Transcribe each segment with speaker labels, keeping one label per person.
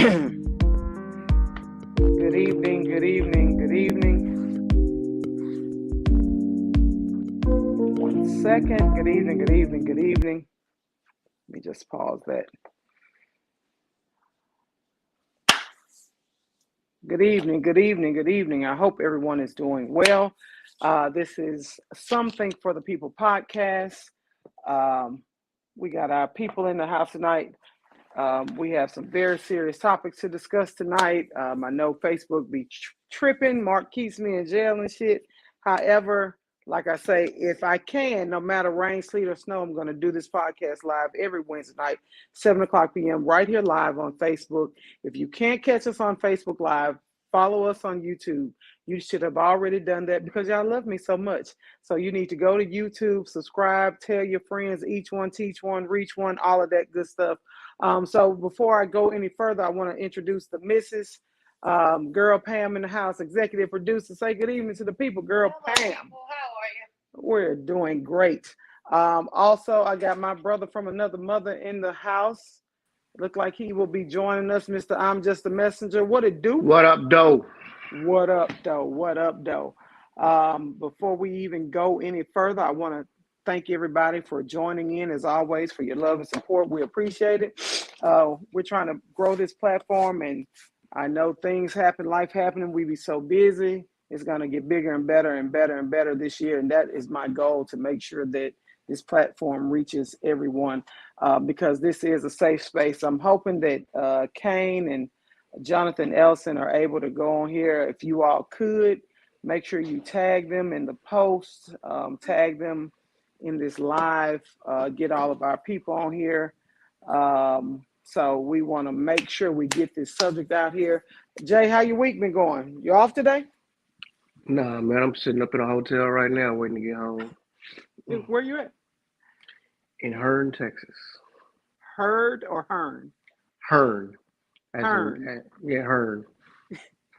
Speaker 1: Good evening, good evening, good evening. 1 second. Good evening, good evening, good evening. Let me just pause that. Good evening, good evening, good evening. I hope everyone is doing well. This is Something for the People podcast. We got our people in the house tonight. We have some very serious topics to discuss tonight. I know Facebook be tripping. Mark keeps me in jail and shit. However, like I say, if I can, no matter rain, sleet, or snow, I'm going to do this podcast live every Wednesday night, 7 o'clock p.m., right here live on Facebook. If you can't catch us on Facebook Live, follow us on YouTube. You should have already done that because y'all love me so much. So you need to go to YouTube, subscribe, tell your friends, each one, teach one, reach one, all of that good stuff. So before I go any further, I want to introduce the missus, Girl Pam in the house, executive producer. Say good evening to the people, Girl
Speaker 2: Hello,
Speaker 1: Pam.
Speaker 2: people. How are you?
Speaker 1: We're doing great. Also, I got my brother from another mother in the house. Look like he will be joining us, Mr. I'm Just a Messenger. What it do?
Speaker 3: What up, doe?
Speaker 1: What up, though? What up, though? Before we even go any further, I want to thank everybody for joining in, as always, for your love and support. We appreciate it. We're trying to grow this platform, and I know things happen, life happening. We be so busy. It's going to get bigger and better and better and better this year, and that is my goal, to make sure that this platform reaches everyone, because this is a safe space. I'm hoping that Kane and Jonathan Elson are able to go on here. If you all could, make sure you tag them in the post, tag them in this live, get all of our people on here. So we want to make sure we get this subject out here. Jay, how your week been going? You off today?
Speaker 3: Nah, man, I'm sitting up in a hotel right now waiting to get home.
Speaker 1: Where you at?
Speaker 3: In Hearn, Texas.
Speaker 1: Heard or Hearn?
Speaker 3: Hearn.
Speaker 1: Hearn.
Speaker 3: Yeah, Hearn.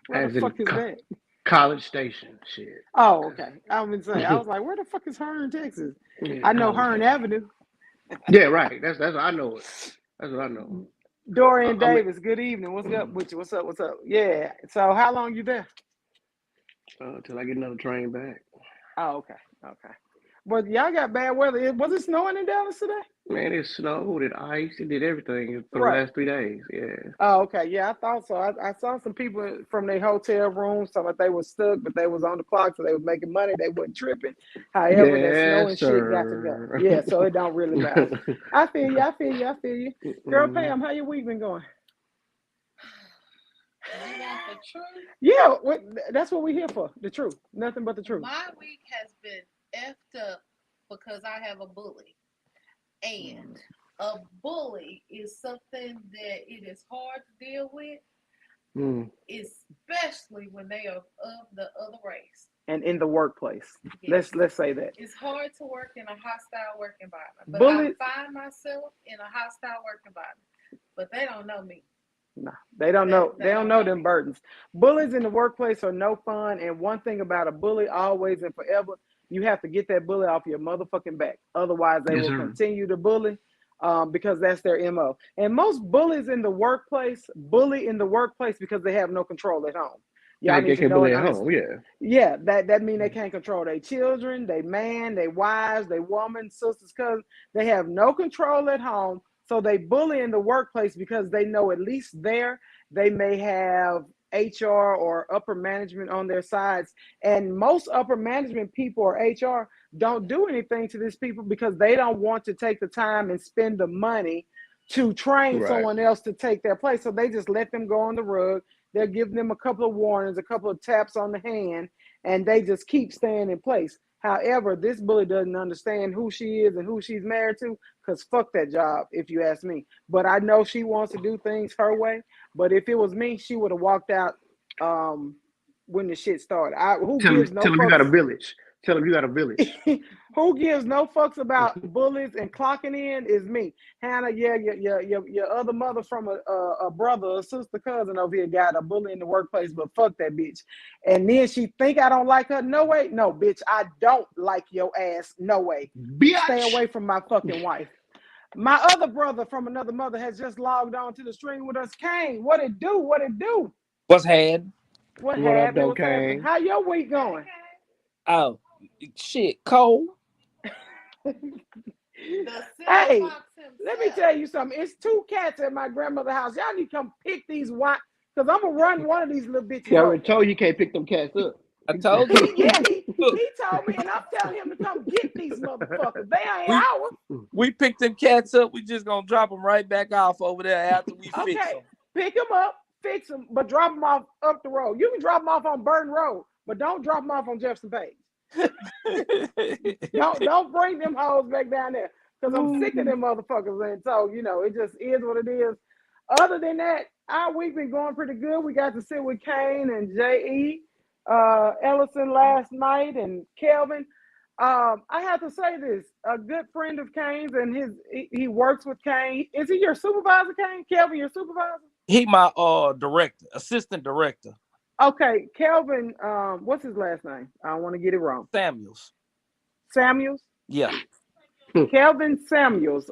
Speaker 1: Where the fuck is that?
Speaker 3: College Station, shit.
Speaker 1: Oh, okay. I was like, where the fuck is Hearn, Texas?
Speaker 3: Yeah,
Speaker 1: I know Hearn Avenue.
Speaker 3: Yeah, right. That's I know it. That's what I know.
Speaker 1: Dorian Davis, good evening. What's up with you? What's up? What's up? Yeah. So how long you there?
Speaker 3: Till I get another train back.
Speaker 1: Oh, okay. Okay. But y'all got bad weather. Was it snowing in Dallas today?
Speaker 3: Man, it snowed, it iced, it did everything for the
Speaker 1: Right.
Speaker 3: last 3 days. Yeah.
Speaker 1: Oh, okay. Yeah, I thought so. I saw some people from their hotel rooms talking about they were stuck, but they was on the clock, so they was making money. They wasn't tripping. However, that snow and
Speaker 3: Yes,
Speaker 1: shit got to go.
Speaker 3: sir.
Speaker 1: Yeah, so it don't really matter. I feel you. I feel you. I feel you. Girl, Pam, how your week been going?
Speaker 2: You want the truth?
Speaker 1: Yeah, that's what we're here for. The truth. Nothing but the truth.
Speaker 2: My week has been effed up because I have a bully. And a bully is something that it is hard to deal with, especially when they are of the other race.
Speaker 1: And in the workplace.
Speaker 2: Yes.
Speaker 1: Let's say that.
Speaker 2: It's hard to work in a hostile work environment. But
Speaker 1: Bully-
Speaker 2: I find myself in a hostile work environment. But they don't know me.
Speaker 1: No, they don't know. They don't know them
Speaker 2: me.
Speaker 1: burdens. Bullies in the workplace are no fun. And one thing about a bully, always and forever, you have to get that bully off your motherfucking back. Otherwise, they will continue to bully, because that's their MO. And most bullies in the workplace bully in the workplace because they have no control at home.
Speaker 3: Yeah, they can't bully at home. Yeah.
Speaker 1: Yeah, that means they can't control their children, their man, their wives, their woman, sisters, cousins. They have no control at home. So they bully in the workplace because they know at least there they may have HR or upper management on their sides. And most upper management people or HR don't do anything to these people because they don't want to take the time and spend the money to train someone else to take their place. So they just let them go on the rug. They'll give them a couple of warnings, a couple of taps on the hand, and they just keep staying in place. However, this bully doesn't understand who she is and who she's married to, because fuck that job, if you ask me. But I know she wants to do things her way. But if it was me, she would have walked out when the shit started.
Speaker 3: Tell him you got a village. Tell him you got a village.
Speaker 1: Who gives no fucks about bullies and clocking in is me. Hannah, yeah, your other mother from a brother or sister cousin over here got a bully in the workplace, but fuck that bitch. And then she think I don't like her. No way. No, bitch, I don't like your ass. No way.
Speaker 3: Bitch.
Speaker 1: Stay away from my fucking wife. My other brother from another mother has just logged on to the stream with us. Kane, what it do? What it do?
Speaker 4: What's had?
Speaker 1: What
Speaker 3: What up,
Speaker 1: happened?
Speaker 3: though,
Speaker 1: What's happening?
Speaker 3: Kane?
Speaker 1: How your week going?
Speaker 4: Oh, shit, cold.
Speaker 2: The
Speaker 1: Hey,
Speaker 2: silver fox
Speaker 1: let me
Speaker 2: himself.
Speaker 1: tell you something. It's 2 cats at my grandmother's house. Y'all need to come pick these white, because I'm going to run one of these little bitches
Speaker 3: He already
Speaker 1: over.
Speaker 3: told you can't pick them cats up.
Speaker 4: I told you.
Speaker 1: He
Speaker 4: Look,
Speaker 1: told me, and I'm telling him to come get these motherfuckers. They ain't
Speaker 4: we
Speaker 1: ours.
Speaker 4: we picked them cats up. We just gonna drop them right back off over there after we fix
Speaker 1: Okay,
Speaker 4: them.
Speaker 1: pick them up, fix them, but drop them off up the road. You can drop them off on Burton Road, but don't drop them off on Jefferson Page. Don't bring them hoes back down there, because I'm sick of them motherfuckers. And so, it just is what it is. Other than that, our week been going pretty good. We got to sit with Kane and J.E. Ellison last night, and Kelvin. I have to say this: a good friend of Kane's, and he works with Kane. Is he your supervisor, Kane? Kelvin, your supervisor?
Speaker 4: He my director, assistant director,
Speaker 1: Okay, Kelvin. What's his last name? I don't want to get it wrong.
Speaker 4: Samuels.
Speaker 1: Samuels.
Speaker 4: Yeah.
Speaker 1: Kelvin Samuels,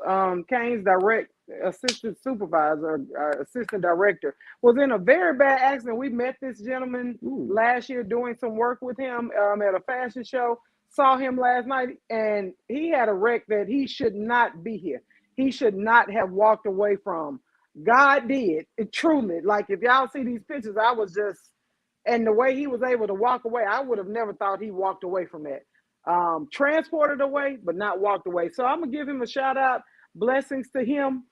Speaker 1: Kane's direct assistant supervisor, assistant director, was in a very bad accident. We met this gentleman last year doing some work with him at a fashion show. Saw him last night, and he had a wreck that he should not be here. He should not have walked away from. God did. It truly, like, if y'all see these pictures, I was just, and the way he was able to walk away, I would have never thought he walked away from that. Transported away, but not walked away. So I'm gonna give him a shout out. Blessings to him.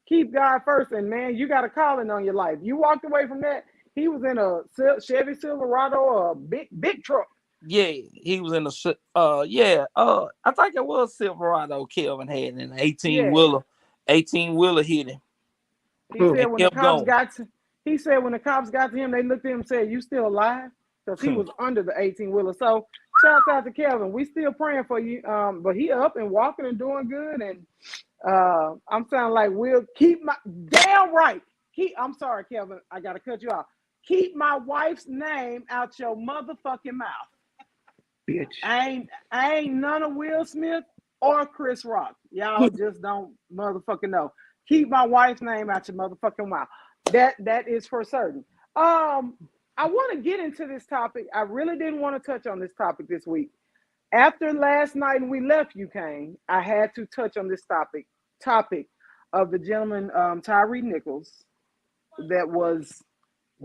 Speaker 1: Keep God first, and man, you got a calling on your life. You walked away from that. He was in a Chevy Silverado, a big truck.
Speaker 4: Yeah, he was in the I think it was Silverado Kelvin had in the 18-wheeler. 18-wheeler hit him.
Speaker 1: He said when the
Speaker 4: kept
Speaker 1: cops
Speaker 4: going.
Speaker 1: got to him, they looked at him and said, "You still alive?" Because he was under the 18-wheeler. So shouts out to Kelvin. We still praying for you. But he up and walking and doing good. And I'm sounding like we'll keep my damn right. I'm sorry, Kelvin. I gotta cut you off. Keep my wife's name out your motherfucking mouth.
Speaker 3: Bitch.
Speaker 1: I ain't none of Will Smith or Chris Rock. Y'all just don't motherfucking know. Keep my wife's name out your motherfucking mouth. That is for certain. I want to get into this topic. I really didn't want to touch on this topic this week. After last night and we left you, Kane, I had to touch on this topic of the gentleman, Tyree Nichols, that was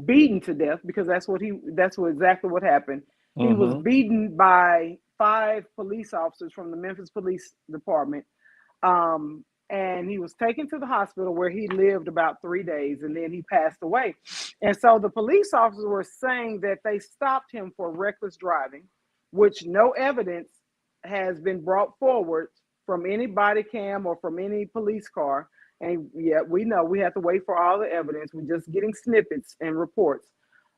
Speaker 1: beaten to death, because that's exactly what happened. He was beaten by 5 police officers from the Memphis Police Department. And he was taken to the hospital, where he lived about 3 days, and then he passed away. And so the police officers were saying that they stopped him for reckless driving, which no evidence has been brought forward from any body cam or from any police car. And yet we know we have to wait for all the evidence. We're just getting snippets and reports.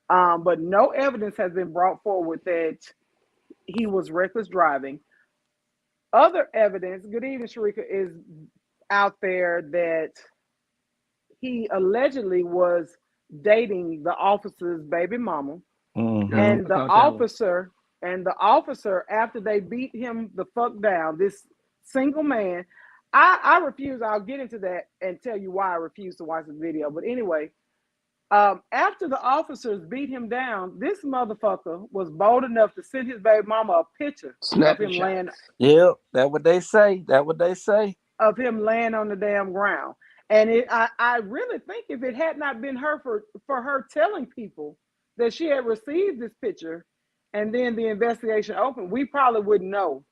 Speaker 1: But no evidence has been brought forward that he was reckless driving. Other evidence, good evening, Sharika, is out there that he allegedly was dating the officer's baby mama. And the officer, after they beat him the fuck down, this single man, I refuse. I'll get into that and tell you why I refuse to watch the video. But anyway, after the officers beat him down, this motherfucker was bold enough to send his baby mama a picture of him laying.
Speaker 4: Yep, that's what they say.
Speaker 1: Of him laying on the damn ground. And I really think if it had not been her for her telling people that she had received this picture, and then the investigation opened, we probably wouldn't know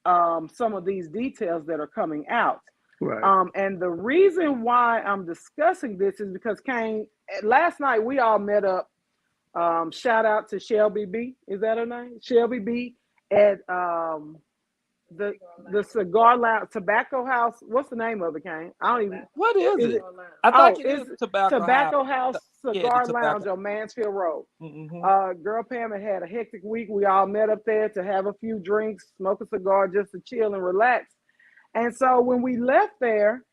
Speaker 1: some of these details that are coming out.
Speaker 3: Right.
Speaker 1: And the reason why I'm discussing this is because Kane, last night we all met up. Shout out to Shelby B. Is that her name? Shelby B. At the cigar lounge, tobacco house. What's the name of it, Kane? I don't even.
Speaker 4: What is it?
Speaker 1: I
Speaker 4: think it is Tobacco
Speaker 1: House Cigar Lounge on Mansfield Road. Girl Pam had a hectic week. We all met up there to have a few drinks, smoke a cigar, just to chill and relax. And so when we left there,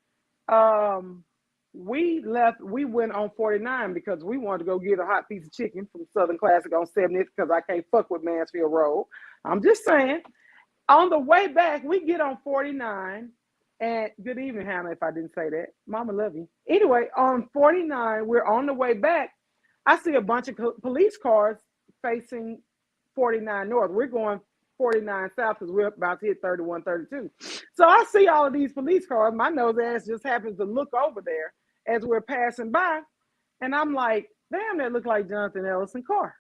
Speaker 1: we went on 49 because we wanted to go get a hot piece of chicken from Southern Classic on 70th, because I can't fuck with Mansfield Road. I'm just saying. On the way back, we get on 49, And good evening, Hannah, if I didn't say that. Mama love you. Anyway, on 49, we're on the way back. I see a bunch of police cars facing 49 North. We're going 49 South because we're about to hit 31, 32. So I see all of these police cars. My nose ass just happens to look over there as we're passing by. And I'm like, damn, that looked like Jonathan Ellison car.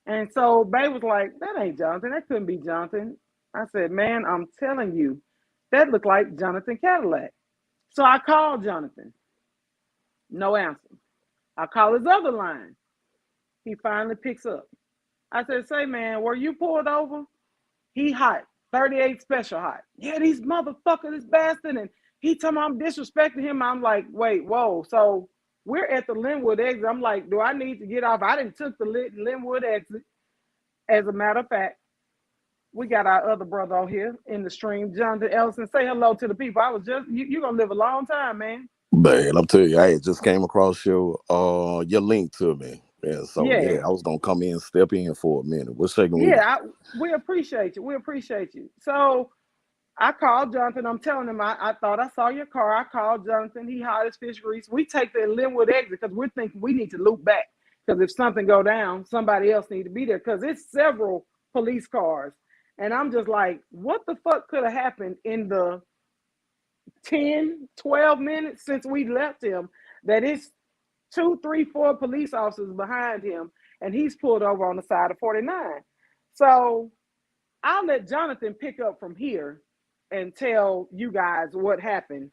Speaker 1: And so Bay was like, that ain't Jonathan. That couldn't be Jonathan. I said, man, I'm telling you, that looked like Jonathan Cadillac. So I called Jonathan. No answer. I call his other line. He finally picks up. I said, say, man, were you pulled over? He hot. 38 special hot. Yeah, these motherfuckers, this bastard. And he told me I'm disrespecting him. I'm like, wait, whoa. So we're at the Linwood exit. I'm like, do I need to get off? I didn't took the Linwood exit. As a matter of fact, we got our other brother on here in the stream, Jonathan Ellison. Say hello to the people. I was just, you're going to live a long time, man.
Speaker 5: Man, I'm telling you, I had just came across your link to me. And so, yeah, I was going to come in, step in for a minute. What's shaking with you?
Speaker 1: We appreciate you. We appreciate you. So I called Jonathan. I'm telling him, I thought I saw your car. I called Jonathan. He hot as fish grease. We take the Linwood exit because we're thinking we need to loop back. Because if something go down, somebody else need to be there. Because it's several police cars. And I'm just like, what the fuck could have happened in the 10, 12 minutes since we left him that it's 2, 3, 4 police officers behind him and he's pulled over on the side of 49. So I'll let Jonathan pick up from here and tell you guys what happened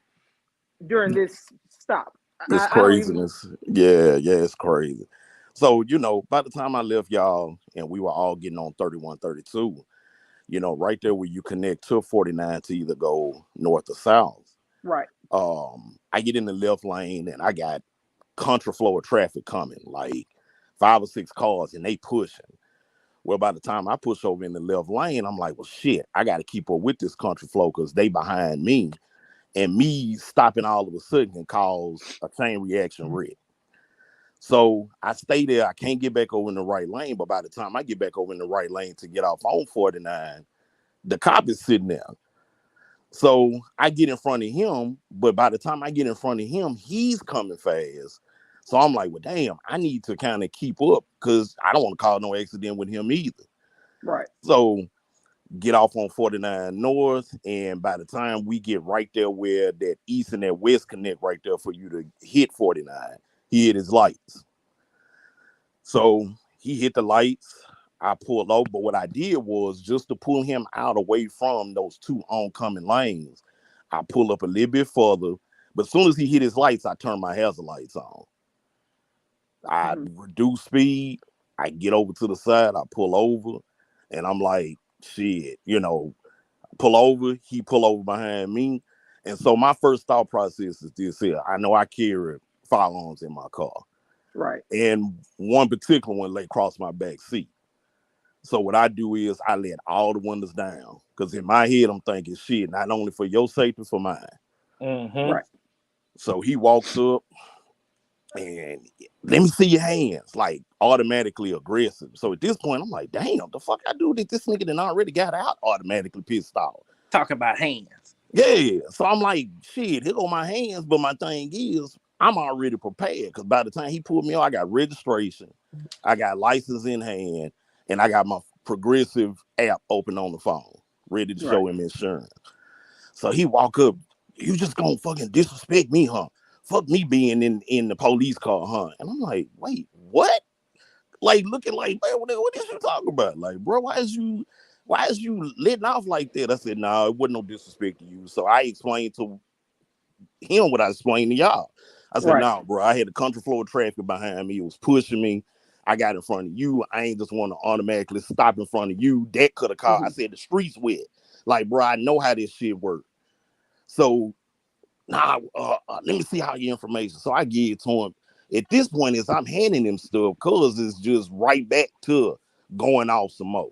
Speaker 1: during this stop.
Speaker 5: This craziness. Yeah, it's crazy. So, by the time I left y'all and we were all getting on 31, 32, right there where you connect to 49 to either go north or south.
Speaker 1: Right.
Speaker 5: I get in the left lane and I got contraflow of traffic coming, like 5 or 6 cars, and they pushing. Well, by the time I push over in the left lane, I'm like, well, shit, I got to keep up with this contraflow because they behind me. And me stopping all of a sudden can cause a chain reaction wreck. So I stay there. I can't get back over in the right lane. But by the time I get back over in the right lane to get off on 49, the cop is sitting there. So I get in front of him. But by the time I get in front of him, he's coming fast. So I'm like, well, damn, I need to kind of keep up because I don't want to cause no accident with him either.
Speaker 1: Right.
Speaker 5: So get off on 49 North. And by the time we get right there where that east and that west connect right there for you to hit 49, he hit his lights. So he hit the lights. I pulled over. But what I did was just to pull him out away from those 2 oncoming lanes. I pull up a little bit further. But as soon as he hit his lights, I turned my hazard lights on. I reduce speed. I get over to the side. I pull over. And I'm like, shit, pull over. He pull over behind me. And so my first thought process is this here. I know I carry firearms in my car.
Speaker 1: Right.
Speaker 5: And one particular one lay across my back seat. So what I do is I let all the windows down. Because in my head, I'm thinking, shit, not only for your safety, for mine.
Speaker 4: Mm-hmm.
Speaker 1: Right.
Speaker 5: So he walks up and let me see your hands, like automatically aggressive. So at this point, I'm like, damn, the fuck I do that this nigga done already got out automatically pissed off.
Speaker 4: Talking about hands.
Speaker 5: Yeah. So I'm like, shit, here go my hands. But my thing is, I'm already prepared because by the time he pulled me out, I got registration, I got license in hand, and I got my Progressive app open on the phone, ready to show him insurance. So he walk up, you just gonna fucking disrespect me, huh? Fuck me being in the police car, huh? And I'm like, wait, what? Like looking like, man, what is you talking about? Like, bro, why is you letting off like that? I said, no, it wasn't no disrespect to you. So I explained to him what I explained to y'all. I said, no, bro, I had a contraflow of traffic behind me. It was pushing me. I got in front of you. I ain't just want to automatically stop in front of you. That could have caused. I said, the streets wet. Like, bro, I know how this shit works. So, let me see how your information. So I give it to him. At this point, is I'm handing him stuff because it's just right back to going off some more.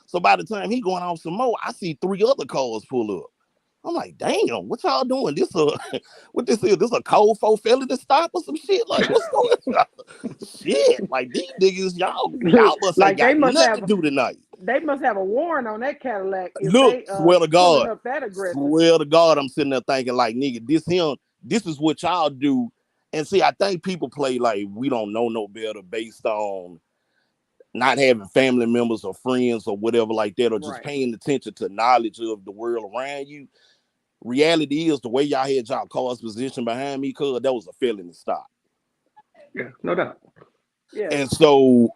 Speaker 5: So by the time he going off some more, I see 3 other cars pull up. I'm like, damn, what y'all doing? This what this is? This a code 4 felony to stop or some shit? Like, what's going on? Shit, like these niggas, y'all must like have got nothing to do tonight.
Speaker 1: they must have a warrant on that Cadillac if
Speaker 5: Look,
Speaker 1: they
Speaker 5: swear to
Speaker 1: pulling
Speaker 5: God,
Speaker 1: up that aggressive.
Speaker 5: swear to God, I'm sitting there thinking like, nigga, this is what y'all do. And see, I think people play like we don't know no better based on not having family members or friends or whatever like that, or just
Speaker 1: Right.
Speaker 5: paying attention to knowledge of the world around you. Reality is the way y'all had y'all car's position behind me, cuz that was a felony stop.
Speaker 3: Yeah, no doubt.
Speaker 1: Yeah.
Speaker 5: And so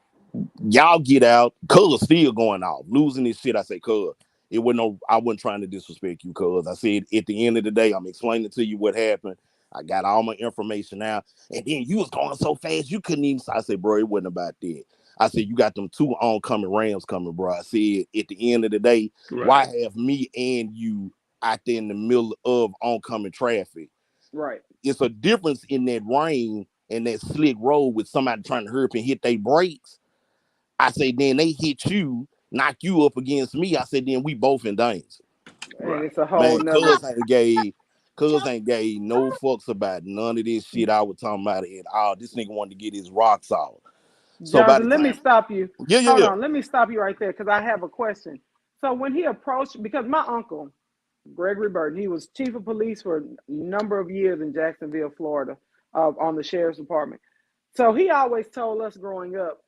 Speaker 5: y'all get out, cuz still going off, losing this shit. I say, cuz it wasn't no, I wasn't trying to disrespect you, cuz I said at the end of the day, I'm explaining to you what happened. I got all my information out, and then you was going so fast you couldn't even. I said, bro, it wasn't about that. I said, you got them 2 oncoming Rams coming, bro. I said, at the end of the day, why have me and you out there in the middle of oncoming traffic?
Speaker 1: Right.
Speaker 5: It's a difference in that rain and that slick road with somebody trying to hurry up and hit their brakes. I say, then they hit you, knock you up against me. I said, then we both in danger.
Speaker 1: And it's a whole
Speaker 5: Man,
Speaker 1: nother.
Speaker 5: cuz ain't gave no fucks about none of this shit I was talking about at all. This nigga wanted to get his rocks off. So by the
Speaker 1: Jonathan, let me
Speaker 5: time,
Speaker 1: stop you.
Speaker 5: yeah,
Speaker 1: Hold on, let me stop you right there because I have a question. So when he approached, because my uncle, Gregory Burton, he was chief of police for a number of years in Jacksonville, Florida, on the sheriff's department. So he always told us growing up,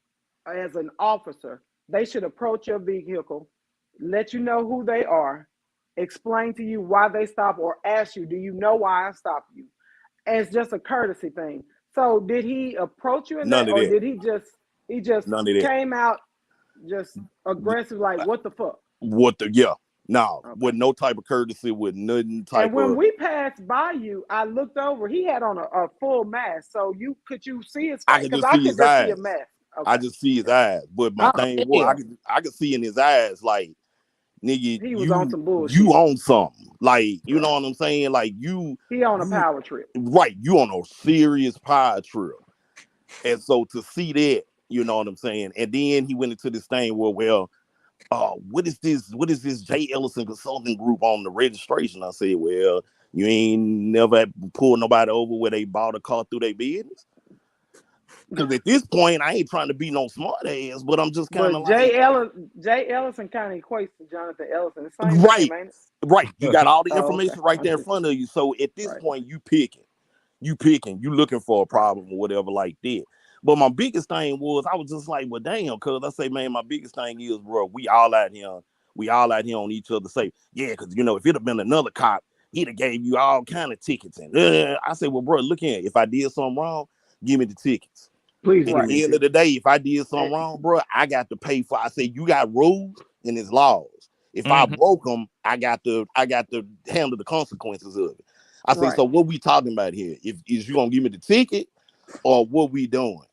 Speaker 1: as an officer, they should approach your vehicle, let you know who they are, explain to you why they stop, or ask you, do you know why I stopped you? As just a courtesy thing. So did he approach you in
Speaker 5: none
Speaker 1: that,
Speaker 5: of
Speaker 1: or
Speaker 5: that.
Speaker 1: did he just
Speaker 5: None of that.
Speaker 1: came out just aggressive, like what the fuck?
Speaker 5: No,
Speaker 1: Okay.
Speaker 5: with no type of courtesy, with nothing type
Speaker 1: And when
Speaker 5: of.
Speaker 1: we passed by you, I looked over. He had on a full mask. So could you see his face?
Speaker 5: I could
Speaker 1: Because
Speaker 5: just
Speaker 1: I
Speaker 5: see
Speaker 1: could
Speaker 5: his
Speaker 1: just see a
Speaker 5: eyes.
Speaker 1: mask. Okay.
Speaker 5: I just see his eyes. But my
Speaker 4: Oh,
Speaker 5: thing was,
Speaker 4: hell.
Speaker 5: I could see in his eyes, like, nigga,
Speaker 1: He was on some
Speaker 5: you
Speaker 1: bullshit.
Speaker 5: own something. Like, you
Speaker 1: Right.
Speaker 5: know what I'm saying? Like you
Speaker 1: on a power trip.
Speaker 5: right, you on a serious power trip. And so to see that, you know what I'm saying? And then he went into this thing where, well, what is this J. Ellison Consulting Group on the registration? I said, well, you ain't never pulled nobody over where they bought a car through their business. Because at this point, I ain't trying to be no smart ass, but I'm just kind of
Speaker 1: But
Speaker 5: like,
Speaker 1: Jay Ellison kind of equates to Jonathan Ellison. The same
Speaker 5: right,
Speaker 1: name, ain't it?
Speaker 5: right. You got all the
Speaker 1: Oh, okay.
Speaker 5: information right
Speaker 1: I
Speaker 5: there in
Speaker 1: see.
Speaker 5: front of you. So at this
Speaker 1: Right.
Speaker 5: point, you looking for a problem or whatever like that. But my biggest thing was, I was just like, well, damn, cuz I say, man, my biggest thing is, bro, we all out here on each other say, yeah, because if it had been another cop, he'd have gave you all kind of tickets. And I said, well, bro, look here, if I did something wrong, give me the tickets.
Speaker 3: Please
Speaker 5: At
Speaker 3: give
Speaker 5: the
Speaker 3: me
Speaker 5: end of the day, if I did something
Speaker 1: And,
Speaker 5: wrong, bro, I got to pay for. I said, you got rules and it's laws. If I
Speaker 4: Mhm.
Speaker 5: broke them, I got to handle the consequences of it. I say,
Speaker 1: right.
Speaker 5: so what we talking about here? Is you gonna give me the ticket or what we doing?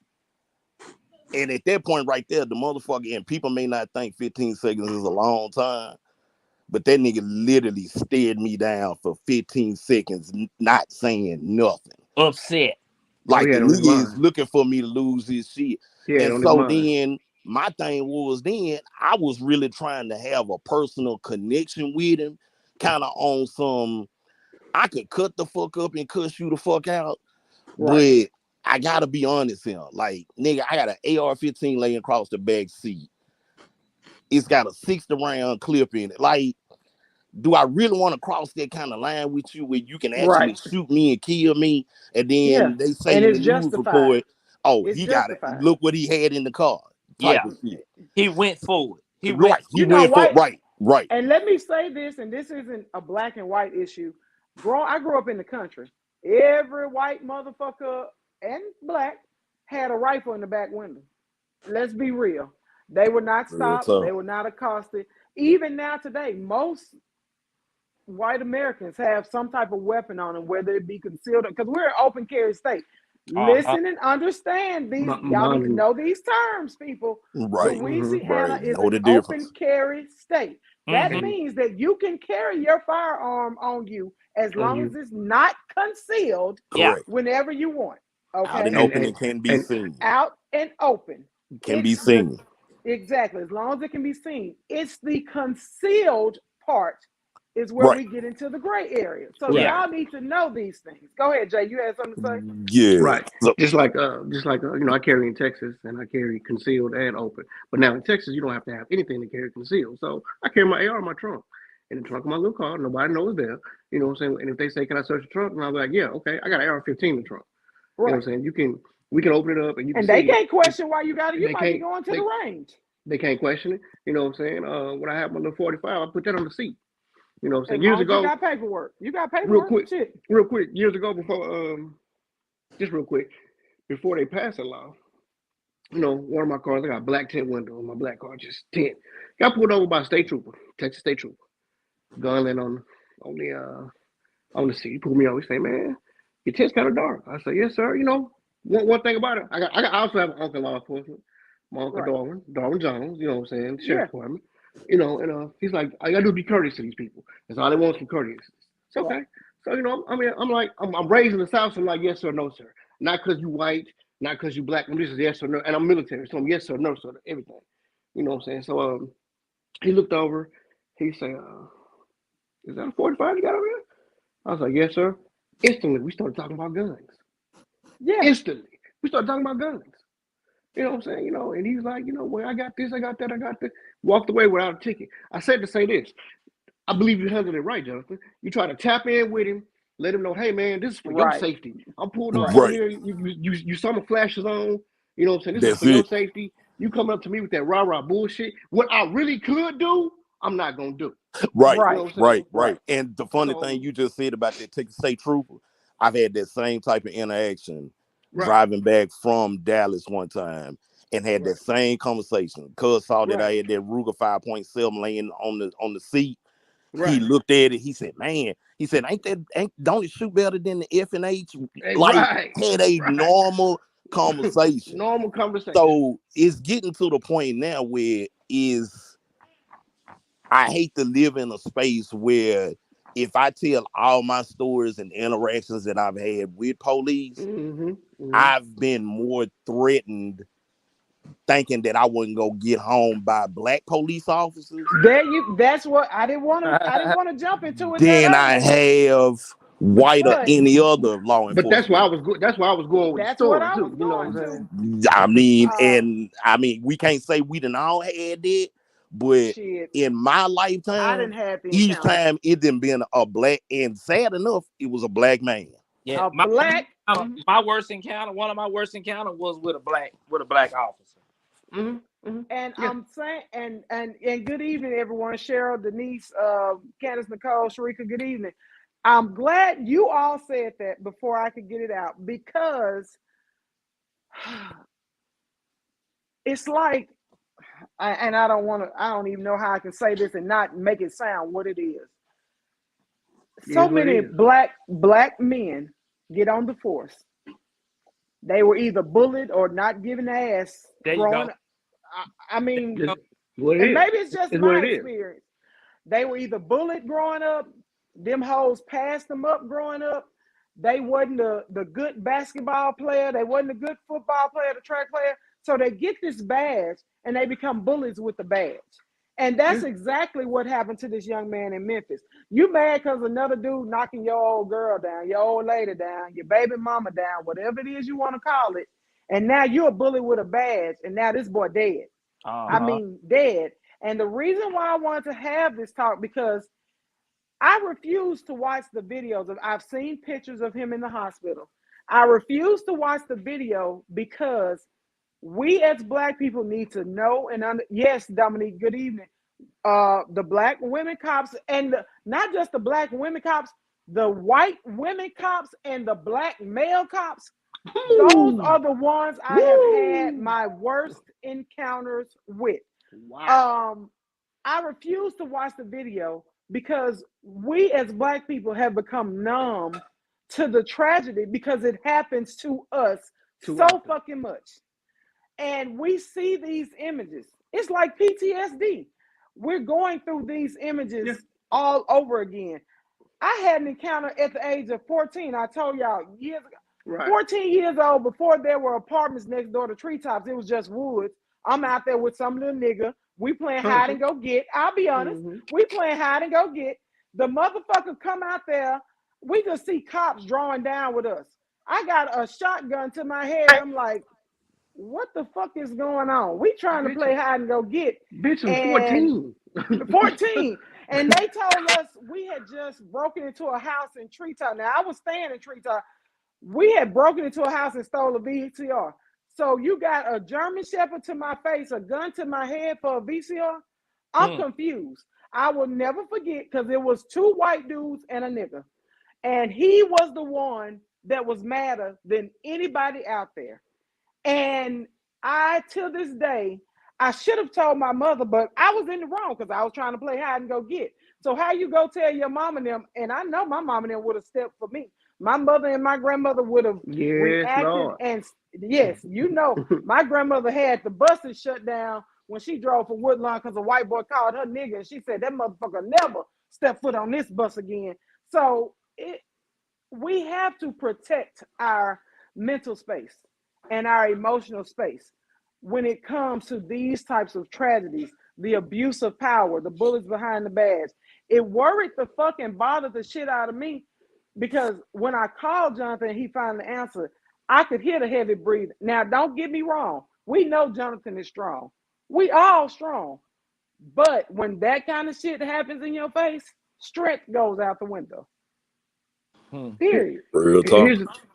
Speaker 5: And at that point right there, the motherfucker, and people may not think 15 seconds is a long time, but that nigga literally stared me down for 15 seconds, not saying nothing.
Speaker 4: Upset.
Speaker 3: Oh,
Speaker 5: Like
Speaker 3: he
Speaker 5: the
Speaker 3: had on his
Speaker 5: nigga is
Speaker 3: mind.
Speaker 5: looking for me to lose his shit.
Speaker 3: He had
Speaker 5: And
Speaker 3: on his
Speaker 5: so
Speaker 3: mind.
Speaker 5: then my thing was, then I was really trying to have a personal connection with him, kind of on some, I could cut the fuck up and cuss you the fuck out,
Speaker 1: Right.
Speaker 5: but I gotta be honest here. Like, nigga, I got an AR-15 laying across the back seat. It's got a 60 round clip in it. Like, do I really want to cross that kind of line with you where you can actually
Speaker 1: Right.
Speaker 5: shoot me and kill me? And
Speaker 1: Yeah.
Speaker 5: then they say
Speaker 1: And
Speaker 5: in the
Speaker 1: it's
Speaker 5: news
Speaker 1: justified.
Speaker 5: report, oh,
Speaker 1: It's
Speaker 5: he got it.
Speaker 1: justified.
Speaker 5: Look what he had in the car, type
Speaker 4: Yeah.
Speaker 5: of shit.
Speaker 4: He went forward. He went
Speaker 5: Right. He
Speaker 1: You know,
Speaker 5: went for
Speaker 1: white.
Speaker 5: right.
Speaker 1: And let me say this, and this isn't a black and white issue. I grew up in the country. Every white motherfucker and black had a rifle in the back window. Let's be real. They were not
Speaker 5: Real
Speaker 1: stopped. They
Speaker 5: tough.
Speaker 1: were not accosted. Even now today, most white Americans have some type of weapon on them, whether it be concealed, because we're an open carry state.
Speaker 4: Uh-huh.
Speaker 1: Listen and understand these.
Speaker 3: My
Speaker 1: Y'all need to
Speaker 3: mom
Speaker 1: know these terms, people.
Speaker 5: Right.
Speaker 1: Louisiana
Speaker 5: Right.
Speaker 1: is
Speaker 5: Know
Speaker 1: an
Speaker 5: the
Speaker 1: open
Speaker 5: difference.
Speaker 1: carry state. That
Speaker 4: Mhm.
Speaker 3: and
Speaker 1: means that you can carry your firearm on you as
Speaker 3: on
Speaker 1: long as
Speaker 3: you
Speaker 1: it's not concealed
Speaker 4: Yeah.
Speaker 5: Correct.
Speaker 1: whenever you want.
Speaker 5: Out in
Speaker 1: Okay?
Speaker 5: open and can be
Speaker 3: and
Speaker 5: seen.
Speaker 1: Out and open.
Speaker 5: Can be
Speaker 1: It's the
Speaker 5: seen.
Speaker 1: exactly as long as it can be seen. It's the concealed part is where
Speaker 5: Right.
Speaker 1: we get into the gray area. So
Speaker 3: Right.
Speaker 1: y'all need to know these things. Go ahead, Jay. You had something to say?
Speaker 5: Yeah.
Speaker 3: Right.
Speaker 5: So,
Speaker 3: Just like you know, I carry in Texas and I carry concealed and open. But now in Texas, you don't have to have anything to carry concealed. So I carry my AR in my trunk. In the trunk of my little car, nobody knows there. You know what I'm saying? And if they say, "Can I search the trunk?" and I'm like, "Yeah, okay, I got an AR-15 in the trunk." You know what I'm
Speaker 1: Right.
Speaker 3: saying? We can open it up and you can
Speaker 1: And they
Speaker 3: see it.
Speaker 1: can't question why you got it.
Speaker 3: And
Speaker 1: You
Speaker 3: they
Speaker 1: might be
Speaker 3: can't
Speaker 1: going to
Speaker 3: they,
Speaker 1: the range.
Speaker 3: they can't question it. You know what I'm saying? When I have my little 45, I put that on the seat. You know what I'm saying?
Speaker 1: As
Speaker 3: Years
Speaker 1: long as you
Speaker 3: ago,
Speaker 1: got paperwork. You got
Speaker 3: real
Speaker 1: paperwork?
Speaker 3: quick,
Speaker 1: Shit.
Speaker 3: years ago before just real quick, before they passed the law, you know, one of my cars, I got a black tint window on my black car, just tint. Got pulled over by a state trooper, Texas state trooper. Gun laying on the seat. He pulled me over. He said, "Man, your tint's kind of dark." I said, "Yes, sir." You know, one thing about it, I also have an uncle in law enforcement. My uncle
Speaker 1: Right.
Speaker 3: Darwin Jones. You know what I'm saying?
Speaker 1: Yeah.
Speaker 3: Sheriff's Department. You know, and he's like, "I gotta do is be courteous to these people. That's all they want is some courteous." It's okay.
Speaker 1: Right.
Speaker 3: So you know, I'm raised in the South, so I'm like, yes sir, no sir. Not because you white, not because you black. I'm just yes or no, and I'm military, so I'm yes sir, no sir, to everything. You know what I'm saying? So he looked over. He said, "Is that a 45 you got over here?" I was like, "Yes sir." Instantly, we started talking about guns.
Speaker 1: Yeah.
Speaker 3: Instantly, we started talking about guns. You know what I'm saying? You know, and he's like, you know, well, I got this, I got that, I got this. Walked away without a ticket. I said to say this. I believe you handled it right, Jonathan. You try to tap in with him, let him know, hey man, this is for your
Speaker 1: Right.
Speaker 3: safety. I'm pulling up
Speaker 1: Right.
Speaker 3: over
Speaker 5: right.
Speaker 3: here. You saw my flashes on. You know what I'm saying? This is
Speaker 5: That's
Speaker 3: for your
Speaker 5: it.
Speaker 3: safety. You coming up to me with that rah-rah bullshit. What I really could do, I'm not gonna do.
Speaker 5: Right.
Speaker 3: You
Speaker 1: Right.
Speaker 3: know what I'm saying?
Speaker 5: Right.
Speaker 1: Right.
Speaker 5: And the funny
Speaker 3: So
Speaker 5: thing you just said about that Texas State Trooper, I've had that same type of interaction
Speaker 3: right,
Speaker 5: driving back from Dallas one time and had
Speaker 3: right,
Speaker 5: that same conversation. Cuz saw that I
Speaker 3: right,
Speaker 5: had that Ruger 5.7 laying on the seat. He
Speaker 3: right.
Speaker 5: looked at it. He said, "Man," he said, don't it shoot better than the F and H?"
Speaker 3: Hey,
Speaker 5: Like
Speaker 3: right,
Speaker 5: had a
Speaker 3: right.
Speaker 5: normal conversation.
Speaker 3: Normal conversation.
Speaker 5: So it's getting to the point now where I hate to live in a space where if I tell all my stories and interactions that I've had with police, I've been more threatened thinking that I wouldn't go get home by black police officers
Speaker 1: That's what I didn't want to jump into it
Speaker 5: than
Speaker 1: that
Speaker 5: I
Speaker 1: early.
Speaker 5: have white or
Speaker 1: But
Speaker 5: any other law
Speaker 3: But that's why I
Speaker 5: enforcement.
Speaker 3: was that's why I was going with the
Speaker 1: that's what
Speaker 3: story
Speaker 1: I was
Speaker 3: too. You know what
Speaker 1: going
Speaker 3: I'm
Speaker 1: to.
Speaker 3: saying?
Speaker 5: I mean, we can't say we done all had that, but
Speaker 1: Shit.
Speaker 5: in my
Speaker 1: I
Speaker 5: lifetime,
Speaker 1: didn't have the
Speaker 5: each
Speaker 1: encounter.
Speaker 5: time it didn't been a black, and sad enough, it was a black man.
Speaker 4: Yeah,
Speaker 1: A black.
Speaker 4: my worst encounter, one of my worst encounters was with a black officer.
Speaker 1: And
Speaker 3: Yeah.
Speaker 1: I'm saying, and good evening, everyone. Cheryl, Denise, Candace, Nicole, Sharika, good evening. I'm glad you all said that before I could get it out, because it's like, and I don't even know how I can say this and not make it sound what it is. So many black men get on the force. They were either bullied or not given ass
Speaker 4: There you
Speaker 1: growing
Speaker 4: go.
Speaker 1: up. I mean,
Speaker 3: It's what it
Speaker 1: and
Speaker 3: is.
Speaker 1: maybe it's just
Speaker 3: It's what
Speaker 1: my
Speaker 3: it is.
Speaker 1: experience. They were either bullied growing up, them hoes passed them up growing up. They wasn't the good basketball player. They wasn't a good football player, the track player. So they get this badge and they become bullies with the badge. And that's exactly what happened to this young man in Memphis. You mad because another dude knocking your old girl down, your old lady down, your baby mama down, whatever it is you want to call it. And now you're a bully with a badge, and now this boy dead. I mean, dead. And the reason why I wanted to have this talk, because I refuse to watch the videos I've seen pictures of him in the hospital. I refuse to watch the video because we as black people need to know and yes, Dominique, good evening. The black women cops, and not just the black women cops, the white women cops and the black male cops. Those are the ones I have had my worst encounters with.
Speaker 3: Wow.
Speaker 1: I refuse to watch the video because we as black people have become numb to the tragedy because it happens to us so fucking much. And we see these images. It's like PTSD. We're going through these images all over again. I had an encounter at the age of 14. I told y'all years ago. Right. 14 years old, before there were apartments next door to treetops, it was just woods. I'm out there with some little nigga. We playing hide and go get. I'll be honest. We playing hide and go get. The motherfucker come out there. We just see cops drawing down with us. I got a shotgun to my head. I'm like, what the fuck is going on? We trying to play hide and go get.
Speaker 3: Bitch, I'm
Speaker 1: And
Speaker 3: 14.
Speaker 1: 14. And they told us we had just broken into a house in Treetop. Now, I was staying in Treetop. We had broken into a house and stole a VCR. So you got a German Shepherd to my face, a gun to my head for a VCR? I'm confused. I will never forget because it was 2 white dudes and a nigga. And he was the one that was madder than anybody out there. And I, till this day, I should have told my mother, but I was in the wrong because I was trying to play hide and go get. So how you go tell your mom and them, and I know my mom and them would have stepped for me. My mother and my grandmother would have reacted.
Speaker 3: Lord.
Speaker 1: And yes, you know, my grandmother had the buses shut down when she drove for Woodlawn because a white boy called her nigga. And she said, that motherfucker never step foot on this bus again. So we have to protect our mental space and our emotional space when it comes to these types of tragedies, the abuse of power, the bullets behind the badge. It worried the fucking bothered the shit out of me because when I called Jonathan, he finally answered. I could hear the heavy breathing. Now, don't get me wrong. We know Jonathan is strong. We all strong. But when that kind of shit happens in your face, strength goes out the window. Period.
Speaker 5: Real talk.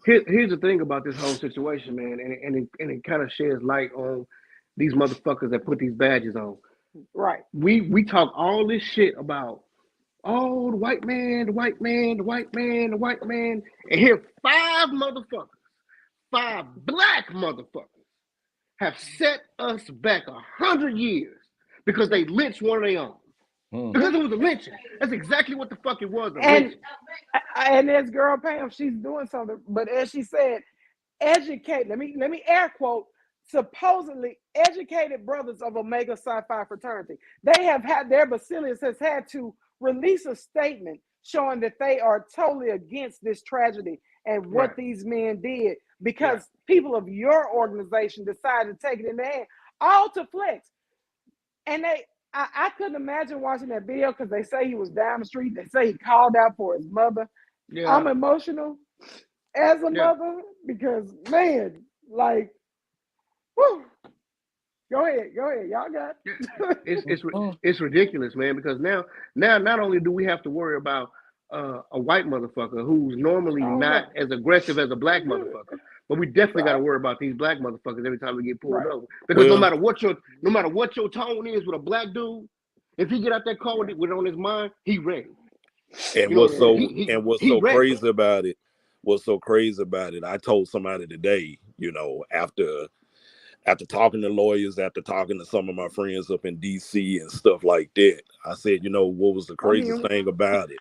Speaker 3: Here's the thing about this whole situation, man, and it kind of sheds light on these motherfuckers that put these badges on.
Speaker 1: Right.
Speaker 3: We talk all this shit about, oh, the white man, the white man, the white man, the white man, and here 5 motherfuckers, 5 black motherfuckers have set us back 100 years because they lynched one of their own. Because it was a lynching. That's exactly what the fuck it was.
Speaker 1: And this girl Pam, she's doing something. But as she said, educate. Let me air quote. Supposedly educated brothers of Omega Psi Phi fraternity. They have had their Basilius has had to release a statement showing that they are totally against this tragedy and what these men did because people of your organization decided to take it in their hand, all to flex. And I couldn't imagine watching that video because they say he was down the street. They say he called out for his mother. Yeah. I'm emotional as a mother because, man, like, whew. Go ahead. Y'all got it.
Speaker 3: It's ridiculous, man, because now not only do we have to worry about a white motherfucker who's normally not as aggressive as a black motherfucker, but we definitely got to worry about these black motherfuckers every time we get pulled over. Because no matter what your tone is with a black dude, if he get out that car with it on his mind, he ready.
Speaker 5: And what's so crazy about it? What's so crazy about it? I told somebody today, after talking to lawyers, after talking to some of my friends up in DC and stuff like that, I said, what was the craziest thing about it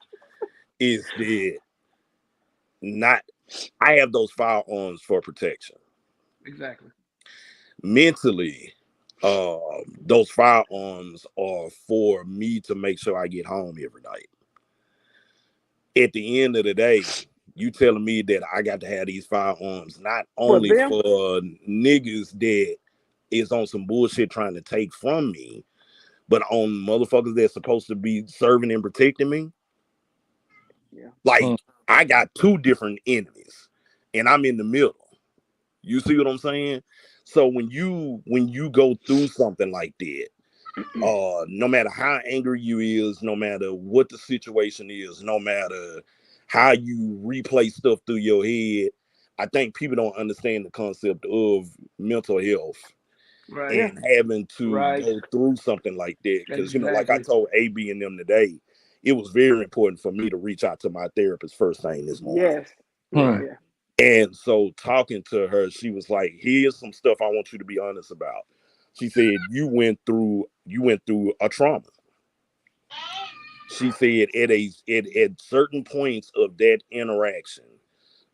Speaker 5: is that I have those firearms for protection. Exactly. Mentally, those firearms are for me to make sure I get home every night. At the end of the day, you telling me that I got to have these firearms not only for niggas that is on some bullshit trying to take from me, but on motherfuckers that's supposed to be serving and protecting me. Yeah. Like, I got 2 different enemies and I'm in the middle. You see what I'm saying? So when you go through something like that, no matter how angry you is, no matter what the situation is, no matter how you replay stuff through your head, I think people don't understand the concept of mental health and having to go through something like that. Because, like I told AB and them today, it was very important for me to reach out to my therapist first thing this morning. Yes. And so talking to her, she was like, here's some stuff I want you to be honest about. She said, you went through a trauma. She said at certain points of that interaction,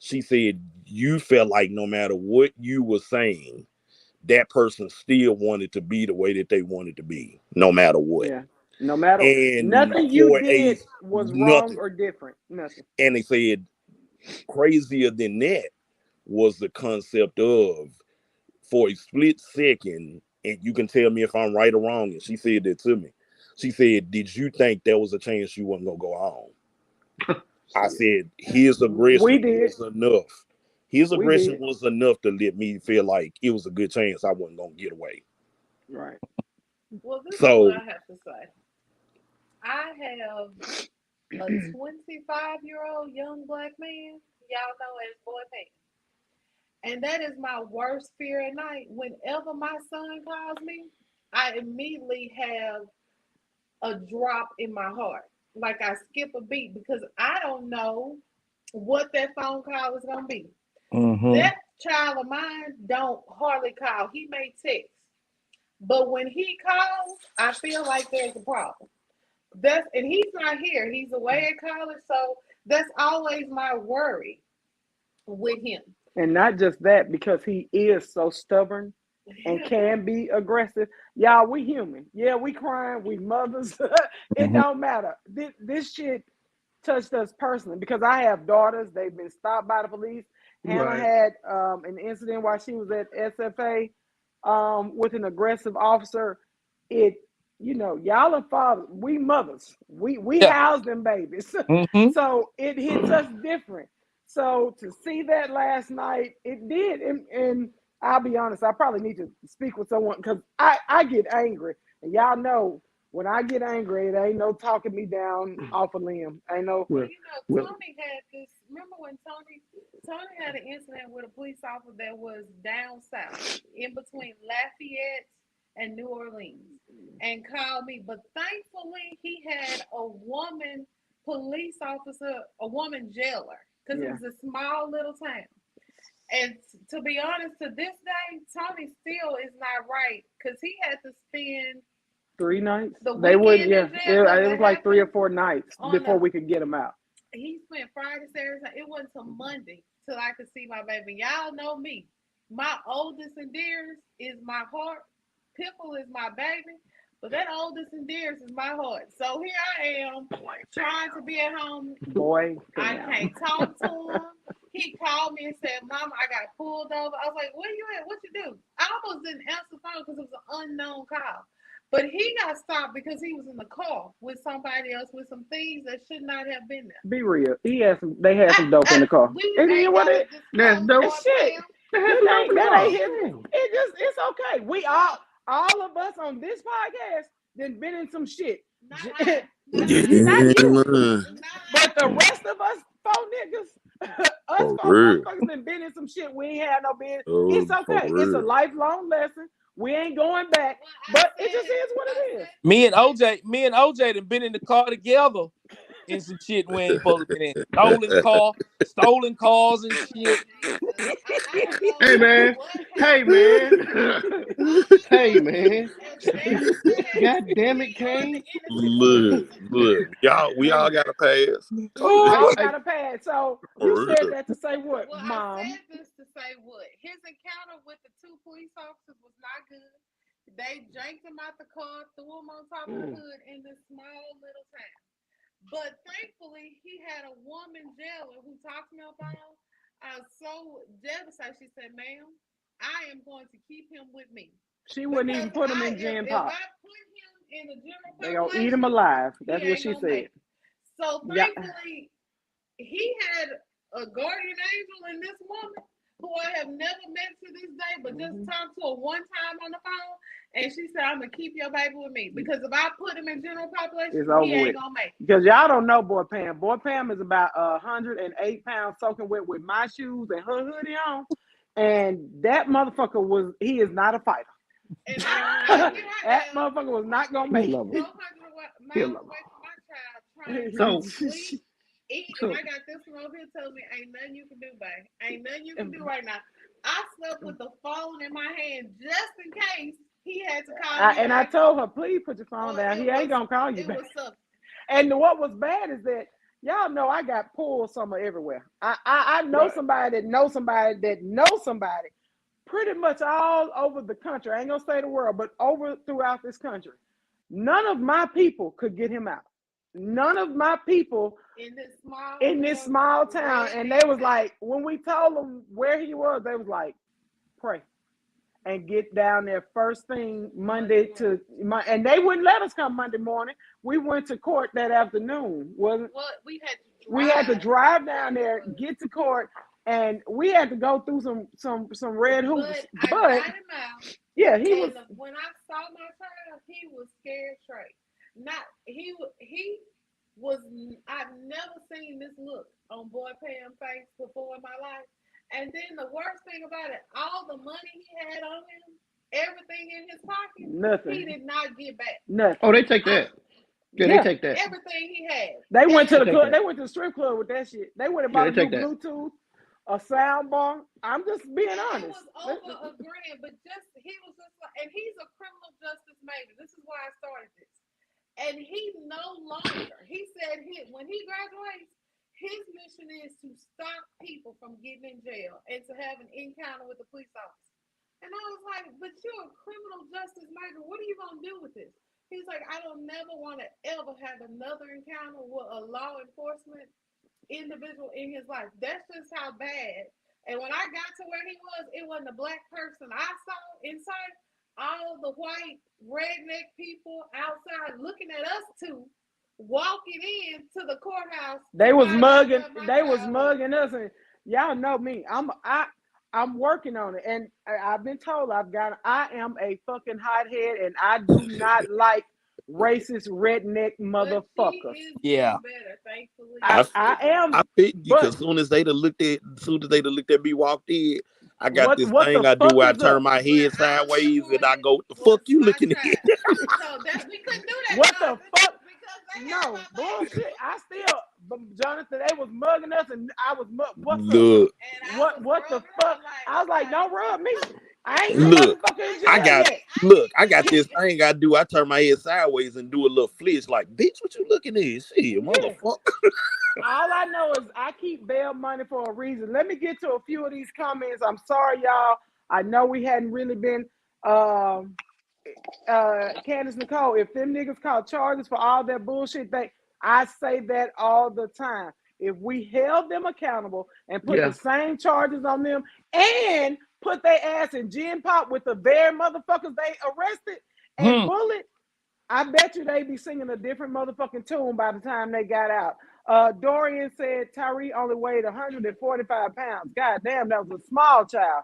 Speaker 5: she said you felt like no matter what you were saying, that person still wanted to be the way that they wanted to be, no matter what. Yeah.
Speaker 1: No matter nothing you did was wrong or different. Nothing.
Speaker 5: And they said crazier than that was the concept of, for a split second, and you can tell me if I'm right or wrong, and she said that to me. She said, did you think there was a chance you wasn't gonna go home? I said his aggression
Speaker 1: We did.
Speaker 5: was enough. His
Speaker 1: We
Speaker 5: aggression
Speaker 1: did.
Speaker 5: was enough to let me feel like it was a good chance I wasn't gonna get away.
Speaker 1: Right.
Speaker 2: Well, this is
Speaker 5: So
Speaker 2: what I have to say. I have a 25-year-old young black man, y'all know as Boy Pan. And that is my worst fear at night. Whenever my son calls me, I immediately have a drop in my heart. Like I skip a beat because I don't know what that phone call is going to be.
Speaker 4: Mm-hmm.
Speaker 2: That child of mine don't hardly call. He may text. But when he calls, I feel like there's a problem. And he's not here. He's away at college. So that's always my worry with him.
Speaker 1: And not just that, because he is so stubborn and can be aggressive. Y'all, we human. Yeah, we crying. We mothers. It don't matter. This shit touched us personally because I have daughters. They've been stopped by the police. Hannah
Speaker 3: Right.
Speaker 1: had an incident while she was at SFA with an aggressive officer. Y'all are fathers. We mothers. We
Speaker 4: Yeah.
Speaker 1: house them babies.
Speaker 4: Mm-hmm.
Speaker 1: So it hits us different. So to see that last night, it did. And I'll be honest, I probably need to speak with someone because I get angry. And y'all know when I get angry, it ain't no talking me down off a limb. Ain't no.
Speaker 3: Well,
Speaker 2: Tony had this. Remember when Tony had an incident with a police officer that was down south, in between Lafayette and New Orleans, and called me. But thankfully, he had a woman police officer, a woman jailer, because it was a small little town. And to be honest, to this day, Tony still is not right because he had to spend
Speaker 1: 3 nights.
Speaker 2: the
Speaker 1: They wouldn't.
Speaker 2: weekend
Speaker 1: Yeah,
Speaker 2: in jail.
Speaker 1: it was like 3 or 4 nights
Speaker 2: on
Speaker 1: before
Speaker 2: the-
Speaker 1: we could get him out.
Speaker 2: He spent Friday, Saturday. It wasn't until Monday till I could see my baby. Y'all know me. My oldest and dearest is my heart. Pickle is my baby. But that oldest and dearest is my heart. So here I am trying to be at home.
Speaker 1: Boy,
Speaker 2: I can't talk to him. He called me and said, Mama, I got pulled over. I was like, where you at? What you do? I almost didn't answer the phone because it was an unknown call. But he got stopped because he was in the car with somebody else with some things that should not have been there.
Speaker 1: Be real. They had some dope in the car.
Speaker 2: And you know what
Speaker 3: That's dope
Speaker 1: shit. That ain't his. It's okay. We all of us on this podcast then been in some shit. Not you. But the rest of us four niggas, us four motherfuckers been in some shit we ain't had no business. It's okay. It's a lifelong lesson. We ain't going back. But it just is what it is.
Speaker 4: Me and OJ done been in the car together in some shit we ain't supposed to be in. Stolen cars and shit.
Speaker 3: Hey man. Hey man. God damn it, Kane.
Speaker 5: Look, we all got a pass.
Speaker 1: I got a pad. So you
Speaker 5: For
Speaker 1: said
Speaker 5: real.
Speaker 1: that to say what,
Speaker 2: Well,
Speaker 1: Mom?
Speaker 2: I said this to say what? His encounter with the 2 police officers was not good. They janked him out the car, threw him on top of the hood in this small little town. But thankfully, he had a woman jailer who talked me about. I was so devastated. She said, ma'am, I am going to keep him with me.
Speaker 1: She wouldn't even put him in Gen Pop.
Speaker 2: If I put him in the general
Speaker 1: They gonna eat him alive. That's what she said.
Speaker 2: So thankfully, he had a guardian angel in this woman who I have never met to this day, but just talked to her one time on the phone. And she said, I'm going to keep your baby with me. Because if I put him in general population,
Speaker 1: It's over
Speaker 2: he ain't
Speaker 1: with.
Speaker 2: going to make it.
Speaker 1: Because y'all don't know Boy Pam. Boy Pam is about 108 pounds soaking wet with my shoes and her hoodie on. And that motherfucker he is not a fighter.
Speaker 2: And
Speaker 1: That motherfucker was not going to make it.
Speaker 2: 400 miles away from my child trying
Speaker 3: So-
Speaker 2: to sleep, eat. And I got this one over here telling me, ain't nothing you can do, babe. Ain't nothing you can do right now. I slept with the phone in my hand just in case he had to call me.
Speaker 1: And I told her, please put your phone down. He ain't going to call you
Speaker 2: It
Speaker 1: back.
Speaker 2: was something.
Speaker 1: And what was bad is that y'all know I got pulled somewhere everywhere. I know somebody that knows somebody that knows somebody pretty much all over the country. I ain't gonna say the world, but throughout this country. None of my people could get him out. None of my people in this small town. And they was like, when we told them where he was, they was like, pray. and get down there first thing Monday and they wouldn't let us come Monday morning. We went to court that afternoon. Wasn't
Speaker 2: Well, we
Speaker 1: we had to drive down there, get to court, and we had to go through some red hoops.
Speaker 2: But I got him out.
Speaker 1: Yeah, he was.
Speaker 2: When I saw my child, he was scared straight. He was. I've never seen this look on Boy Pam face before in my life. And then the worst thing about it, all the money he had on him, everything in his pocket,
Speaker 1: Nothing.
Speaker 2: he did not get back.
Speaker 1: Nothing.
Speaker 3: Oh, they take that. Yeah, they take that.
Speaker 2: Everything he had.
Speaker 1: They went to the
Speaker 3: Take
Speaker 1: club.
Speaker 3: that.
Speaker 1: They went to the strip club with that shit. They went and bought
Speaker 3: Yeah,
Speaker 1: a
Speaker 3: they
Speaker 1: new
Speaker 3: take that.
Speaker 1: Bluetooth, a sound bar. I'm just being
Speaker 2: It
Speaker 1: honest.
Speaker 2: was over $1,000, but he was just like, and he's a criminal justice major. This is why I started this. And he no longer, he said when he graduates, his mission is to stop people from getting in jail and to have an encounter with a police officer. And I was like, but you're a criminal justice major. What are you going to do with this? He's like, I don't never want to ever have another encounter with a law enforcement individual in his life. That's just how bad. And when I got to where he was, it wasn't a black person I saw inside. All the white redneck people outside looking at us two walking in to the courthouse.
Speaker 1: They was mugging.
Speaker 2: My
Speaker 1: They was
Speaker 2: child.
Speaker 1: mugging us, and y'all know me. I'm working on it, and I've been told I am a fucking hothead, and I do not like racist redneck
Speaker 2: But
Speaker 1: motherfuckers.
Speaker 2: she is
Speaker 4: Yeah.
Speaker 2: better, thankfully.
Speaker 1: I am.
Speaker 5: I fit you
Speaker 1: But-
Speaker 5: because as soon as they'd have looked at me walked in, I got
Speaker 1: What-
Speaker 5: this
Speaker 1: what
Speaker 5: thing
Speaker 1: the
Speaker 5: I do where I
Speaker 1: fuck is
Speaker 5: turn
Speaker 1: up?
Speaker 5: my head
Speaker 2: But I
Speaker 5: sideways
Speaker 2: was
Speaker 5: and I go, "What the
Speaker 2: was
Speaker 5: fuck you
Speaker 2: my
Speaker 5: looking at?"
Speaker 2: child. So that we couldn't do that.
Speaker 1: What the
Speaker 2: Jonathan,
Speaker 1: fuck?
Speaker 2: Because they had
Speaker 1: No
Speaker 2: my back.
Speaker 1: bullshit. I still, Jonathan. They was mugging us, and I was what's up?
Speaker 5: Look,
Speaker 2: And I
Speaker 1: What
Speaker 2: was
Speaker 1: the
Speaker 2: rubbing
Speaker 1: fuck?
Speaker 2: her
Speaker 1: I was like, don't rub me. I ain't
Speaker 5: Look,
Speaker 1: motherfucker in jail
Speaker 5: I got
Speaker 1: yet.
Speaker 5: I got this thing I do. I turn my head sideways and do a little flinch, like, "Bitch, what you looking at? Shit, motherfucker."
Speaker 1: All I know is I keep bail money for a reason. Let me get to a few of these comments. I'm sorry, y'all. I know we hadn't really been Candace Nicole, if them niggas caught charges for all that bullshit, I say that all the time. If we held them accountable and put
Speaker 3: Yeah.
Speaker 1: the same charges on them and put their ass in gin pop with the very motherfuckers they arrested and bullet, I bet you they be singing a different motherfucking tune by the time they got out. Dorian said Tyree only weighed 145 pounds. God damn, that was a small child.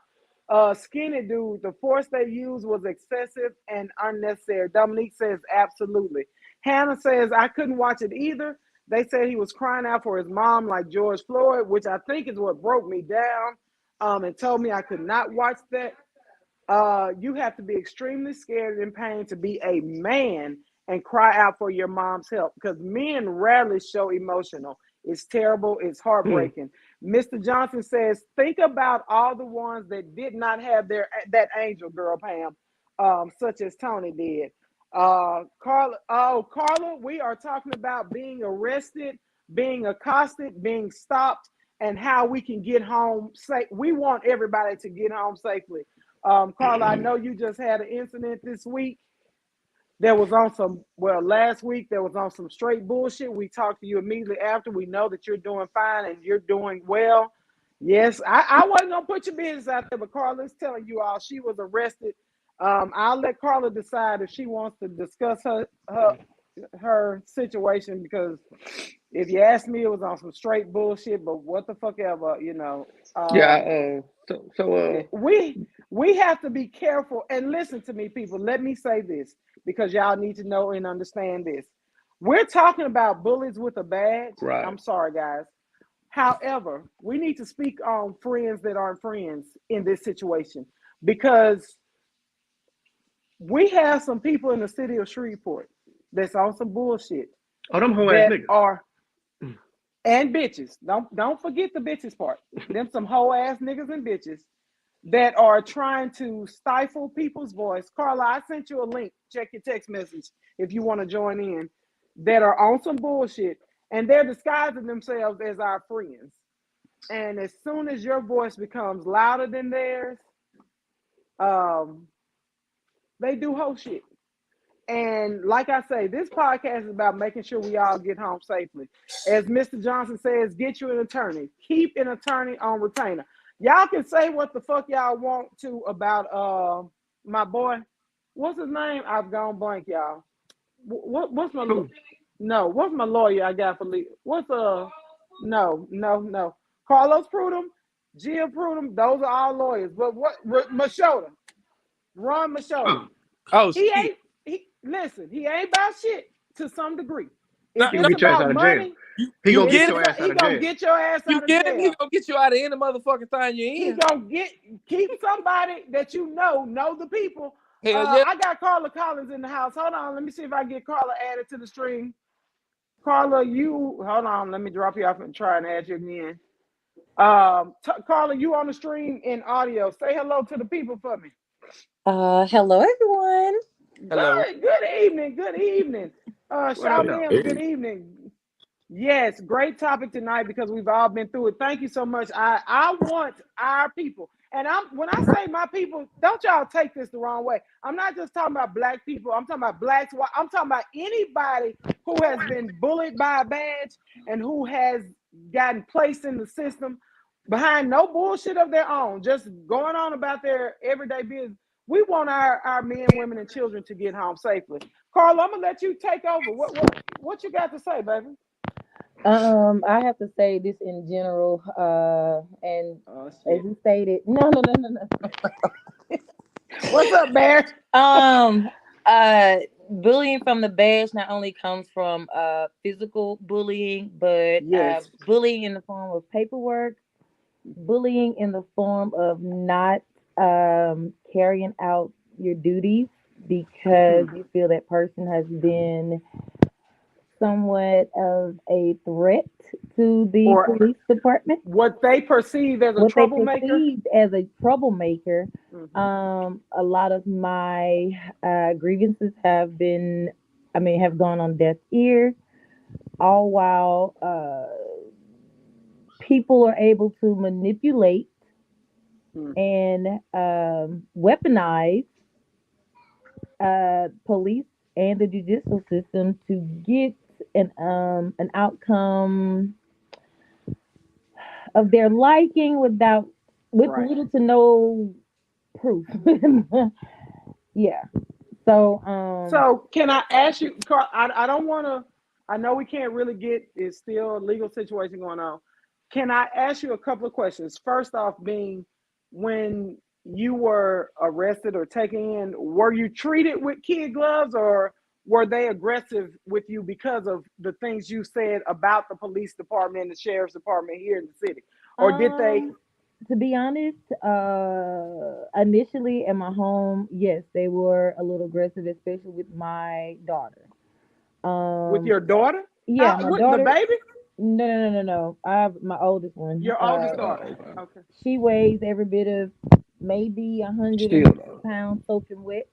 Speaker 1: Skinny dude, the force they used was excessive and unnecessary. Dominique says absolutely. Hannah says I couldn't watch it either. They said he was crying out for his mom like George Floyd, which I think is what broke me down and told me I could not watch that. You have to be extremely scared and in pain to be a man and cry out for your mom's help, because men rarely show emotional. It's terrible. It's heartbreaking. Mr. Johnson says, think about all the ones that did not have that angel girl, Pam, such as Tony did. Carla, we are talking about being arrested, being accosted, being stopped, and how we can get home safe. We want everybody to get home safely. Carla, I know you just had an incident this week. There was last week, there was on some straight bullshit. We talked to you immediately after. We know that you're doing fine and you're doing well. Yes, I wasn't going to put your business out there, but Carla's telling you all she was arrested. I'll let Carla decide if she wants to discuss her situation, because if you ask me, it was on some straight bullshit, but what the fuck ever, you know. We have to be careful, and listen to me, people. Let me say this, because y'all need to know and understand this. We're talking about bullies with a badge.
Speaker 3: Right.
Speaker 1: I'm sorry, guys. However, we need to speak on friends that aren't friends in this situation, because we have some people in the city of Shreveport that's on some bullshit.
Speaker 3: Oh, them whole ass niggas.
Speaker 1: And bitches. Don't forget the bitches part. Them some hoe ass niggas and bitches that are trying to stifle people's voice. Carla, I sent you a link. Check your text message if you want to join in. That are on some bullshit, and they're disguising themselves as our friends. And as soon as your voice becomes louder than theirs, they do whole shit. And like I say, this podcast is about making sure we all get home safely. As Mr. Johnson says, get you an attorney. Keep an attorney on retainer. Y'all can say what the fuck y'all want to about my boy. What's his name? I've gone blank, y'all. What's my
Speaker 3: Who?
Speaker 1: no? What's my lawyer I got for legal? What's no. Carlos Prudhomme, Jill Prudhomme. Those are all lawyers. But what Machota, Ron Machota.
Speaker 4: Oh
Speaker 1: He
Speaker 4: shit.
Speaker 1: ain't. Listen. He ain't about shit to some degree.
Speaker 4: No,
Speaker 1: If
Speaker 3: He
Speaker 1: it's
Speaker 3: gonna get your ass
Speaker 1: about
Speaker 3: out of jail.
Speaker 1: money,
Speaker 3: He
Speaker 4: you
Speaker 3: gonna get
Speaker 4: get
Speaker 3: your
Speaker 4: him.
Speaker 3: ass out
Speaker 1: he
Speaker 3: of
Speaker 1: gonna
Speaker 3: jail.
Speaker 1: get your ass
Speaker 4: You
Speaker 1: out of
Speaker 4: get him. He
Speaker 1: jail.
Speaker 4: gonna get you out of any motherfucking thing you're
Speaker 1: He
Speaker 4: in.
Speaker 1: gonna keep somebody that you know the people.
Speaker 4: Hell yeah.
Speaker 1: I got Carla Collins in the house. Hold on, let me see if I can get Carla added to the stream. Carla, you hold on. Let me drop you off and try and add you again. Carla, you on the stream in audio. Say hello to the people for me.
Speaker 6: Hello everyone.
Speaker 4: Hello.
Speaker 1: Good evening. Good evening.
Speaker 3: What up, though?
Speaker 1: Shalem, good evening. Yes, great topic tonight because we've all been through it. Thank you so much. I want our people, and when I say my people, don't y'all take this the wrong way. I'm not just talking about black people. I'm talking about blacks. I'm talking about anybody who has been bullied by a badge and who has gotten placed in the system behind no bullshit of their own, just going on about their everyday business. We want our men, women, and children to get home safely. Carla, I'm gonna let you take over. What you got to say, baby?
Speaker 6: I have to say this in general, and
Speaker 1: Oh
Speaker 6: as
Speaker 1: shit.
Speaker 6: you stated, no.
Speaker 1: What's up, Bear?
Speaker 6: Um, Bullying from the badge not only comes from physical bullying, but
Speaker 1: Yes.
Speaker 6: bullying in the form of paperwork, bullying in the form of not carrying out your duties because you feel that person has been somewhat of a threat to the
Speaker 1: Or
Speaker 6: police department.
Speaker 1: what they perceive as a
Speaker 6: What they
Speaker 1: troublemaker.
Speaker 6: perceived as a troublemaker.
Speaker 1: Mhm.
Speaker 6: A lot of my grievances have gone on deaf ear, all while people are able to manipulate and weaponize police and the judicial system to get an outcome of their liking with
Speaker 1: Right.
Speaker 6: little to no proof. Yeah. So
Speaker 1: So can I ask you, Carl? I don't want to. I know we can't really get. It's still a legal situation going on. Can I ask you a couple of questions? First off, being when you were arrested or taken in, were you treated with kid gloves or were they aggressive with you because of the things you said about the police department and the sheriff's department here in the city? Or did they?
Speaker 6: to be honest, initially in my home, yes, they were a little aggressive, especially with my daughter.
Speaker 1: With
Speaker 6: Um,
Speaker 1: your daughter?
Speaker 6: yeah,
Speaker 1: How
Speaker 6: my
Speaker 1: with the
Speaker 6: daughter.
Speaker 1: baby?
Speaker 6: No. I have my oldest one.
Speaker 1: Your oldest daughter.
Speaker 3: Okay.
Speaker 1: Okay.
Speaker 6: She weighs every bit of maybe
Speaker 3: Still
Speaker 6: 150
Speaker 3: though.
Speaker 6: pounds soaking wet.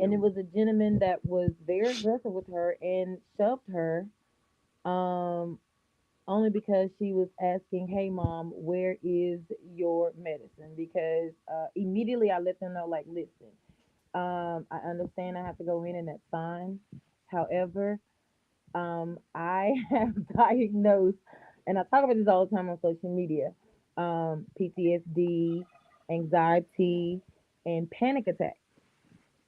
Speaker 6: And it
Speaker 1: Still.
Speaker 6: was a gentleman that was very aggressive with her and shoved her. Um, Only because she was asking, "Hey, mom, where is your medicine?" Because immediately I let them know, like, listen, I understand I have to go in, and that's fine. However, I have diagnosed, and I talk about this all the time on social media, PTSD, anxiety, and panic attacks.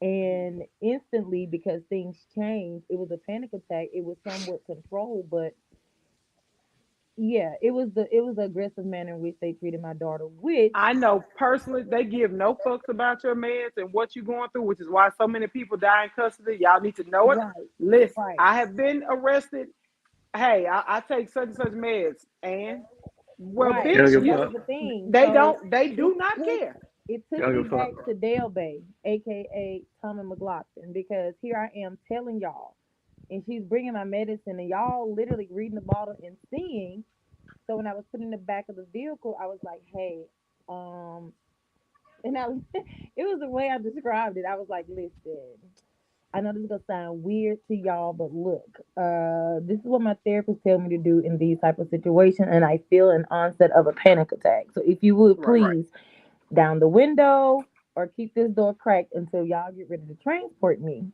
Speaker 6: And instantly, because things changed, it was a panic attack. It was somewhat controlled, but yeah, it was the aggressive manner in which they treated my daughter, which
Speaker 1: I know personally they give no fucks about your meds and what you're going through, which is why so many people die in custody. Y'all need to know it.
Speaker 6: right,
Speaker 1: Listen,
Speaker 6: right,
Speaker 1: I have been arrested. Hey, I take such and such meds, and well,
Speaker 6: right.
Speaker 3: They don't
Speaker 1: bitch,
Speaker 3: give
Speaker 6: And
Speaker 3: a
Speaker 6: that
Speaker 1: you
Speaker 6: was
Speaker 3: fuck.
Speaker 6: the thing.
Speaker 1: they
Speaker 6: So
Speaker 1: don't they
Speaker 6: it
Speaker 1: do not
Speaker 6: took
Speaker 1: care.
Speaker 6: it
Speaker 3: They
Speaker 6: took
Speaker 3: don't
Speaker 6: me
Speaker 3: give a fuck.
Speaker 6: back to Dale Bay, aka Tommy McLaughlin, because here I am telling y'all, and she's bringing my medicine, and y'all literally reading the bottle and seeing. So when I was putting in the back of the vehicle, I was like, "Hey, um," and I, it was the way I described it. I was like, "Listen, I know this is gonna sound weird to y'all, but look, this is what my therapist tell me to do in these type of situations, and I feel an onset of a panic attack. So if you would
Speaker 1: Right.
Speaker 6: please down the window or keep this door cracked until y'all get ready to transport me."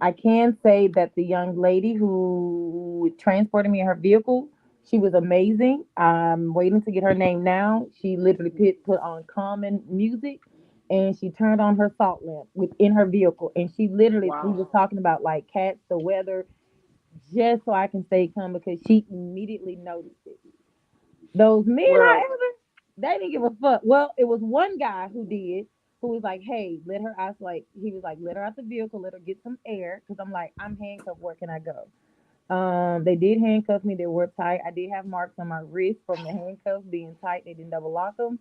Speaker 6: I can say that the young lady who transported me in her vehicle, She was amazing. I'm waiting to get her name now. She literally put on common music and she turned on her salt lamp within her vehicle. And she literally, we
Speaker 1: Wow.
Speaker 6: was talking about like cats, the weather, just so I can stay calm because she immediately noticed it. Those men,
Speaker 1: Well,
Speaker 6: however, they didn't give a fuck. Well, it was one guy who did, who was like, "Hey, let her." I was like, he was like, "Let her out the vehicle, let her get some air," because I'm like, I'm handcuffed. Where can I go? They did handcuff me. They were tight. I did have marks on my wrist from the handcuffs being tight. They didn't double lock them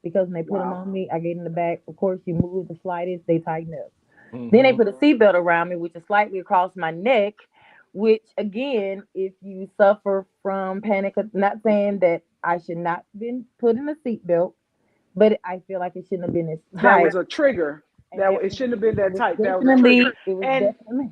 Speaker 6: because when they put them
Speaker 1: wow.
Speaker 6: on me, I get in the back. Of course, you move the slightest, they tighten up. Then they
Speaker 4: Mhm.
Speaker 6: put a seatbelt around me, which is slightly across my neck, which again, if you suffer from panic, not saying that I should not been put in a seatbelt, but I feel like it shouldn't have been as
Speaker 1: That
Speaker 6: tight.
Speaker 1: was a trigger.
Speaker 6: And that
Speaker 1: It
Speaker 6: was,
Speaker 1: shouldn't have been
Speaker 6: it
Speaker 1: that
Speaker 6: was
Speaker 1: tight. That was a
Speaker 6: definitely,
Speaker 1: trigger.
Speaker 6: it was
Speaker 1: And
Speaker 6: definitely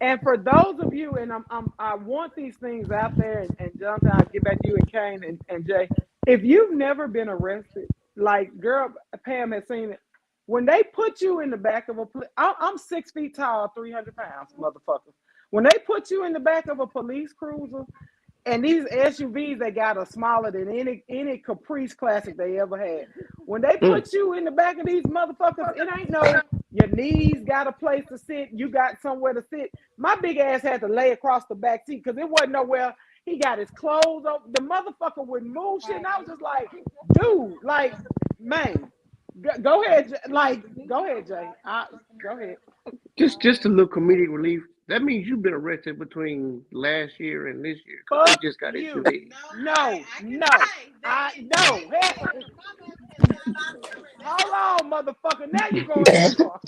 Speaker 1: and for those of you, and I want these things out there, and Jonathan, I'll get back to you and Kane and Jay. If you've never been arrested, like girl Pam has seen it, when they put you in the back of a I'm 6 feet tall, 300 pounds, motherfucker. When they put you in the back of a police cruiser, and these SUVs, they got are smaller than any Caprice Classic they ever had. When they
Speaker 3: Mm.
Speaker 1: put you in the back of these motherfuckers, it ain't no your knees got a place to sit, you got somewhere to sit. My big ass had to lay across the back seat because it wasn't nowhere. He got his clothes up. The motherfucker would move shit, and I was just like, dude, like, man, go ahead, go ahead, Jay. Go ahead.
Speaker 3: Just a little comedic relief. That means you've been arrested between last year and this year because
Speaker 1: Fuck
Speaker 3: they just got
Speaker 1: you.
Speaker 3: issued these.
Speaker 1: No,
Speaker 2: I can
Speaker 1: no.
Speaker 2: say
Speaker 1: I
Speaker 2: that
Speaker 1: no.
Speaker 2: my
Speaker 1: Hey,
Speaker 2: mother has not been arrested.
Speaker 1: hold on, motherfucker. Now you going too far.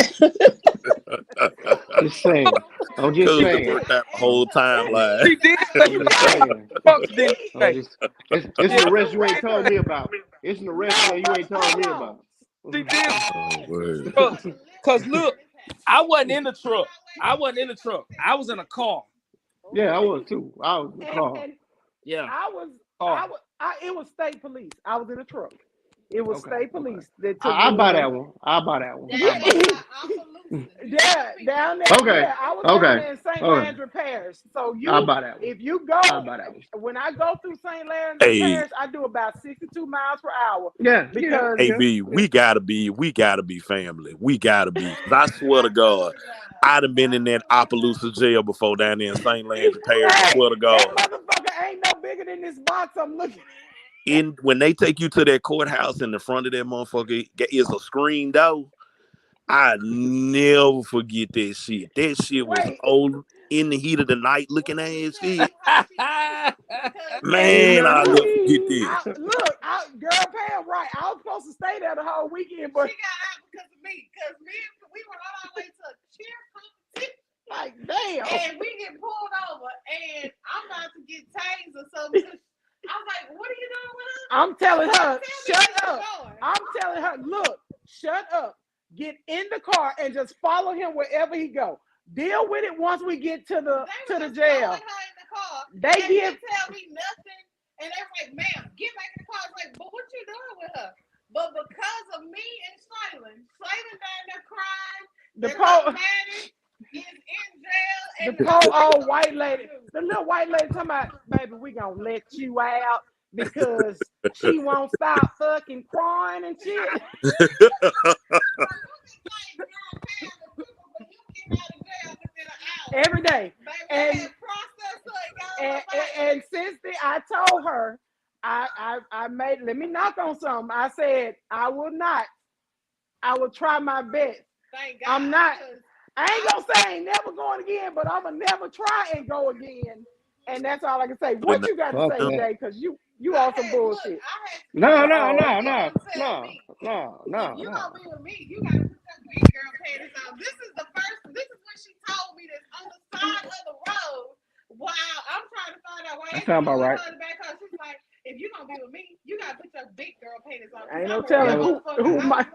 Speaker 3: Just saying. I'm just
Speaker 5: Cousin
Speaker 3: saying.
Speaker 5: worked out the whole timeline.
Speaker 4: She did say
Speaker 3: I'm
Speaker 4: it.
Speaker 3: just saying.
Speaker 4: Fuck didn't
Speaker 3: I'm
Speaker 4: say.
Speaker 3: just. It's
Speaker 4: Yeah,
Speaker 3: an
Speaker 1: It's
Speaker 3: arrest
Speaker 1: a
Speaker 3: you ain't told
Speaker 1: record.
Speaker 3: me about. It's an arrest
Speaker 1: No,
Speaker 3: that you ain't told
Speaker 1: hold
Speaker 3: me
Speaker 1: on.
Speaker 3: about.
Speaker 4: she did.
Speaker 5: Oh, word.
Speaker 4: Cause,
Speaker 2: Listen,
Speaker 4: cause
Speaker 2: listen,
Speaker 4: look,
Speaker 2: listen.
Speaker 4: I wasn't in the
Speaker 2: Hold
Speaker 4: truck.
Speaker 2: on,
Speaker 4: I
Speaker 2: wait,
Speaker 4: wasn't in the
Speaker 2: wait,
Speaker 4: truck.
Speaker 2: wait.
Speaker 4: I was in a car.
Speaker 3: Yeah, I was too. I was in the car.
Speaker 1: And
Speaker 4: Yeah,
Speaker 1: I was,
Speaker 4: car.
Speaker 1: it was state police. I was in a truck. It was
Speaker 3: Okay,
Speaker 1: state
Speaker 3: okay.
Speaker 1: police that took
Speaker 3: I
Speaker 1: me
Speaker 3: buy
Speaker 1: in.
Speaker 3: that one. I buy that one. I
Speaker 2: Down
Speaker 3: buy
Speaker 2: there
Speaker 3: that
Speaker 2: by
Speaker 3: one.
Speaker 2: Opelousas. You
Speaker 1: Yeah,
Speaker 2: know
Speaker 1: down
Speaker 2: people.
Speaker 1: there.
Speaker 3: Okay.
Speaker 1: Yeah, I was down
Speaker 3: Okay.
Speaker 1: there in St.
Speaker 3: Okay.
Speaker 1: Landry Parish. So
Speaker 3: I buy that one.
Speaker 1: if you
Speaker 3: I
Speaker 1: go,
Speaker 3: buy that one.
Speaker 1: when I go through St. Landry
Speaker 5: Hey,
Speaker 1: Parish, I do about 62 miles per hour
Speaker 3: Yeah, yeah,
Speaker 1: because
Speaker 3: yeah.
Speaker 5: AB, we gotta be family. We gotta be. 'Cause I swear to God, I'd have been in that Opelousas jail before down there in St. Landry Parish.
Speaker 1: hey,
Speaker 5: Swear to
Speaker 1: that
Speaker 5: God.
Speaker 1: motherfucker ain't no bigger than this box I'm looking
Speaker 5: When they take you to that courthouse in the front of that motherfucker is a screen door. I never forget that shit. That shit
Speaker 1: at.
Speaker 5: was
Speaker 1: Wait,
Speaker 5: old in the heat of the night looking
Speaker 2: Well, let me
Speaker 5: ass
Speaker 2: tell
Speaker 5: shit.
Speaker 2: you how she knew. Because
Speaker 3: In
Speaker 5: Man,
Speaker 3: the
Speaker 5: I'll never forget
Speaker 3: heat.
Speaker 5: that.
Speaker 1: girl, Pam, right. I was supposed to stay there the whole weekend, but
Speaker 2: she got out because of me. Because we were on our way to a cheer competition.
Speaker 1: like, damn.
Speaker 2: And we get pulled over, and I'm about to get tased or something. I was like, "What are you doing with us?"
Speaker 1: I'm telling her,
Speaker 2: Tell me
Speaker 1: shut
Speaker 2: where
Speaker 1: up.
Speaker 2: you're going.
Speaker 1: I'm telling her, look, shut up. Get in the car and just follow him wherever he go. Deal with it once we get to the jail.
Speaker 2: Her in the car.
Speaker 1: They
Speaker 2: They
Speaker 1: give
Speaker 2: didn't tell me nothing, and they were like, "Ma'am, get back in the car." I was like, "But what you doing with her?" But because of me and Shaylin down there crying,
Speaker 1: the
Speaker 2: that
Speaker 1: po-
Speaker 2: her daddy is in jail,
Speaker 1: the
Speaker 2: and
Speaker 1: poor old white lady, the little white lady talking about, baby, we gonna let you out because she won't stop fucking crying and shit. Every day. And since then, I told her, I made, let me knock on something. I said, I will try my best. I'm not, I ain't gonna say I ain't never going again, but I'm gonna never try and go again. And that's all I can say. What you got to
Speaker 3: Fuck
Speaker 1: say,
Speaker 3: that.
Speaker 1: Jay? Because you on some bullshit.
Speaker 3: No.
Speaker 1: Uh-oh.
Speaker 2: You gonna be with me, you gotta put that big girl panties on. This is when she told me this on the side of the road. Wow, I'm trying to find out why
Speaker 3: That sound about right.
Speaker 2: She's like, if you gonna be with me, you gotta put your big girl panties on.
Speaker 1: Ain't no telling who might.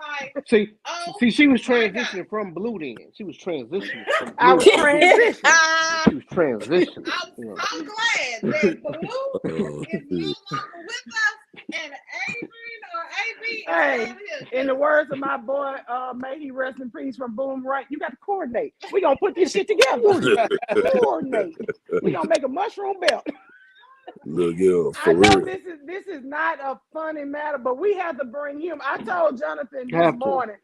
Speaker 3: See,
Speaker 2: oh,
Speaker 3: she was
Speaker 2: my God.
Speaker 3: transitioning from blue then. She was transitioning from
Speaker 1: I
Speaker 3: blue.
Speaker 1: was transitioning.
Speaker 3: She was transitioning.
Speaker 2: I'm
Speaker 3: You know.
Speaker 2: so glad that Blue is no longer with us, and AB is
Speaker 1: Hey,
Speaker 2: out here.
Speaker 1: in the words of my boy, may he rest in peace from Boom Right, you got to coordinate. We gonna put this shit together. Coordinate. We gonna make a mushroom belt.
Speaker 5: Look, yeah,
Speaker 1: I
Speaker 5: for
Speaker 1: know
Speaker 5: real.
Speaker 1: this is not a funny matter, but we have to bring him. I told Jonathan
Speaker 3: You
Speaker 1: this
Speaker 3: have to.
Speaker 1: morning.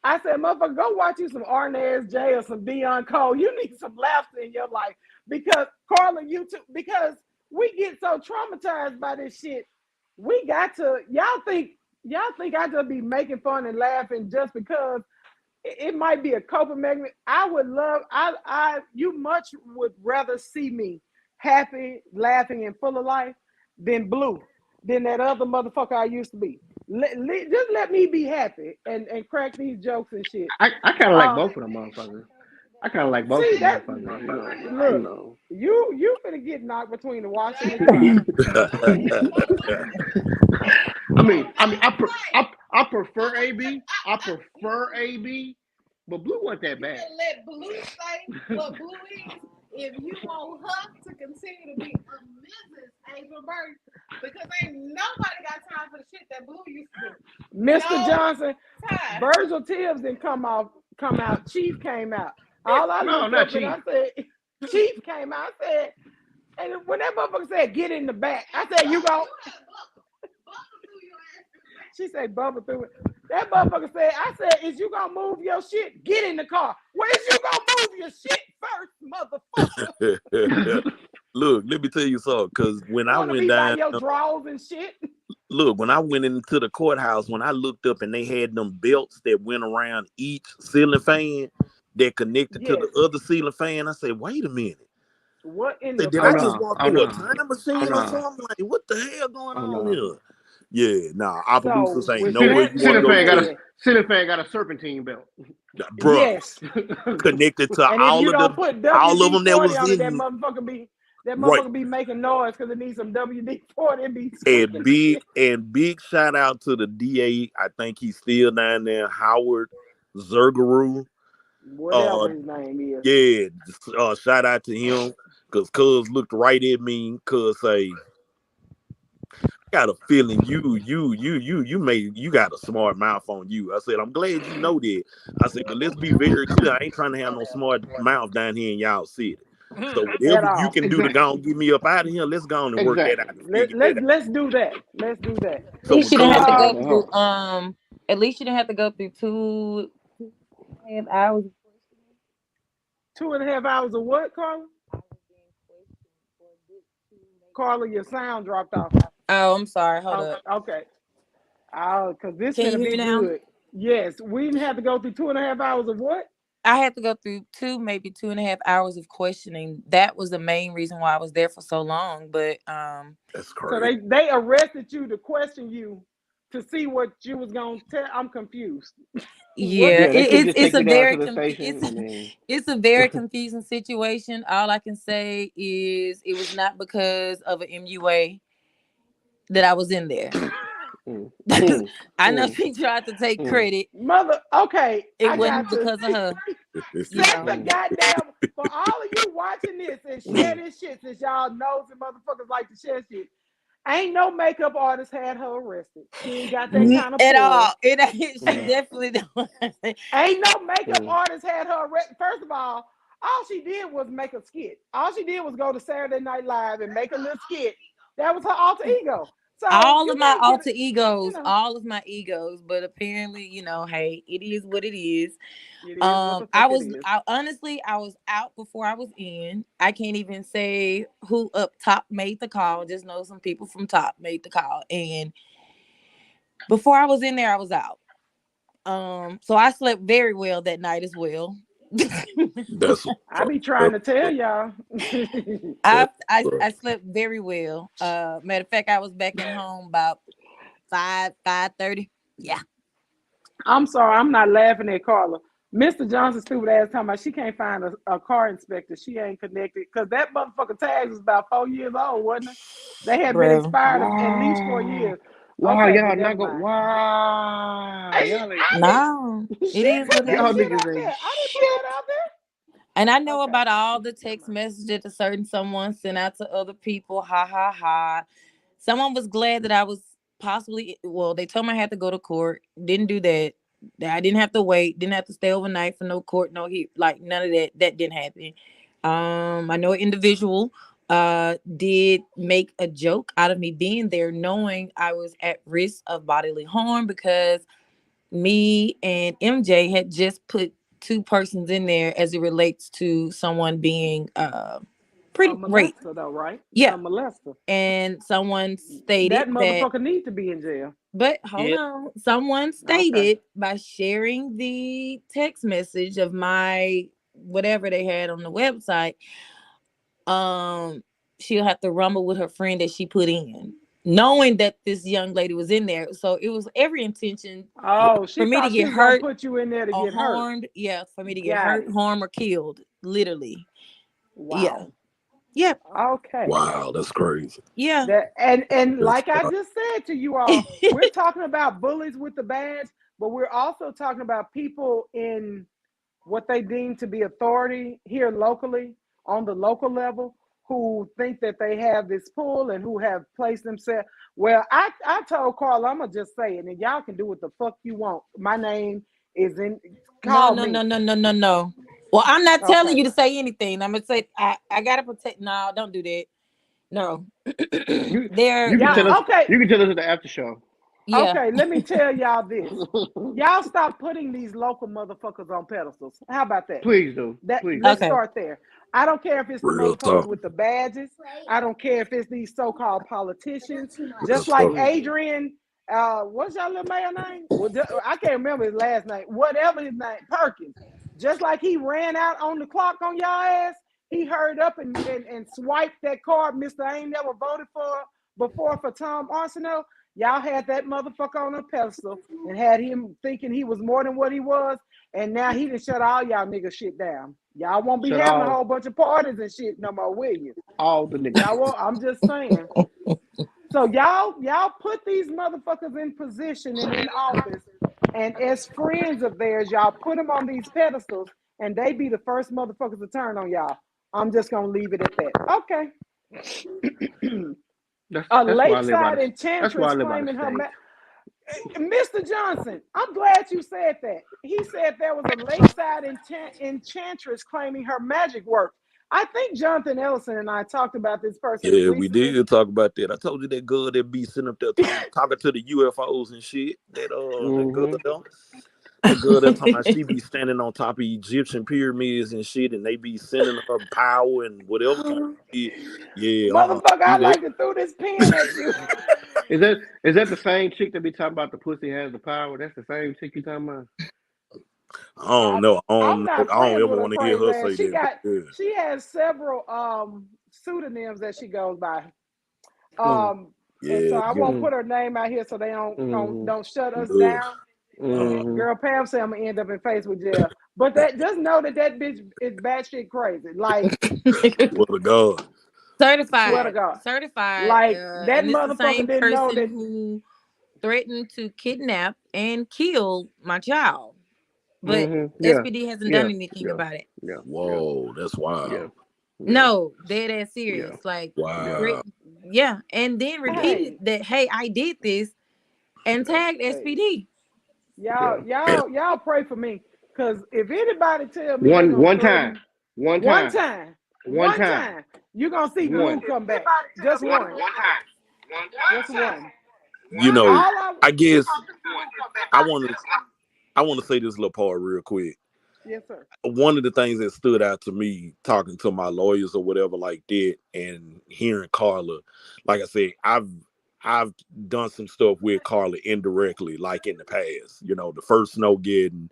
Speaker 1: I said, motherfucker, go watch you some Arnaz J or some Dion Cole. You need some laughter in your life because Carla, you too, because we get so traumatized by this shit. We got to y'all think I just be making fun and laughing just because it might be a coping mechanism. I would love you much would rather see me happy, laughing, and full of life than blue, than that other motherfucker I used to be. Just let me be happy and crack these jokes and shit.
Speaker 3: I kind of like
Speaker 1: Uh,
Speaker 3: both of them motherfuckers. I kind of like both
Speaker 1: See
Speaker 3: of them
Speaker 1: that?
Speaker 3: motherfuckers.
Speaker 1: Look, you finna get knocked between the washer and the dryer.
Speaker 3: I prefer AB. I prefer AB, but Blue wasn't that
Speaker 2: You
Speaker 3: bad.
Speaker 2: can let Blue say what Blue is if you want her to continue to be a Mrs. Ava Burke, because ain't nobody got time for the shit that Blue used to do.
Speaker 1: Mr.
Speaker 2: No
Speaker 1: Johnson,
Speaker 2: time.
Speaker 1: Virgil Tibbs didn't come out. Chief came out. All I
Speaker 3: No,
Speaker 1: looked
Speaker 3: not
Speaker 1: up and I
Speaker 3: Chief.
Speaker 1: said, Chief came out. I said, and when that motherfucker said, get in the back, I said, you go. She said, Bubba through it. That motherfucker said, I said, is you gonna move your shit? Get in the car. Well, is you gonna move your shit first, motherfucker?
Speaker 5: Look, let me tell you something. Because when
Speaker 1: You
Speaker 5: I
Speaker 1: wanna
Speaker 5: went
Speaker 1: be by
Speaker 5: down,
Speaker 1: your drawers and shit?
Speaker 5: look, when I went into the courthouse, when I looked up and they had them belts that went around each ceiling fan that connected to
Speaker 1: Yes.
Speaker 5: the other ceiling fan, I said, wait a minute.
Speaker 1: What in
Speaker 5: Say,
Speaker 1: the
Speaker 5: did
Speaker 3: Oh
Speaker 5: I
Speaker 1: fuck?
Speaker 5: just
Speaker 3: no.
Speaker 5: walk
Speaker 3: Oh
Speaker 5: through a
Speaker 3: no.
Speaker 5: time
Speaker 3: Oh
Speaker 5: machine or
Speaker 3: no.
Speaker 5: something? Like, what the hell going
Speaker 3: Oh
Speaker 5: on
Speaker 3: no.
Speaker 5: here? Yeah, nah, our
Speaker 1: So
Speaker 5: producers ain't
Speaker 1: with
Speaker 5: know where
Speaker 1: that
Speaker 5: you want
Speaker 3: Ceiling
Speaker 1: being
Speaker 5: those
Speaker 3: fan got
Speaker 5: belts.
Speaker 3: a
Speaker 1: said,
Speaker 3: ceiling fan got a serpentine belt.
Speaker 5: Bruh,
Speaker 1: yes.
Speaker 5: connected to
Speaker 1: And if you don't put
Speaker 5: all of them that
Speaker 1: WD-40
Speaker 5: was
Speaker 1: on it,
Speaker 5: in
Speaker 1: that
Speaker 5: right.
Speaker 1: motherfucker be making noise because it needs some WD-40 and be
Speaker 5: And
Speaker 1: squeaking and shit.
Speaker 5: big shout out to the DA. I think he's still down there, Howard Zergaru.
Speaker 1: Whatever
Speaker 5: Uh,
Speaker 1: his name is.
Speaker 5: yeah, shout out to him because Cuz looked right at me. Cuz say, got a feeling you got a smart mouth on you. I said, I'm glad you know that. I said, but let's be very clear. I ain't trying to have no smart mouth down here in y'all city. So
Speaker 1: At
Speaker 5: whatever you
Speaker 1: all.
Speaker 5: can do to go and get me up out of here, let's go on and work that
Speaker 3: Exactly.
Speaker 5: out and figure that out.
Speaker 1: Let's do that. Let's do that.
Speaker 6: At
Speaker 5: So
Speaker 6: least
Speaker 5: when
Speaker 6: you didn't
Speaker 5: Cuz
Speaker 6: have to
Speaker 5: get
Speaker 6: go
Speaker 1: Uh,
Speaker 6: through at least you didn't have to go through 2.5 hours.
Speaker 1: 2.5 hours of what, Carla? Carla, your sound dropped off.
Speaker 6: Oh, I'm sorry. Hold
Speaker 1: Oh,
Speaker 6: up.
Speaker 1: okay. Because this
Speaker 6: Can you
Speaker 1: gonna
Speaker 6: hear
Speaker 1: be
Speaker 6: me now?
Speaker 1: good. Yes, we didn't have to go through 2.5 hours of what?
Speaker 6: I had to go through maybe 2.5 hours of questioning. That was the main reason why I was there for so long. But
Speaker 5: that's
Speaker 1: So
Speaker 5: crazy.
Speaker 1: they arrested you to question you to see what you was gonna tell. I'm confused. What?
Speaker 6: yeah,
Speaker 3: Yeah, they couldn't just
Speaker 6: it's
Speaker 3: take
Speaker 6: a
Speaker 3: you down
Speaker 6: very
Speaker 3: to the station and then
Speaker 6: it's a very confusing situation. All I can say is it was not because of an MUA that I was in there. I know
Speaker 3: mm,
Speaker 6: she tried to take
Speaker 3: mm,
Speaker 6: credit.
Speaker 1: Mother, okay,
Speaker 6: It
Speaker 1: I got
Speaker 6: wasn't
Speaker 1: to
Speaker 6: because of her, you
Speaker 1: set
Speaker 6: know.
Speaker 1: the
Speaker 3: mm.
Speaker 1: goddamn for all of you watching this and share this shit since y'all nosy motherfuckers like to share shit. Ain't no makeup artist had her arrested. She ain't got that kind of
Speaker 6: At
Speaker 1: pull.
Speaker 6: all. It ain't. She
Speaker 3: Mm,
Speaker 6: definitely don't.
Speaker 1: Ain't no makeup
Speaker 3: mm.
Speaker 1: artist had her arrested. First of all she did was make a skit. All she did was go to Saturday Night Live and make a little skit. That was her alter ego. So
Speaker 6: all
Speaker 1: you
Speaker 6: of my
Speaker 1: can't get
Speaker 6: alter
Speaker 1: it,
Speaker 6: egos, all of my egos, but apparently, hey, it is what it is.
Speaker 1: it is what the fuck it is.
Speaker 6: I was out before I was in. I can't even say who up top made the call. Just know some people from top made the call, and before I was in there, I was out. So I slept very well that night as well.
Speaker 5: That's
Speaker 1: I be trying
Speaker 5: that's
Speaker 1: to tell y'all.
Speaker 6: I slept very well. Matter of fact, I was back at home about 5:30. Yeah.
Speaker 1: I'm sorry, I'm not laughing at Carla. Mr. Johnson stupid ass talking about she can't find a car inspector. She ain't connected. Cause that motherfucker tags was about 4 years old, wasn't it? They had been
Speaker 6: Bro.
Speaker 1: expired at least 4
Speaker 3: Wow.
Speaker 1: years.
Speaker 3: Wow,
Speaker 1: Okay, well
Speaker 3: y'all
Speaker 1: never
Speaker 3: not go.
Speaker 1: mind.
Speaker 3: Wow, y'all ain't shit.
Speaker 6: No, it
Speaker 1: She
Speaker 6: is
Speaker 1: put
Speaker 6: what it
Speaker 1: that
Speaker 3: Y'all
Speaker 6: is.
Speaker 1: shit
Speaker 3: niggas
Speaker 1: out
Speaker 3: ain't
Speaker 1: there. I didn't put
Speaker 3: shit.
Speaker 1: that out there.
Speaker 6: And I know
Speaker 1: Okay.
Speaker 6: about all the
Speaker 1: Never
Speaker 6: text
Speaker 1: mind.
Speaker 6: messages that a certain someone sent out to other people. Ha ha ha. Someone was glad that I was possibly, well, they told me I had to go to court. Didn't do that. That I didn't have to wait. Didn't have to stay overnight for no court, no heat. Like none of that. That didn't happen. I know an individual did make a joke out of me being there, knowing I was at risk of bodily harm because me and MJ had just put 2 persons in there as it relates to someone being
Speaker 1: A
Speaker 6: pretty raped.
Speaker 1: molester, though, right?
Speaker 6: Yeah.
Speaker 1: A molester.
Speaker 6: And someone stated
Speaker 1: That
Speaker 6: that,
Speaker 1: motherfucker needs to be in jail.
Speaker 6: but hold
Speaker 4: Yeah.
Speaker 6: on, someone stated by sharing the text message of my whatever they had on the website, she'll have to rumble with her friend that she put in, knowing that this young lady was in there. So it was every intention
Speaker 1: Oh, she
Speaker 6: for me to
Speaker 1: thought she
Speaker 6: get
Speaker 1: was gonna
Speaker 6: hurt
Speaker 1: put you in there to
Speaker 6: or
Speaker 1: get hurt.
Speaker 6: harmed. Yeah, for me to get
Speaker 1: Got
Speaker 6: hurt,
Speaker 1: it.
Speaker 6: harmed, or killed. Literally.
Speaker 1: Wow.
Speaker 6: Yeah.
Speaker 1: Okay.
Speaker 5: Wow, that's crazy.
Speaker 6: Yeah.
Speaker 1: That and
Speaker 5: That's
Speaker 1: like I
Speaker 5: wild.
Speaker 1: just said to you all, we're talking about bullies with the badge, but we're also talking about people in what they deem to be authority here locally on the local level who think that they have this pull and who have placed themselves. Well, I told Carl, I'm gonna just say it, and y'all can do what the fuck you want. My name is in. Call me.
Speaker 6: No. Well, I'm not telling
Speaker 1: Okay.
Speaker 6: you to say anything. I'm gonna say I gotta protect. No, don't do that. No.
Speaker 3: You
Speaker 6: There.
Speaker 3: can
Speaker 1: Yeah.
Speaker 3: tell us.
Speaker 1: Okay.
Speaker 3: You can tell us at the after show.
Speaker 6: Yeah.
Speaker 1: Okay. Let me tell y'all this. Y'all stop putting these local motherfuckers on pedestals. How about that?
Speaker 3: Please do.
Speaker 1: That
Speaker 3: Please.
Speaker 1: let's
Speaker 6: Okay.
Speaker 1: start there. I don't care if it's the
Speaker 5: Real
Speaker 1: motherfuckers
Speaker 5: talk.
Speaker 1: with the badges. I don't care if it's these so-called politicians.
Speaker 5: Real
Speaker 1: Just like
Speaker 5: talk.
Speaker 1: Adrian, what's y'all little man name? Well, I can't remember his last name. Whatever his name, Perkins. Just like he ran out on the clock on y'all ass, he hurried up and swiped that card, Mr. I ain't never voted for before for Tom Arsenault. Y'all had that motherfucker on a pedestal and had him thinking he was more than what he was. And now he done shut all y'all nigga shit down. Y'all won't be
Speaker 3: Shut
Speaker 1: having a
Speaker 3: all.
Speaker 1: whole bunch of parties and shit no more, will you?
Speaker 3: All the niggas.
Speaker 1: Y'all won't, I'm just saying. So y'all put these motherfuckers in position and in office, and as friends of theirs, y'all put them on these pedestals, and they be the first motherfuckers to turn on y'all. I'm just gonna leave it at that. Okay.
Speaker 3: That's
Speaker 1: A
Speaker 3: why I live
Speaker 1: lakeside
Speaker 3: by the. That's why I
Speaker 1: enchantress
Speaker 3: live by the
Speaker 1: claiming her.
Speaker 3: state.
Speaker 1: Mr. Johnson, I'm glad you said that. He said there was a lakeside enchantress claiming her magic worked. I think Jonathan Ellison and I talked about this person
Speaker 5: Yeah,
Speaker 1: recently.
Speaker 5: we did talk about that. I told you that girl that be sitting up there talking to the UFOs and shit. That girl though. That girl that talking about she be standing on top of Egyptian pyramids and shit, and they be sending her power and whatever kind of shit. Yeah,
Speaker 1: Motherfucker,
Speaker 5: see
Speaker 1: I'd
Speaker 5: that?
Speaker 1: like to throw this pen at you.
Speaker 3: Is that the same chick that be talking about the pussy has the power? That's the same chick you talking about?
Speaker 5: I don't know.
Speaker 1: I'm not
Speaker 5: I don't
Speaker 1: friends
Speaker 5: ever
Speaker 1: with her
Speaker 5: want to hear
Speaker 1: crazy
Speaker 5: her
Speaker 1: ass.
Speaker 5: say that. But yeah.
Speaker 1: She has several pseudonyms that she goes by.
Speaker 3: Mm.
Speaker 1: And so I won't
Speaker 3: Mhm.
Speaker 1: put her name out here so they don't shut us
Speaker 5: Ugh.
Speaker 1: down.
Speaker 3: Mhm.
Speaker 1: Girl, Pam said I'm gonna end up in Facebook jail. But that just know that bitch is batshit crazy. Like,
Speaker 5: What a God.
Speaker 6: Certified.
Speaker 1: swear to God.
Speaker 6: Certified.
Speaker 1: Like that
Speaker 6: And it's the
Speaker 1: motherfucker
Speaker 6: same
Speaker 1: didn't know
Speaker 6: person
Speaker 1: that.
Speaker 6: who threatened to kidnap and kill my child. But
Speaker 3: Yeah.
Speaker 6: SPD hasn't
Speaker 3: Yeah.
Speaker 6: done anything
Speaker 3: Yeah.
Speaker 6: about it.
Speaker 3: Yeah.
Speaker 5: Whoa, that's wild.
Speaker 3: Yeah.
Speaker 6: No, dead ass serious. Like,
Speaker 5: Wow.
Speaker 6: yeah. And then repeated that, hey, I did this and tagged SPD.
Speaker 1: Y'all pray for me. Cause if anybody tell me
Speaker 3: One time,
Speaker 1: you're gonna see
Speaker 3: One.
Speaker 1: Blue come back. Just one. Just one.
Speaker 5: You know,
Speaker 1: All
Speaker 5: I guess I want to say this little part real quick.
Speaker 1: Yes, sir.
Speaker 5: One of the things that stood out to me talking to my lawyers or whatever like that and hearing Carla, like I said, I've done some stuff with Carla indirectly, like in the past. You know, the first Snowgeddon,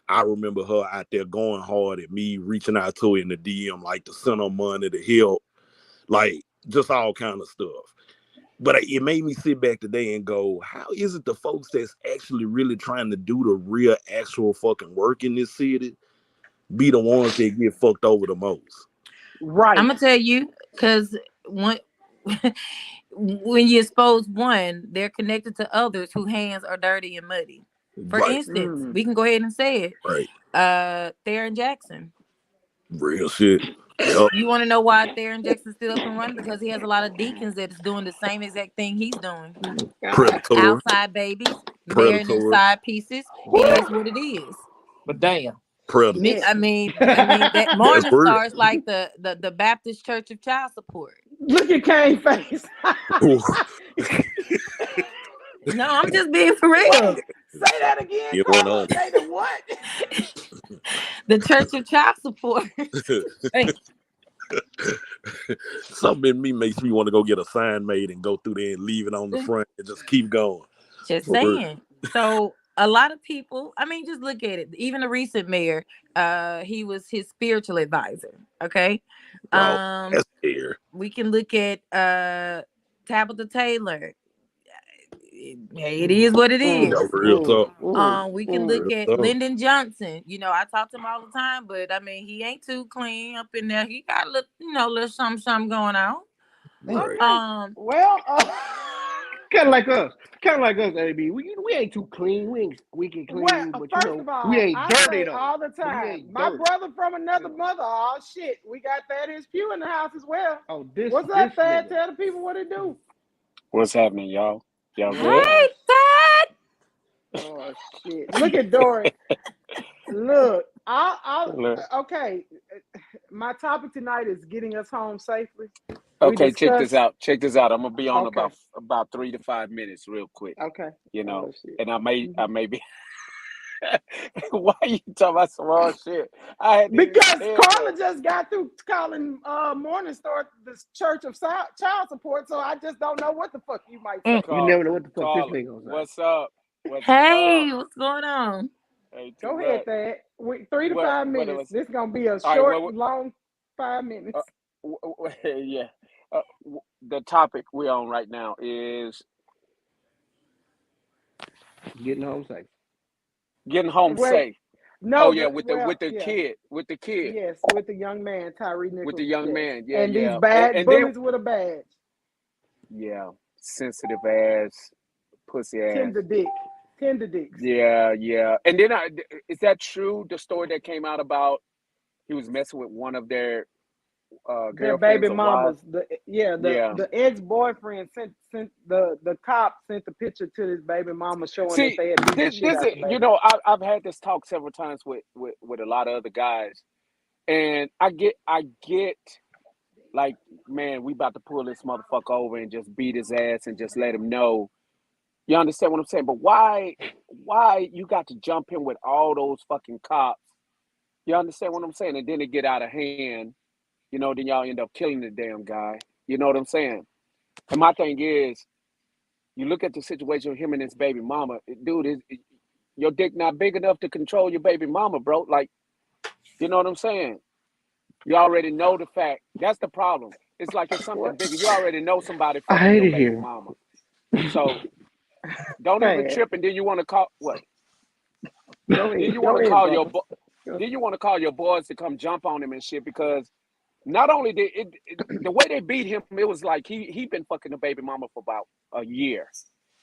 Speaker 5: I remember her out there going hard at me, reaching out to her in the DM, like to send her money to help, like just all kind of stuff. But it made me sit back today and go, how is it the folks that's actually really trying to do the real actual fucking work in this city be the ones that get fucked over the most?
Speaker 1: Right.
Speaker 6: I'm gonna tell you, because when you expose one, they're connected to others whose hands are dirty and muddy. For instance, we can go ahead and say it.
Speaker 5: Right.
Speaker 6: Theron Jackson.
Speaker 5: Real shit. Yep.
Speaker 6: You want to know why Theron Jackson's still up and running? Because he has a lot of deacons that's doing the same exact thing he's doing.
Speaker 5: Predatory.
Speaker 6: Outside babies, marrying inside pieces. It is what it is.
Speaker 4: But damn.
Speaker 5: Predator.
Speaker 6: I mean that Morning
Speaker 5: real.
Speaker 6: Star is like the Baptist Church of child support.
Speaker 1: Look at Kane's face.
Speaker 6: No, I'm just being for real.
Speaker 1: Wait, say that again,
Speaker 5: You going
Speaker 1: Carla.
Speaker 5: on?
Speaker 1: Say the what?
Speaker 6: The Church of Child Support. Hey,
Speaker 5: Something in me makes me want to go get a sign made and go through there and leave it on the front and just keep going.
Speaker 6: just
Speaker 5: For real.
Speaker 6: saying. So a lot of people, I mean, just look at it. Even the recent mayor, he was his spiritual advisor. Okay.
Speaker 5: Oh, that's scary.
Speaker 6: We can look at Tabitha Taylor. It is what it is.
Speaker 5: No, real talk.
Speaker 6: We can look
Speaker 5: Real
Speaker 6: at
Speaker 5: talk.
Speaker 6: Lyndon Johnson. You know, I talk to him all the time, but I mean, he ain't too clean up in there. He got a little, little something going on.
Speaker 5: Right.
Speaker 1: Well,
Speaker 3: Kind of like us. AB. We ain't too clean. We ain't squeaky clean.
Speaker 1: well,
Speaker 3: but
Speaker 1: first
Speaker 3: you know,
Speaker 1: of all,
Speaker 3: we ain't
Speaker 1: I
Speaker 3: dirty
Speaker 1: say
Speaker 3: though.
Speaker 1: all the
Speaker 3: We
Speaker 1: time.
Speaker 3: ain't
Speaker 1: My
Speaker 3: dirty.
Speaker 1: brother from another mother. Oh shit, we got Thaddeus Pugh in the house as well.
Speaker 3: Oh, this.
Speaker 1: What's up,
Speaker 3: this
Speaker 1: Thad?
Speaker 3: nigga.
Speaker 1: Tell the people what it do.
Speaker 7: What's happening, y'all? Y'all good?
Speaker 6: Hey, Thad.
Speaker 1: Oh shit! Look at Dory. Look,
Speaker 7: Look.
Speaker 1: okay. My topic tonight is getting us home safely.
Speaker 7: Okay, check this
Speaker 1: discussed-
Speaker 7: out. Check this out. I'm gonna be on
Speaker 1: Okay.
Speaker 7: about 3 to 5 minutes, real quick.
Speaker 1: Okay.
Speaker 7: You know,
Speaker 1: Oh, shit.
Speaker 7: and I may be. Why you talking about some raw shit? I had to
Speaker 1: Because
Speaker 7: say
Speaker 1: Carla
Speaker 7: that.
Speaker 1: just got through calling Morningstar the Church of Child Support, so I just don't know what the fuck you might say.
Speaker 3: You never know what the fuck
Speaker 7: Carla,
Speaker 3: this nigga gonna say.
Speaker 7: what's up? What's
Speaker 6: Hey,
Speaker 7: up?
Speaker 6: what's going on?
Speaker 7: Hey,
Speaker 1: Go
Speaker 7: too
Speaker 1: ahead,
Speaker 7: much.
Speaker 1: Thad. 3 to
Speaker 7: What-
Speaker 1: 5
Speaker 7: what
Speaker 1: minutes.
Speaker 7: was-
Speaker 1: This is gonna be a
Speaker 7: right,
Speaker 1: short,
Speaker 7: what-
Speaker 1: long 5 minutes.
Speaker 7: Yeah. The topic we're on right now is
Speaker 3: Getting home safe.
Speaker 7: getting home
Speaker 1: Wait,
Speaker 7: safe.
Speaker 1: No.
Speaker 7: Oh yeah, with the
Speaker 1: yeah.
Speaker 7: kid, with the kid,
Speaker 1: Yes, with the young man, Tyree Nichols.
Speaker 7: with the young
Speaker 1: yes.
Speaker 7: man. Yeah,
Speaker 1: and
Speaker 7: yeah.
Speaker 1: these bad
Speaker 7: and then
Speaker 1: bullies with a badge.
Speaker 7: yeah, sensitive ass, pussy ass.
Speaker 1: Tender dicks.
Speaker 7: Yeah, yeah. And then is that true? The story that came out about he was messing with one of their
Speaker 1: Their
Speaker 7: girlfriends
Speaker 1: baby
Speaker 7: or
Speaker 1: mamas.
Speaker 7: wives?
Speaker 1: The
Speaker 7: Yeah.
Speaker 1: ex-boyfriend sent the cop sent the picture to his baby mama showing
Speaker 7: See,
Speaker 1: that they had beat the
Speaker 7: this
Speaker 1: shit out
Speaker 7: is,
Speaker 1: the baby.
Speaker 7: you know, I've had this talk several times with a lot of other guys, and I get like, man, we about to pull this motherfucker over and just beat his ass and just let him know. You understand what I'm saying? But why you got to jump in with all those fucking cops? You understand what I'm saying? And then it get out of hand, you know, then y'all end up killing the damn guy. You know what I'm saying? And my thing is, you look at the situation with him and his baby mama, dude, your dick not big enough to control your baby mama, bro. Like, you know what I'm saying? You already know the fact. That's the problem. It's like it's something bigger. You already know somebody
Speaker 3: I
Speaker 7: fucking
Speaker 3: hate
Speaker 7: your
Speaker 3: it
Speaker 7: baby
Speaker 3: here.
Speaker 7: mama. So don't even
Speaker 1: Sad.
Speaker 7: trip, and then you want to call what?
Speaker 1: Go ahead.
Speaker 7: Then you
Speaker 1: Go
Speaker 7: want to
Speaker 1: ahead,
Speaker 7: call
Speaker 1: brother.
Speaker 7: then you want to call your boys to come jump on him and shit, because not only did the way they beat him, it was like he been fucking the baby mama for about a year.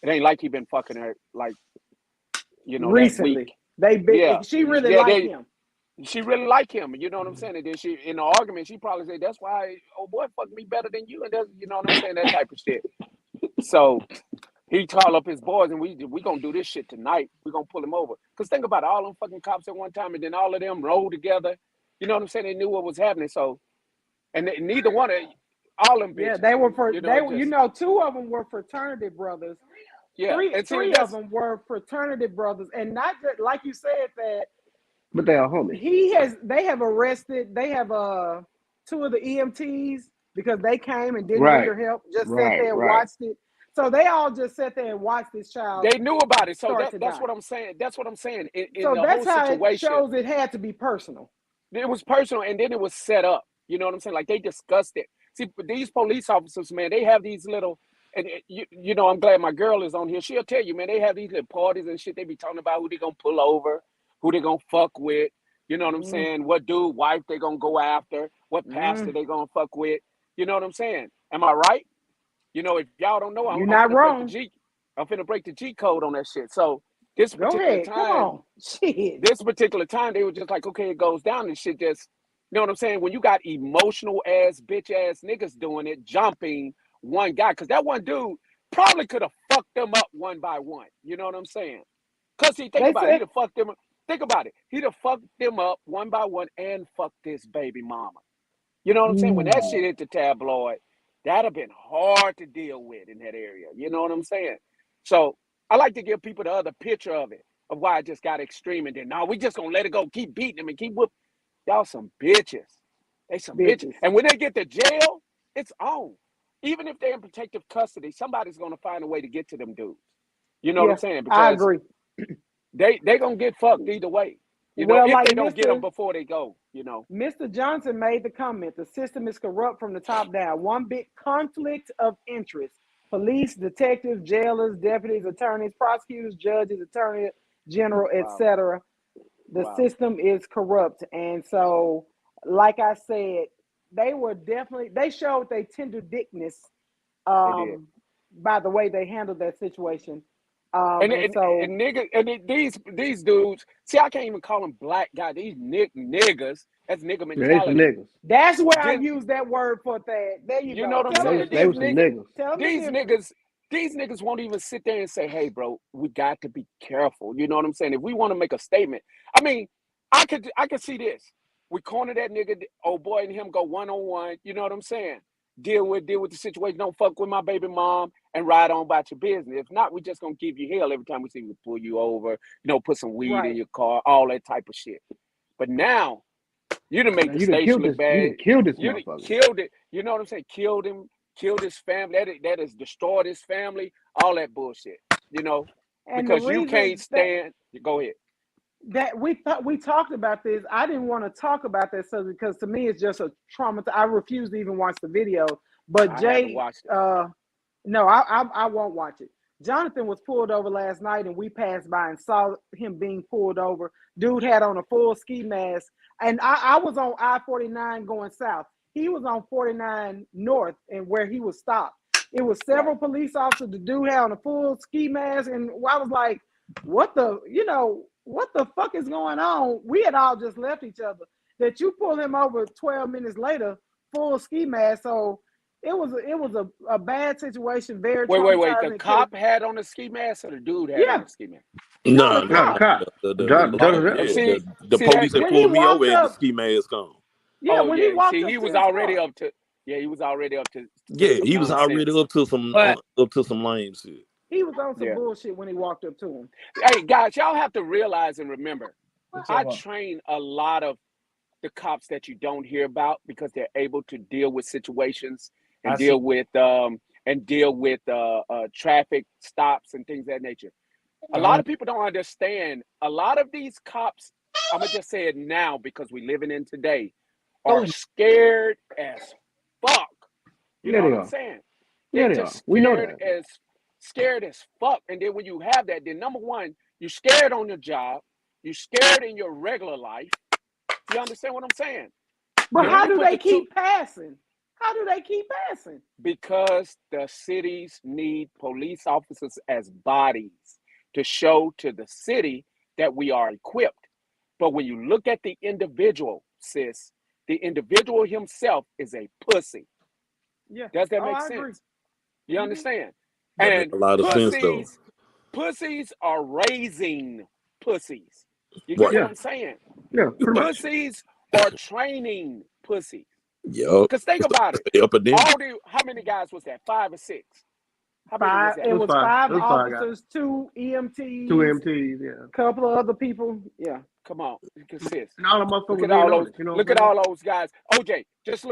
Speaker 7: It ain't like he been fucking her like, you know,
Speaker 1: Recently,
Speaker 7: that week. Yeah.
Speaker 1: she really
Speaker 7: Yeah,
Speaker 1: liked him.
Speaker 7: She really like him, you know what I'm saying? And then she, in the argument, she probably said, "That's why old boy fucked me better than you," and that's, you know what I'm saying, that type of shit. So he call up his boys, and we gonna do this shit tonight. We gonna pull him over. Cause think about it, all them fucking cops at one time, and then all of them rolled together. You know what I'm saying? They knew what was happening. So, and neither one of all them bitches.
Speaker 1: Yeah, they were for
Speaker 7: you know,
Speaker 1: you know, 2 of them were fraternity brothers.
Speaker 7: Yeah, and see,
Speaker 1: Three of them were fraternity brothers, and not just like you said that.
Speaker 3: But they are homies.
Speaker 1: They have arrested. They have 2 of the EMTs because they came and didn't
Speaker 3: Right.
Speaker 1: render help. Just sat
Speaker 3: Right,
Speaker 1: there and
Speaker 3: right.
Speaker 1: watched it. So they all just sat there and watched this child.
Speaker 7: They knew about it. So
Speaker 1: start to
Speaker 7: that's
Speaker 1: die.
Speaker 7: what I'm saying. That's what I'm saying. In
Speaker 1: So
Speaker 7: the
Speaker 1: that's
Speaker 7: whole
Speaker 1: how
Speaker 7: situation,
Speaker 1: it shows it had to be personal.
Speaker 7: it was personal, and then it was set up. You know what I'm saying? Like, they discussed it. See, these police officers, man, they have these little, and you know, I'm glad my girl is on here. She'll tell you, man, they have these little parties and shit. They be talking about who they gonna pull over, who they gonna fuck with. You know what I'm saying? What dude, wife they gonna go after? What pastor they gonna fuck with? You know what I'm saying? Am I right? You know, if y'all don't know, I'm
Speaker 1: You're not
Speaker 7: finna
Speaker 1: wrong.
Speaker 7: I'm finna break the G code on that shit. So this
Speaker 1: Go
Speaker 7: particular
Speaker 1: ahead. Come
Speaker 7: time,
Speaker 1: on. Shit.
Speaker 7: this particular time, they were just like, okay, it goes down and shit just, you know what I'm saying? When you got emotional ass, bitch ass niggas doing it, jumping one guy, because that one dude probably could have fucked them up one by one. You know what I'm saying? Because think
Speaker 1: They
Speaker 7: about it,
Speaker 1: said-
Speaker 7: he'd have fucked them up. Think about it. He'd have fucked them up one by one and fucked this baby mama. You know what I'm saying? When that shit hit the tabloid, that'd have been hard to deal with in that area. You know what I'm saying? So I like to give people the other picture of it, of why it just got extreme. And then, no, we just gonna let it go, keep beating them and keep whooping. Y'all some bitches. They some bitches.
Speaker 1: Bitches.
Speaker 7: And when they get to jail, it's on. Even if they're in protective custody, somebody's gonna find a way to get to them dudes. You know what
Speaker 1: Yeah,
Speaker 7: I'm saying?
Speaker 1: I
Speaker 7: Because
Speaker 1: agree.
Speaker 7: they gonna get fucked either way. You know,
Speaker 1: Well,
Speaker 7: if
Speaker 1: like
Speaker 7: they don't get them
Speaker 1: Mr.
Speaker 7: before they go, you know.
Speaker 1: Mr. Johnson made the comment, the system is corrupt from the top down. One big conflict of interest. Police, detectives, jailers, deputies, attorneys, prosecutors, judges, attorney general,
Speaker 7: Wow.
Speaker 1: etc. The
Speaker 7: Wow.
Speaker 1: system is corrupt. And so, like I said, they showed their tender dickness
Speaker 7: They did.
Speaker 1: by the way they handled that situation.
Speaker 7: And
Speaker 1: And so
Speaker 7: niggas, these dudes, see, I can't even call them black guys. These niggas, that's nigga
Speaker 3: Yeah, they some
Speaker 7: mentality.
Speaker 3: niggas.
Speaker 1: that's where I
Speaker 7: Just,
Speaker 1: use that word for that. There you
Speaker 7: you
Speaker 1: go.
Speaker 7: know what I'm
Speaker 1: Tell them
Speaker 7: saying?
Speaker 1: the
Speaker 3: They was
Speaker 1: difference.
Speaker 3: some niggas.
Speaker 1: Tell them the
Speaker 7: These
Speaker 1: difference.
Speaker 7: niggas won't even sit there and say, "Hey, bro, we got to be careful." You know what I'm saying? If we want to make a statement, I mean, I could see this. We corner that nigga, old boy, and him go 1-on-1. You know what I'm saying? Deal with the situation. Don't fuck with my baby mom and ride on about your business. If not, we just gonna give you hell every time we see we pull you over. You know, put some weed in
Speaker 1: Right.
Speaker 7: your car, all that type of shit. But now you done make
Speaker 3: Now,
Speaker 7: the
Speaker 3: you done
Speaker 7: station
Speaker 3: killed
Speaker 7: look
Speaker 3: this. You done
Speaker 7: bad.
Speaker 3: killed this
Speaker 7: You done
Speaker 3: motherfucker.
Speaker 7: killed it. You know what I'm saying? Killed him, killed his family. That has destroyed his family. All that bullshit. You know,
Speaker 1: And the
Speaker 7: because you
Speaker 1: reason
Speaker 7: can't stand. Go ahead.
Speaker 1: that we talked about this, I didn't want to talk about that so because to me it's just a trauma. I refuse to even watch the video. But
Speaker 7: I haven't
Speaker 1: Jay,
Speaker 7: watched it.
Speaker 1: no, I won't watch it. Jonathan was pulled over last night, and we passed by and saw him being pulled over. Dude had on a full ski mask, and I was on I-49 going south. He was on 49 north, and where he was stopped, it was several
Speaker 7: Right.
Speaker 1: police officers. The dude had on a full ski mask, and I was like, "What the, what the fuck is going on?" We had all just left each other. That you pull him over 12 minutes later, full ski mask. So it was a bad situation, very
Speaker 7: Wait. The
Speaker 1: traumatizing.
Speaker 7: cop had on a ski mask, or the dude had
Speaker 1: Yeah,
Speaker 7: on a ski mask?
Speaker 1: no,
Speaker 5: No,
Speaker 1: the
Speaker 3: Not the
Speaker 1: cop.
Speaker 3: cop.
Speaker 5: yeah,
Speaker 7: See,
Speaker 5: the
Speaker 7: see that
Speaker 5: police that
Speaker 1: When he
Speaker 5: pulled me over
Speaker 1: walked
Speaker 5: had the
Speaker 1: up,
Speaker 5: ski mask on.
Speaker 1: yeah, when he walked
Speaker 7: See,
Speaker 1: up
Speaker 7: he
Speaker 1: to
Speaker 7: was
Speaker 1: his
Speaker 7: already
Speaker 1: car,
Speaker 7: up to. Yeah, he was already up to
Speaker 5: Yeah,
Speaker 7: some
Speaker 5: he was already
Speaker 7: nonsense.
Speaker 5: up to some lame shit.
Speaker 1: he was on some
Speaker 7: Yeah.
Speaker 1: bullshit when he walked up to him.
Speaker 7: Hey, guys, y'all have to realize and remember, I train a lot of the cops that you don't hear about because they're able to deal with situations and deal with traffic stops and things of that nature. A lot of people don't understand. A lot of these cops, I'm gonna just say it now because we living in today, are scared as fuck. You
Speaker 3: Yeah,
Speaker 7: know
Speaker 3: they
Speaker 7: what I'm
Speaker 3: are.
Speaker 7: saying?
Speaker 3: Yeah,
Speaker 7: They're
Speaker 3: they
Speaker 7: just
Speaker 3: are. We know
Speaker 7: scared
Speaker 3: that.
Speaker 7: as fuck. And then when you have that, then number one, you're scared on your job, you're scared in your regular life. You understand what I'm saying?
Speaker 1: But
Speaker 7: When
Speaker 1: how
Speaker 7: you
Speaker 1: do
Speaker 7: put
Speaker 1: they
Speaker 7: the two,
Speaker 1: keep passing? How do they keep passing?
Speaker 7: because the cities need police officers as bodies to show to the city that we are equipped. But when you look at the individual, sis, the individual himself is a pussy.
Speaker 1: Yeah.
Speaker 7: Does that
Speaker 1: Oh,
Speaker 7: make
Speaker 1: I agree.
Speaker 7: sense? You
Speaker 1: Mhm.
Speaker 7: understand?
Speaker 5: That make
Speaker 7: And
Speaker 5: a lot of sense though.
Speaker 7: pussies are raising pussies. You get
Speaker 5: Right.
Speaker 7: what
Speaker 3: Yeah,
Speaker 7: I'm saying?
Speaker 3: yeah, pretty much.
Speaker 7: Pussies are training pussies.
Speaker 5: Yup.
Speaker 7: Because think about it.
Speaker 5: The epidemic.
Speaker 7: How many guys was that? 5 or 6? How many was
Speaker 1: Five.
Speaker 7: that?
Speaker 1: It
Speaker 3: It was
Speaker 1: was
Speaker 3: five.
Speaker 1: five
Speaker 3: It was 5 guys.
Speaker 1: officers, 2 EMTs,
Speaker 3: 2 MTs, yeah.
Speaker 1: couple of other people. Yeah.
Speaker 7: Come on, consist.
Speaker 3: And all the
Speaker 7: Look
Speaker 3: motherfuckers
Speaker 7: at
Speaker 3: in
Speaker 7: all
Speaker 3: on
Speaker 7: those.
Speaker 3: it. You know what
Speaker 7: Look
Speaker 3: I'm
Speaker 7: at
Speaker 3: saying?
Speaker 7: all those guys. OJ, just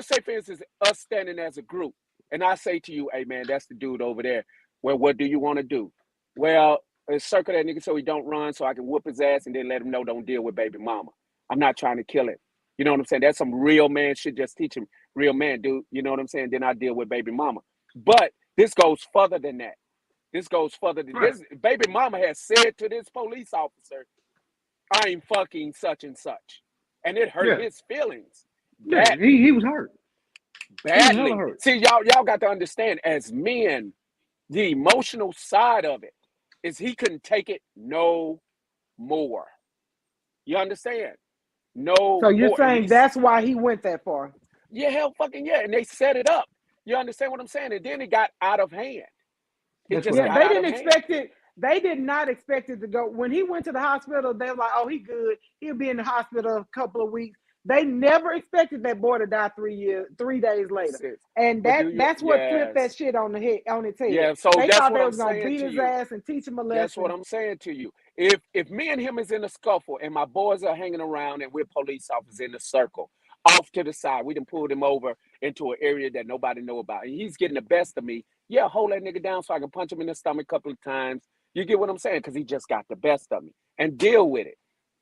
Speaker 7: say for instance, us standing as a group, and I say to you, "Hey man, that's the dude over there." Well, what do you want to do? Well, circle that nigga so he don't run, so I can whoop his ass, and then let him know don't deal with baby mama. I'm not trying to kill him. You know what I'm saying? That's some real man shit. Just teach him, real man, dude. You know what I'm saying? Then I deal with baby mama. But this goes further than that. This goes further than
Speaker 3: Right.
Speaker 7: this. Baby mama has said to this police officer, "I ain't fucking such and such," and it hurt
Speaker 3: Yeah.
Speaker 7: his feelings
Speaker 3: Yeah,
Speaker 7: badly.
Speaker 3: he was hurt. He was hella
Speaker 7: Badly.
Speaker 3: hurt.
Speaker 7: See, y'all got to understand, as men, the emotional side of it is he couldn't take it no more. You understand? No
Speaker 1: So you're
Speaker 7: more. And
Speaker 1: saying that's why he went that far?
Speaker 7: yeah, hell fucking yeah. And they set it up. You understand what I'm saying? And then it got out of hand. It
Speaker 3: That's
Speaker 7: just
Speaker 3: right.
Speaker 1: Yeah,
Speaker 7: got
Speaker 1: they
Speaker 7: out of
Speaker 1: didn't
Speaker 7: hand.
Speaker 1: expect it. They did not expect it to go. When he went to the hospital, they were like, "Oh, he good. He'll be in the hospital a couple of weeks." They never expected that boy to die 3 days later.
Speaker 7: Sis.
Speaker 1: And
Speaker 7: But do you?
Speaker 1: that's what flipped that
Speaker 7: Yes.
Speaker 1: shit on its head.
Speaker 7: Yeah. So
Speaker 1: They
Speaker 7: that's
Speaker 1: thought
Speaker 7: what
Speaker 1: they
Speaker 7: I'm
Speaker 1: was gonna
Speaker 7: saying
Speaker 1: beat
Speaker 7: to
Speaker 1: his
Speaker 7: you.
Speaker 1: ass and teach him a
Speaker 7: That's what
Speaker 1: lesson.
Speaker 7: I'm saying to you. If me and him is in a scuffle and my boys are hanging around and we're police officers in a circle, off to the side, we done pulled him over into an area that nobody know about, and he's getting the best of me. Yeah, hold that nigga down so I can punch him in the stomach a couple of times. You get what I'm saying? Because he just got the best of me, and deal with it,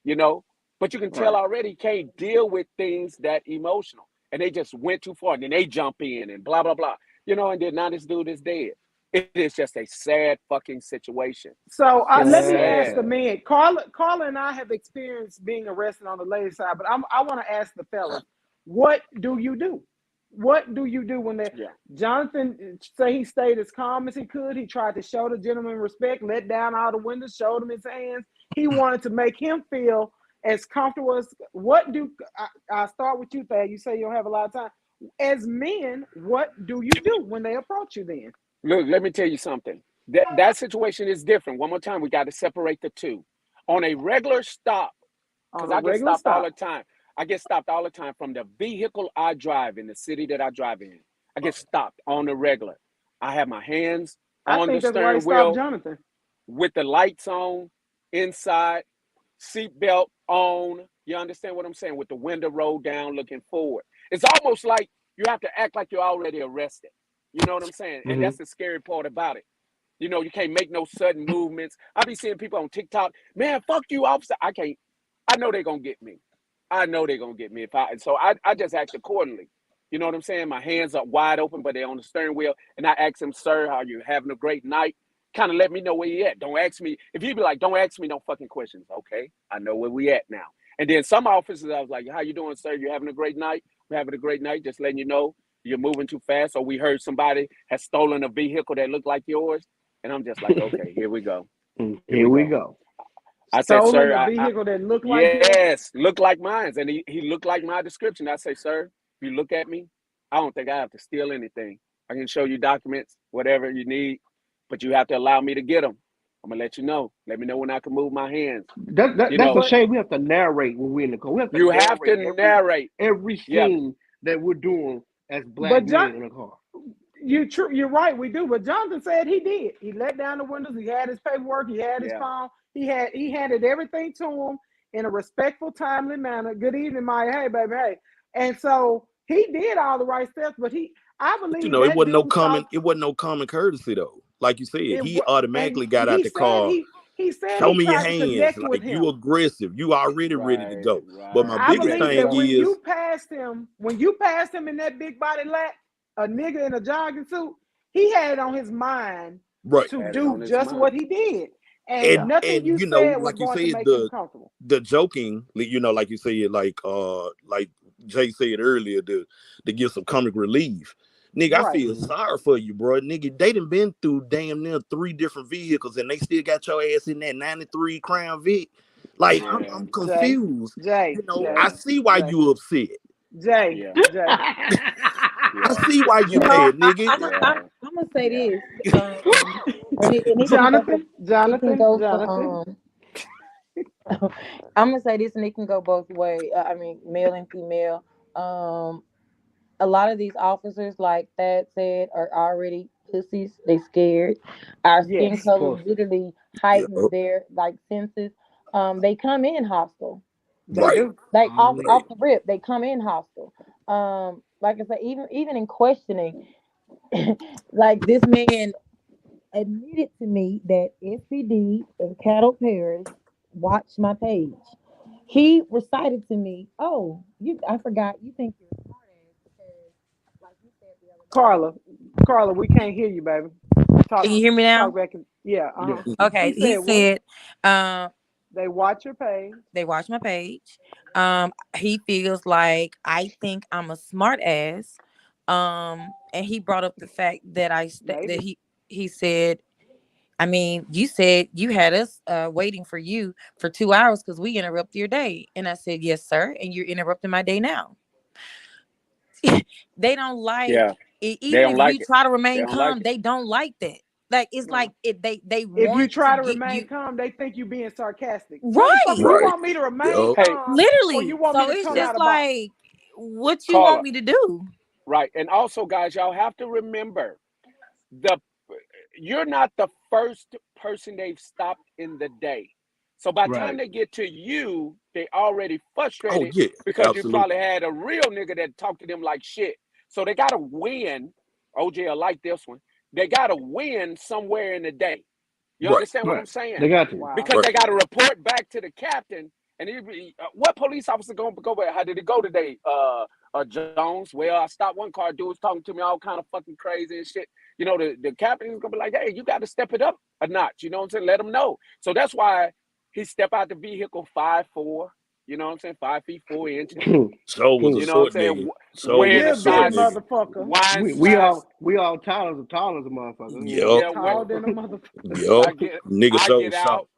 Speaker 7: you know. But you can tell
Speaker 1: Right.
Speaker 7: already he can't deal with things that emotional, and they just went too far, and then they jump in and blah blah blah, you know. And then now this dude is dead. It is just a sad fucking situation.
Speaker 1: So
Speaker 7: It's
Speaker 1: let me ask
Speaker 7: sad.
Speaker 1: the men. Carla and I have experienced being arrested on the ladies' side, but I want to ask the fellas, what do you do? What do you do when
Speaker 7: Yeah.
Speaker 1: Jonathan say he stayed as calm as he could? He tried to show the gentleman respect, let down all the windows, showed him his hands. He wanted to make him feel as comfortable as. What do I start with you, Thad? You say you don't have a lot of time. As men, what do you do when they approach you? Then
Speaker 7: Look, let me tell you something. That situation is different. One more time, we got to separate the two. On a regular stop, because
Speaker 1: on a
Speaker 7: I get
Speaker 1: regular
Speaker 7: stopped all
Speaker 1: stop.
Speaker 7: the time. I get stopped all the time from the vehicle I drive in the city that I drive in. I get stopped on the regular. I have my hands
Speaker 1: I
Speaker 7: on the
Speaker 1: think that's why he
Speaker 7: steering
Speaker 1: stopped
Speaker 7: wheel
Speaker 1: Jonathan.
Speaker 7: with the lights on, inside, seatbelt on. You understand what I'm saying? With the window rolled down, looking forward. It's almost like you have to act like you're already arrested. You know what I'm saying? And that's the scary part about it. You know, you can't make no sudden movements. I be seeing people on TikTok, man, fuck you, officer. I can't. I know they're gonna get me. I know they're gonna get me if I. So I just act accordingly. You know what I'm saying? My hands are wide open, but they're on the steering wheel, and I ask him, "Sir, how you having a great night?" Kind of let me know where you at. Don't ask me if he be like, "Don't ask me no fucking questions." Okay, I know where we at now. And then some officers, I was like, "How you doing, sir? You having a great night? We're having a great night. Just letting you know you're moving too fast, or we heard somebody has stolen a vehicle that looked like yours." And I'm just like, "Okay, here we go. Here
Speaker 3: Here
Speaker 7: we
Speaker 3: we
Speaker 7: go."
Speaker 3: go.
Speaker 7: I said,
Speaker 1: Stolen
Speaker 7: "Sir,
Speaker 1: a vehicle that looked like yours.
Speaker 7: yes, look like mine." And he looked like my description. I say, "Sir, if you look at me, I don't think I have to steal anything. I can show you documents, whatever you need, but you have to allow me to get them. I'm gonna let you know. Let me know when I can move my hands. You
Speaker 3: That's a
Speaker 7: know,
Speaker 1: But
Speaker 3: shame. We have to narrate when we're in the car. We have to
Speaker 7: you have to
Speaker 3: narrate
Speaker 7: narrate.
Speaker 3: every
Speaker 7: Yeah,
Speaker 3: scene that we're doing as black
Speaker 1: but
Speaker 3: men in a car.
Speaker 1: you're right, we do. But Jonathan said he did. He let down the windows. He had his paperwork. He had his
Speaker 7: yeah,
Speaker 1: phone. He handed everything to him in a respectful, timely manner. Good evening, Maya. Hey, baby. Hey. And so he did all the right steps. But I
Speaker 5: But you
Speaker 1: believe
Speaker 5: know,
Speaker 1: that dude saw
Speaker 5: it wasn't no common courtesy though. Like you said,
Speaker 1: it.
Speaker 5: he
Speaker 1: And
Speaker 5: automatically got out
Speaker 1: he
Speaker 5: the
Speaker 1: said
Speaker 5: car. Show
Speaker 1: he
Speaker 5: me your
Speaker 1: tried to
Speaker 5: hands.
Speaker 1: connect with
Speaker 5: Like you
Speaker 1: him.
Speaker 5: aggressive. You already ready to
Speaker 7: right,
Speaker 5: go. But my
Speaker 7: right.
Speaker 1: I
Speaker 7: You
Speaker 5: biggest
Speaker 7: ready to
Speaker 1: believe
Speaker 5: thing
Speaker 1: that
Speaker 7: go?
Speaker 5: is
Speaker 1: when you passed him in that big body lap, a nigga in a jogging suit, he had it on his mind
Speaker 5: right.
Speaker 1: to
Speaker 7: Had it
Speaker 1: do
Speaker 7: on his
Speaker 1: just what
Speaker 7: mind.
Speaker 1: he did. And
Speaker 7: Yeah,
Speaker 1: nothing
Speaker 5: And
Speaker 1: you
Speaker 5: you know,
Speaker 1: said was
Speaker 5: like you
Speaker 1: going to
Speaker 5: said,
Speaker 1: make him comfortable.
Speaker 5: the joking, you know, like you said, like Jay said earlier, to give some comic relief. Nigga, I
Speaker 1: Right.
Speaker 5: feel sorry for you, bro. Nigga, they done been through damn near 3 different vehicles and they still got your ass in that 93 Crown Vic. Like,
Speaker 7: yeah,
Speaker 5: I'm
Speaker 1: Jay,
Speaker 5: confused.
Speaker 1: Jay,
Speaker 5: You know, I
Speaker 1: Jay,
Speaker 7: yeah,
Speaker 5: see why
Speaker 1: Jay,
Speaker 5: you upset.
Speaker 1: Jay,
Speaker 7: yeah,
Speaker 1: Jay.
Speaker 5: I
Speaker 7: yeah,
Speaker 5: see why you
Speaker 6: You
Speaker 7: yeah,
Speaker 6: know,
Speaker 5: mad, nigga.
Speaker 7: yeah,
Speaker 6: I'm gonna say
Speaker 7: yeah.
Speaker 6: this, and it can go for,
Speaker 1: Jonathan,
Speaker 6: it can
Speaker 1: Jonathan,
Speaker 6: go
Speaker 1: Jonathan.
Speaker 6: for I'm gonna say this, and it can go both ways. I mean, male and female. Um, a lot of these officers, like Thad said, are already pussies. They scared. Our skin
Speaker 1: Yes,
Speaker 3: Of
Speaker 6: colors
Speaker 3: course.
Speaker 6: literally
Speaker 5: Yeah,
Speaker 6: heighten their like senses. They come in hostile,
Speaker 1: they
Speaker 5: right,
Speaker 1: do.
Speaker 6: like
Speaker 5: right.
Speaker 6: off the rip. They come in hostile. Like I said, even in questioning, like this man admitted to me that SPD and Cattle Paris watched my page. He recited to me, "Oh, I forgot. You think you're a smart ass because, like you said the other night."
Speaker 1: Carla, Carla, we can't hear you, baby.
Speaker 8: Can
Speaker 1: Talk,
Speaker 8: you hear me
Speaker 1: talk
Speaker 8: now?
Speaker 1: back. Yeah,
Speaker 3: Yes.
Speaker 8: Okay.
Speaker 1: He
Speaker 8: He
Speaker 1: said what?
Speaker 8: said,
Speaker 1: They watch your page.
Speaker 8: they watch my page. He feels like I think I'm a smart ass. And he brought up the fact that that
Speaker 1: Maybe.
Speaker 8: he said, I mean, you said you had us waiting for you for 2 hours because we interrupt your day. And I said, yes, sir. And you're interrupting my day now. They don't like
Speaker 7: Yeah.
Speaker 8: it.
Speaker 7: They
Speaker 8: Even
Speaker 7: don't
Speaker 8: if you
Speaker 7: like it.
Speaker 8: try to
Speaker 7: They
Speaker 8: remain
Speaker 7: don't like
Speaker 8: calm,
Speaker 7: it.
Speaker 8: they don't like that. Like it's
Speaker 1: No.
Speaker 8: like they
Speaker 1: If you
Speaker 8: want
Speaker 1: try to
Speaker 8: get
Speaker 1: remain
Speaker 8: you
Speaker 1: calm, they think you being sarcastic.
Speaker 8: right.
Speaker 1: Motherfucker, you
Speaker 5: Right.
Speaker 1: want me to remain
Speaker 5: Yup.
Speaker 7: Hey,
Speaker 1: calm, or
Speaker 8: Literally.
Speaker 1: you want me
Speaker 8: So
Speaker 1: to
Speaker 8: it's
Speaker 1: come
Speaker 8: just
Speaker 1: out of box?
Speaker 8: like, what you
Speaker 7: Carla,
Speaker 8: want me to do?
Speaker 7: right. And also, guys, y'all have to remember the you're not the first person they've stopped in the day. So by the time
Speaker 3: Right.
Speaker 7: they get to you, they already
Speaker 5: Oh
Speaker 7: frustrated
Speaker 5: yeah,
Speaker 7: because you
Speaker 5: absolutely.
Speaker 7: probably had a real nigga that talked to them like shit. So they gotta win. OJ will like this one. They gotta win somewhere in the day. You
Speaker 5: Right.
Speaker 7: understand what I'm
Speaker 3: Right.
Speaker 7: saying?
Speaker 3: They got to.
Speaker 1: Wow.
Speaker 7: Because
Speaker 5: Right.
Speaker 7: they got to report back to the captain. And what police officer going to go back? How did it go today? Jones. Well, I stopped one car. Dude was talking to me all kind of fucking crazy and shit. You know, the captain is gonna be like, hey, you got to step it up a notch. You know what I'm saying? Let them know. So that's why he stepped out the vehicle 5'4". You know what I'm saying? 5 feet 4 inches.
Speaker 5: So was a
Speaker 7: You know what I'm
Speaker 5: short
Speaker 7: saying?
Speaker 5: nigga. So
Speaker 7: Wearing
Speaker 5: was
Speaker 7: a
Speaker 1: You're
Speaker 5: a
Speaker 1: a
Speaker 5: short
Speaker 1: big
Speaker 7: size
Speaker 5: nigga.
Speaker 1: motherfucker.
Speaker 7: wine
Speaker 3: we
Speaker 7: size.
Speaker 3: all tall as a motherfucker. You know.
Speaker 5: Yup.
Speaker 7: Yeah,
Speaker 1: Tall
Speaker 7: well,
Speaker 1: than a motherfucker.
Speaker 5: Yup.
Speaker 7: I get
Speaker 5: Nigga
Speaker 7: I
Speaker 5: so
Speaker 7: get
Speaker 5: short.
Speaker 7: out.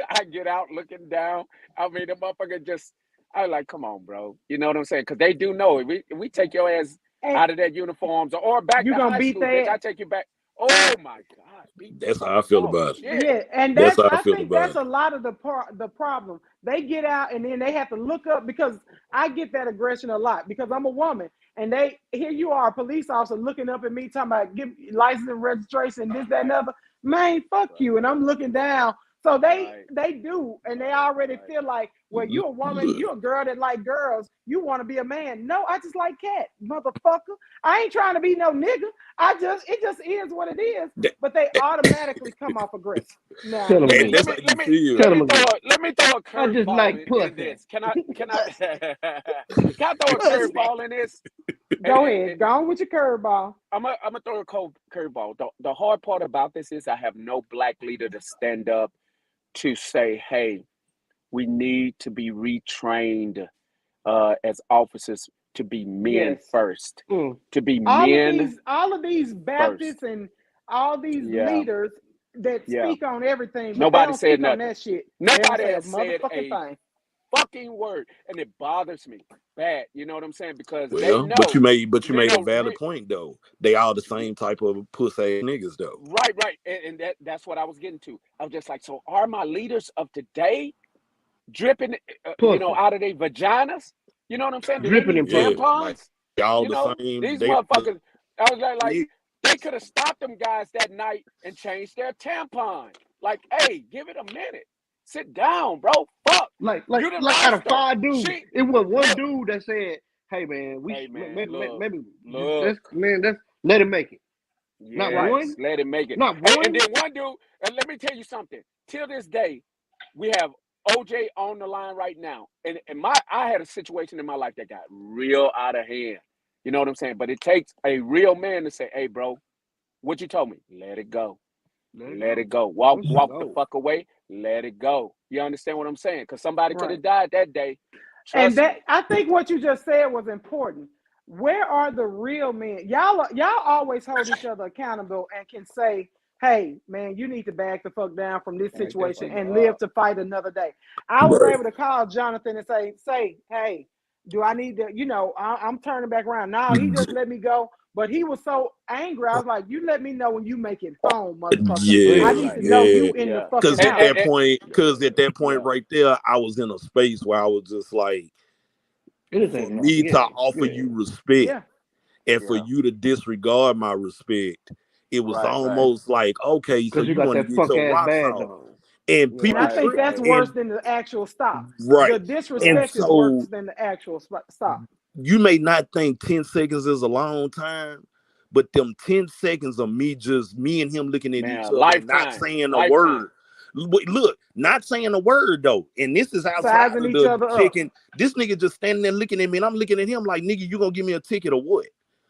Speaker 7: I get out looking down. I mean, the motherfucker just, I like, come on, bro. You know what I'm saying? Because they do know if we take your ass
Speaker 1: And
Speaker 7: out of that uniforms or back
Speaker 1: you
Speaker 7: to
Speaker 1: gonna
Speaker 7: high
Speaker 1: beat
Speaker 7: school, bitch, I
Speaker 1: that.
Speaker 7: take you back. Oh my God, beat the
Speaker 5: That's how I
Speaker 7: fucking
Speaker 5: feel
Speaker 7: dog
Speaker 5: about it.
Speaker 7: shit.
Speaker 1: Yeah, and
Speaker 5: That's how I
Speaker 1: I
Speaker 5: feel
Speaker 1: think
Speaker 5: about
Speaker 1: that's
Speaker 5: it.
Speaker 1: a lot of the problem. They get out and then they have to look up, because I get that aggression a lot because I'm a woman, and here you are, a police officer looking up at me talking about give license and registration, this, that, and other. Man, fuck
Speaker 7: Right,
Speaker 1: you. And I'm looking down. So
Speaker 7: right,
Speaker 1: they do, and they
Speaker 7: right,
Speaker 1: already
Speaker 7: right.
Speaker 1: feel like, well, you a woman,
Speaker 5: Look,
Speaker 1: you a girl that like girls, you want to be a man. No, I just like cat, motherfucker. I ain't trying to be no nigga. It just is what it is.
Speaker 5: that-
Speaker 1: But they automatically come off aggressive. Now,
Speaker 3: Tell them
Speaker 7: Let me
Speaker 5: and
Speaker 3: again.
Speaker 5: that's
Speaker 7: let
Speaker 5: how
Speaker 7: me
Speaker 5: you
Speaker 7: let me
Speaker 5: feel.
Speaker 3: Tell them again.
Speaker 7: let me throw a
Speaker 3: I just
Speaker 7: curveball
Speaker 3: like
Speaker 7: in
Speaker 3: pussy.
Speaker 7: this. Can I throw a
Speaker 5: Pussy.
Speaker 7: curveball in this?
Speaker 1: go ahead. Go on with your curveball.
Speaker 7: I'm gonna throw a curveball. The hard part about this is I have no black leader to stand up to say, hey, we need to be retrained as officers to be men
Speaker 1: Yes.
Speaker 7: first,
Speaker 3: Mm.
Speaker 7: to be
Speaker 1: All
Speaker 7: men
Speaker 1: of these
Speaker 7: first.
Speaker 1: Baptists and all these
Speaker 7: Yeah,
Speaker 1: leaders that
Speaker 7: yeah.
Speaker 1: speak on everything, but they
Speaker 7: Nobody
Speaker 1: don't
Speaker 7: said
Speaker 1: speak on
Speaker 7: nothing.
Speaker 1: that shit. They don't
Speaker 7: Nobody
Speaker 1: say a
Speaker 7: has said
Speaker 1: motherfucking
Speaker 7: a
Speaker 1: thing.
Speaker 7: fucking word, and it bothers me bad. You know what I'm saying? Because they
Speaker 5: Well, but you
Speaker 7: know,
Speaker 5: made a valid point though. They all the same type of pussy ass niggas though.
Speaker 7: right, and that's what I was getting to. I was just like, so are my leaders of today dripping,
Speaker 3: Pussy.
Speaker 7: out of their vaginas? You know what I'm saying? Do they
Speaker 3: Dripping
Speaker 7: need
Speaker 3: in
Speaker 5: Yeah,
Speaker 3: pussy.
Speaker 5: like
Speaker 7: tampons?
Speaker 5: y'all
Speaker 7: You
Speaker 5: the
Speaker 7: know,
Speaker 5: same.
Speaker 7: these
Speaker 5: They all the
Speaker 7: motherfuckers. I was like,
Speaker 5: niggas.
Speaker 7: they could have stopped them guys that night and changed their tampon. Like, hey, give it a minute. Sit down, bro. Fuck. You done
Speaker 3: Out
Speaker 7: lost
Speaker 3: of
Speaker 7: her.
Speaker 3: 5 dudes,
Speaker 7: She
Speaker 3: it was one
Speaker 7: look,
Speaker 3: dude that said, "Hey man,
Speaker 7: hey man,
Speaker 3: maybe
Speaker 7: look.
Speaker 3: let's let him make it." Not
Speaker 1: Right.
Speaker 7: Yes,
Speaker 3: one,
Speaker 7: let it make it.
Speaker 3: not
Speaker 7: And
Speaker 3: one.
Speaker 7: then one dude, and let me tell you something. Till this day, we have OJ on the line right now. And I had a situation in my life that got real out of hand. You know what I'm saying? But it takes a real man to say, hey, bro, what you told me? Let it go.
Speaker 3: Let it
Speaker 7: Let
Speaker 3: go.
Speaker 7: it go. Walk
Speaker 3: Let's
Speaker 7: the
Speaker 3: go.
Speaker 7: fuck away. Let it go. You understand what I'm saying? Because somebody could
Speaker 1: Right.
Speaker 7: have died that day.
Speaker 1: And
Speaker 7: Trust me.
Speaker 1: I think what you just said was important. Where are the real men? Y'all always hold each other accountable and can say, "Hey, man, you need to back the fuck down from this
Speaker 3: Back that
Speaker 1: situation
Speaker 3: shit
Speaker 1: and live
Speaker 3: up.
Speaker 1: to fight another day." I was
Speaker 5: Right.
Speaker 1: able to call Jonathan and say, "Hey, do I need to? I'm turning back around." No, he just let me go. But he was so angry. I was like, "You let me know when you make it home, motherfucker. I
Speaker 5: Yeah,
Speaker 1: need
Speaker 7: Right.
Speaker 1: to know
Speaker 5: yeah.
Speaker 1: you in the
Speaker 7: Yeah.
Speaker 1: fucking
Speaker 5: Cause at
Speaker 1: house."
Speaker 5: that point,
Speaker 7: Yeah.
Speaker 5: right there, I was in a space where I was just like, for
Speaker 3: Anything can happen.
Speaker 5: me to
Speaker 3: Yeah,
Speaker 5: offer
Speaker 3: yeah.
Speaker 5: you respect
Speaker 1: Yeah.
Speaker 5: and for
Speaker 7: Yeah.
Speaker 5: you to disregard my respect, it was
Speaker 7: Right.
Speaker 5: almost like, okay, so
Speaker 3: Cause you
Speaker 5: you
Speaker 3: got
Speaker 5: want to
Speaker 3: that
Speaker 5: get
Speaker 3: fuck
Speaker 5: your
Speaker 3: ass
Speaker 5: rocks
Speaker 3: badge
Speaker 5: off.
Speaker 3: on.
Speaker 5: And
Speaker 3: Yeah.
Speaker 1: And I
Speaker 5: people
Speaker 7: Right.
Speaker 1: think
Speaker 5: trick
Speaker 1: that's
Speaker 7: Right.
Speaker 1: worse
Speaker 5: and
Speaker 1: than the actual stop. The
Speaker 5: right. And
Speaker 7: Right.
Speaker 1: disrespect is worse
Speaker 5: so
Speaker 1: than the actual stop.
Speaker 5: you may not think 10 seconds is a long time, but them 10 seconds of me and him looking at each
Speaker 7: Man,
Speaker 5: other and not
Speaker 7: lifetime.
Speaker 5: saying a
Speaker 7: Lifetime.
Speaker 5: word. Look, not saying a word though. And this is outside
Speaker 1: Sizing
Speaker 5: of
Speaker 1: each
Speaker 5: the
Speaker 1: other up.
Speaker 5: checking. This nigga just standing there looking at me and I'm looking at him like, nigga, you gonna give me a ticket or what?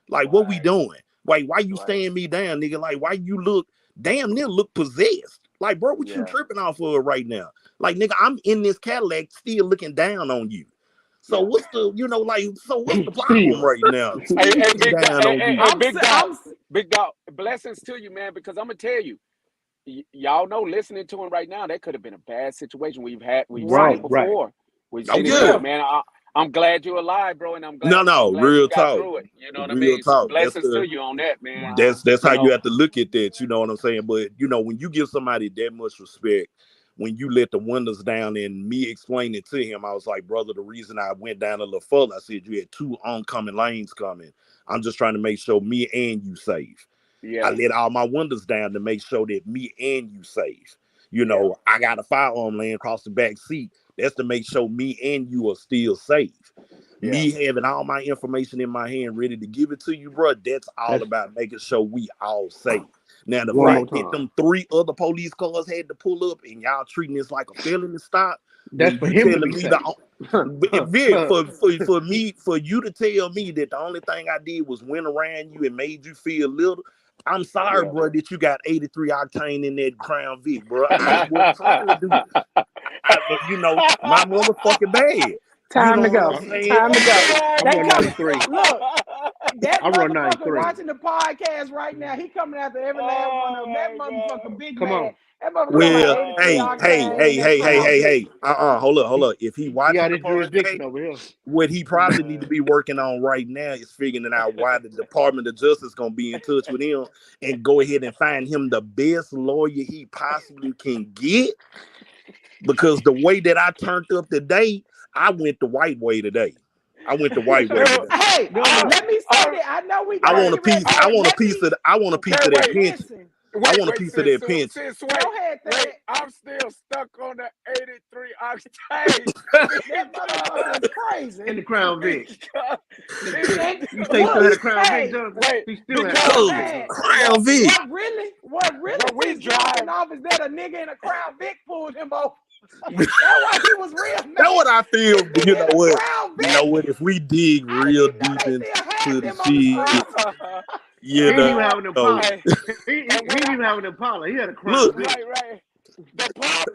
Speaker 5: Like, what we
Speaker 7: Right.
Speaker 5: doing? Like, why you
Speaker 7: Right.
Speaker 5: staring me down, nigga? Like, why you look damn near look possessed? Like, bro, what you
Speaker 7: Yeah.
Speaker 5: tripping off of right now? Like, nigga, I'm in this Cadillac still looking down on you. So
Speaker 7: Yeah.
Speaker 5: what's the, what's the problem
Speaker 3: Still.
Speaker 5: right now?
Speaker 7: Hey,
Speaker 5: Still
Speaker 7: hey,
Speaker 5: looking
Speaker 7: big dog.
Speaker 5: down
Speaker 7: Hey,
Speaker 5: on
Speaker 7: hey,
Speaker 5: you.
Speaker 7: hey,
Speaker 1: I'm
Speaker 7: big dog.
Speaker 1: I'm
Speaker 7: Big dog. Blessings to you, man. Because I'm gonna tell you, y'all know, listening to him right now, that could have been a bad situation. We've seen it
Speaker 1: right.
Speaker 3: Right.
Speaker 7: before. We've
Speaker 5: Oh
Speaker 7: seen it
Speaker 5: yeah.
Speaker 7: before,
Speaker 1: Yeah.
Speaker 7: man. I'm glad you're alive, bro, and I'm
Speaker 5: No,
Speaker 7: glad
Speaker 5: no,
Speaker 7: you
Speaker 5: real
Speaker 7: got
Speaker 5: talk.
Speaker 7: through it. You know what I
Speaker 5: Real
Speaker 7: mean? So
Speaker 5: talk.
Speaker 7: blessings to you on that, man.
Speaker 1: Wow.
Speaker 5: That's
Speaker 7: You
Speaker 5: how you
Speaker 7: know,
Speaker 5: have to look at that. You know what I'm saying? But when you give somebody that much respect, when you let the windows down, and me explaining to him, I was like, brother, the reason I went down a little further, I said you had 2 oncoming lanes coming. I'm just trying to make sure me and you safe. I
Speaker 7: yeah,
Speaker 5: let all my windows down to make sure that me and you safe.
Speaker 7: yeah,
Speaker 5: I got a firearm laying across the back seat. That's to make sure me and you are still safe.
Speaker 7: yeah,
Speaker 5: Me having all my information in my hand ready to give it to you, bro, that's all
Speaker 3: That's
Speaker 5: about making sure we all safe. Now, the
Speaker 3: one more
Speaker 5: fact that
Speaker 3: time.
Speaker 5: them 3 other police cars had to pull up and y'all treating this like a felony stop,
Speaker 3: That's
Speaker 5: when
Speaker 3: for
Speaker 5: you
Speaker 3: him to
Speaker 5: telling
Speaker 3: be
Speaker 5: me
Speaker 3: safe.
Speaker 5: Vic, for you to tell me that the only thing I did was went around you and made you feel little, I'm sorry,
Speaker 7: yeah.
Speaker 5: bro, that you got 83 octane in that Crown Vic, bro. I wasn't trying to do that. My motherfucking bad. You
Speaker 1: Time
Speaker 5: know
Speaker 1: to
Speaker 5: what
Speaker 1: go.
Speaker 5: I'm saying?
Speaker 1: Time to go.
Speaker 3: I'm
Speaker 1: They
Speaker 3: run
Speaker 1: coming.
Speaker 3: 93.
Speaker 1: Look, that
Speaker 3: I run
Speaker 1: motherfucker
Speaker 3: 93.
Speaker 1: watching the podcast right now. He coming after every last one of them. That
Speaker 7: Oh my
Speaker 1: motherfucker
Speaker 7: God.
Speaker 1: big
Speaker 3: Come
Speaker 1: mad.
Speaker 3: on.
Speaker 1: That motherfucker got like
Speaker 5: Well,
Speaker 1: 83
Speaker 5: hey,
Speaker 1: octane in that Crown Vic.
Speaker 5: hold up. If he
Speaker 3: He
Speaker 5: watching
Speaker 3: got
Speaker 5: the
Speaker 3: his jurisdiction
Speaker 5: podcast,
Speaker 3: over here.
Speaker 5: what he probably need to be working on right now is figuring out why the Department of Justice gonna be in touch with him and go ahead and find him the best lawyer he possibly can get. Because the way that I turned up today, I went the white way today. I went the white way
Speaker 7: Yo,
Speaker 5: today.
Speaker 1: Hey,
Speaker 7: I,
Speaker 1: let me say
Speaker 7: I,
Speaker 1: that. I know we
Speaker 5: I
Speaker 1: gotta
Speaker 7: hey,
Speaker 5: want a
Speaker 1: get ready.
Speaker 5: piece. I want a
Speaker 1: Let
Speaker 5: piece
Speaker 1: me
Speaker 5: of. I want a piece
Speaker 7: okay,
Speaker 5: of that
Speaker 7: wait,
Speaker 5: pension.
Speaker 1: listen.
Speaker 5: I want a piece of that pension.
Speaker 7: sis,
Speaker 1: Go
Speaker 7: wait,
Speaker 1: ahead, Thad.
Speaker 7: I'm still stuck on the 83 octane.
Speaker 1: That motherfucker is crazy.
Speaker 3: In the Crown Vic.
Speaker 1: And
Speaker 3: You say you still had a Crown Vic,
Speaker 1: hey,
Speaker 3: Jonathan?
Speaker 7: Wait,
Speaker 3: He still had a
Speaker 7: because
Speaker 3: Crown
Speaker 5: Dude,
Speaker 3: Vic,
Speaker 1: Thad,
Speaker 3: huh?
Speaker 5: Crown Vic.
Speaker 1: what really
Speaker 7: when we
Speaker 1: pissed me off in
Speaker 7: drive,
Speaker 1: office that a nigga in a Crown Vic pulled him over. That's why he was real
Speaker 5: That's
Speaker 1: mad.
Speaker 5: what I feel.
Speaker 1: This nigga in a Crown
Speaker 5: You know
Speaker 1: Vic.
Speaker 5: what? If we dig
Speaker 1: I didn't
Speaker 5: real
Speaker 1: even know
Speaker 5: deep
Speaker 1: they still had
Speaker 5: into the
Speaker 1: them on the
Speaker 5: shit,
Speaker 1: streets.
Speaker 3: He didn't even
Speaker 7: uh,
Speaker 3: have an Impala.
Speaker 7: hey,
Speaker 3: He
Speaker 7: and when
Speaker 3: didn't even have an Impala. He had a Crown
Speaker 5: look,
Speaker 3: Vic.
Speaker 7: right.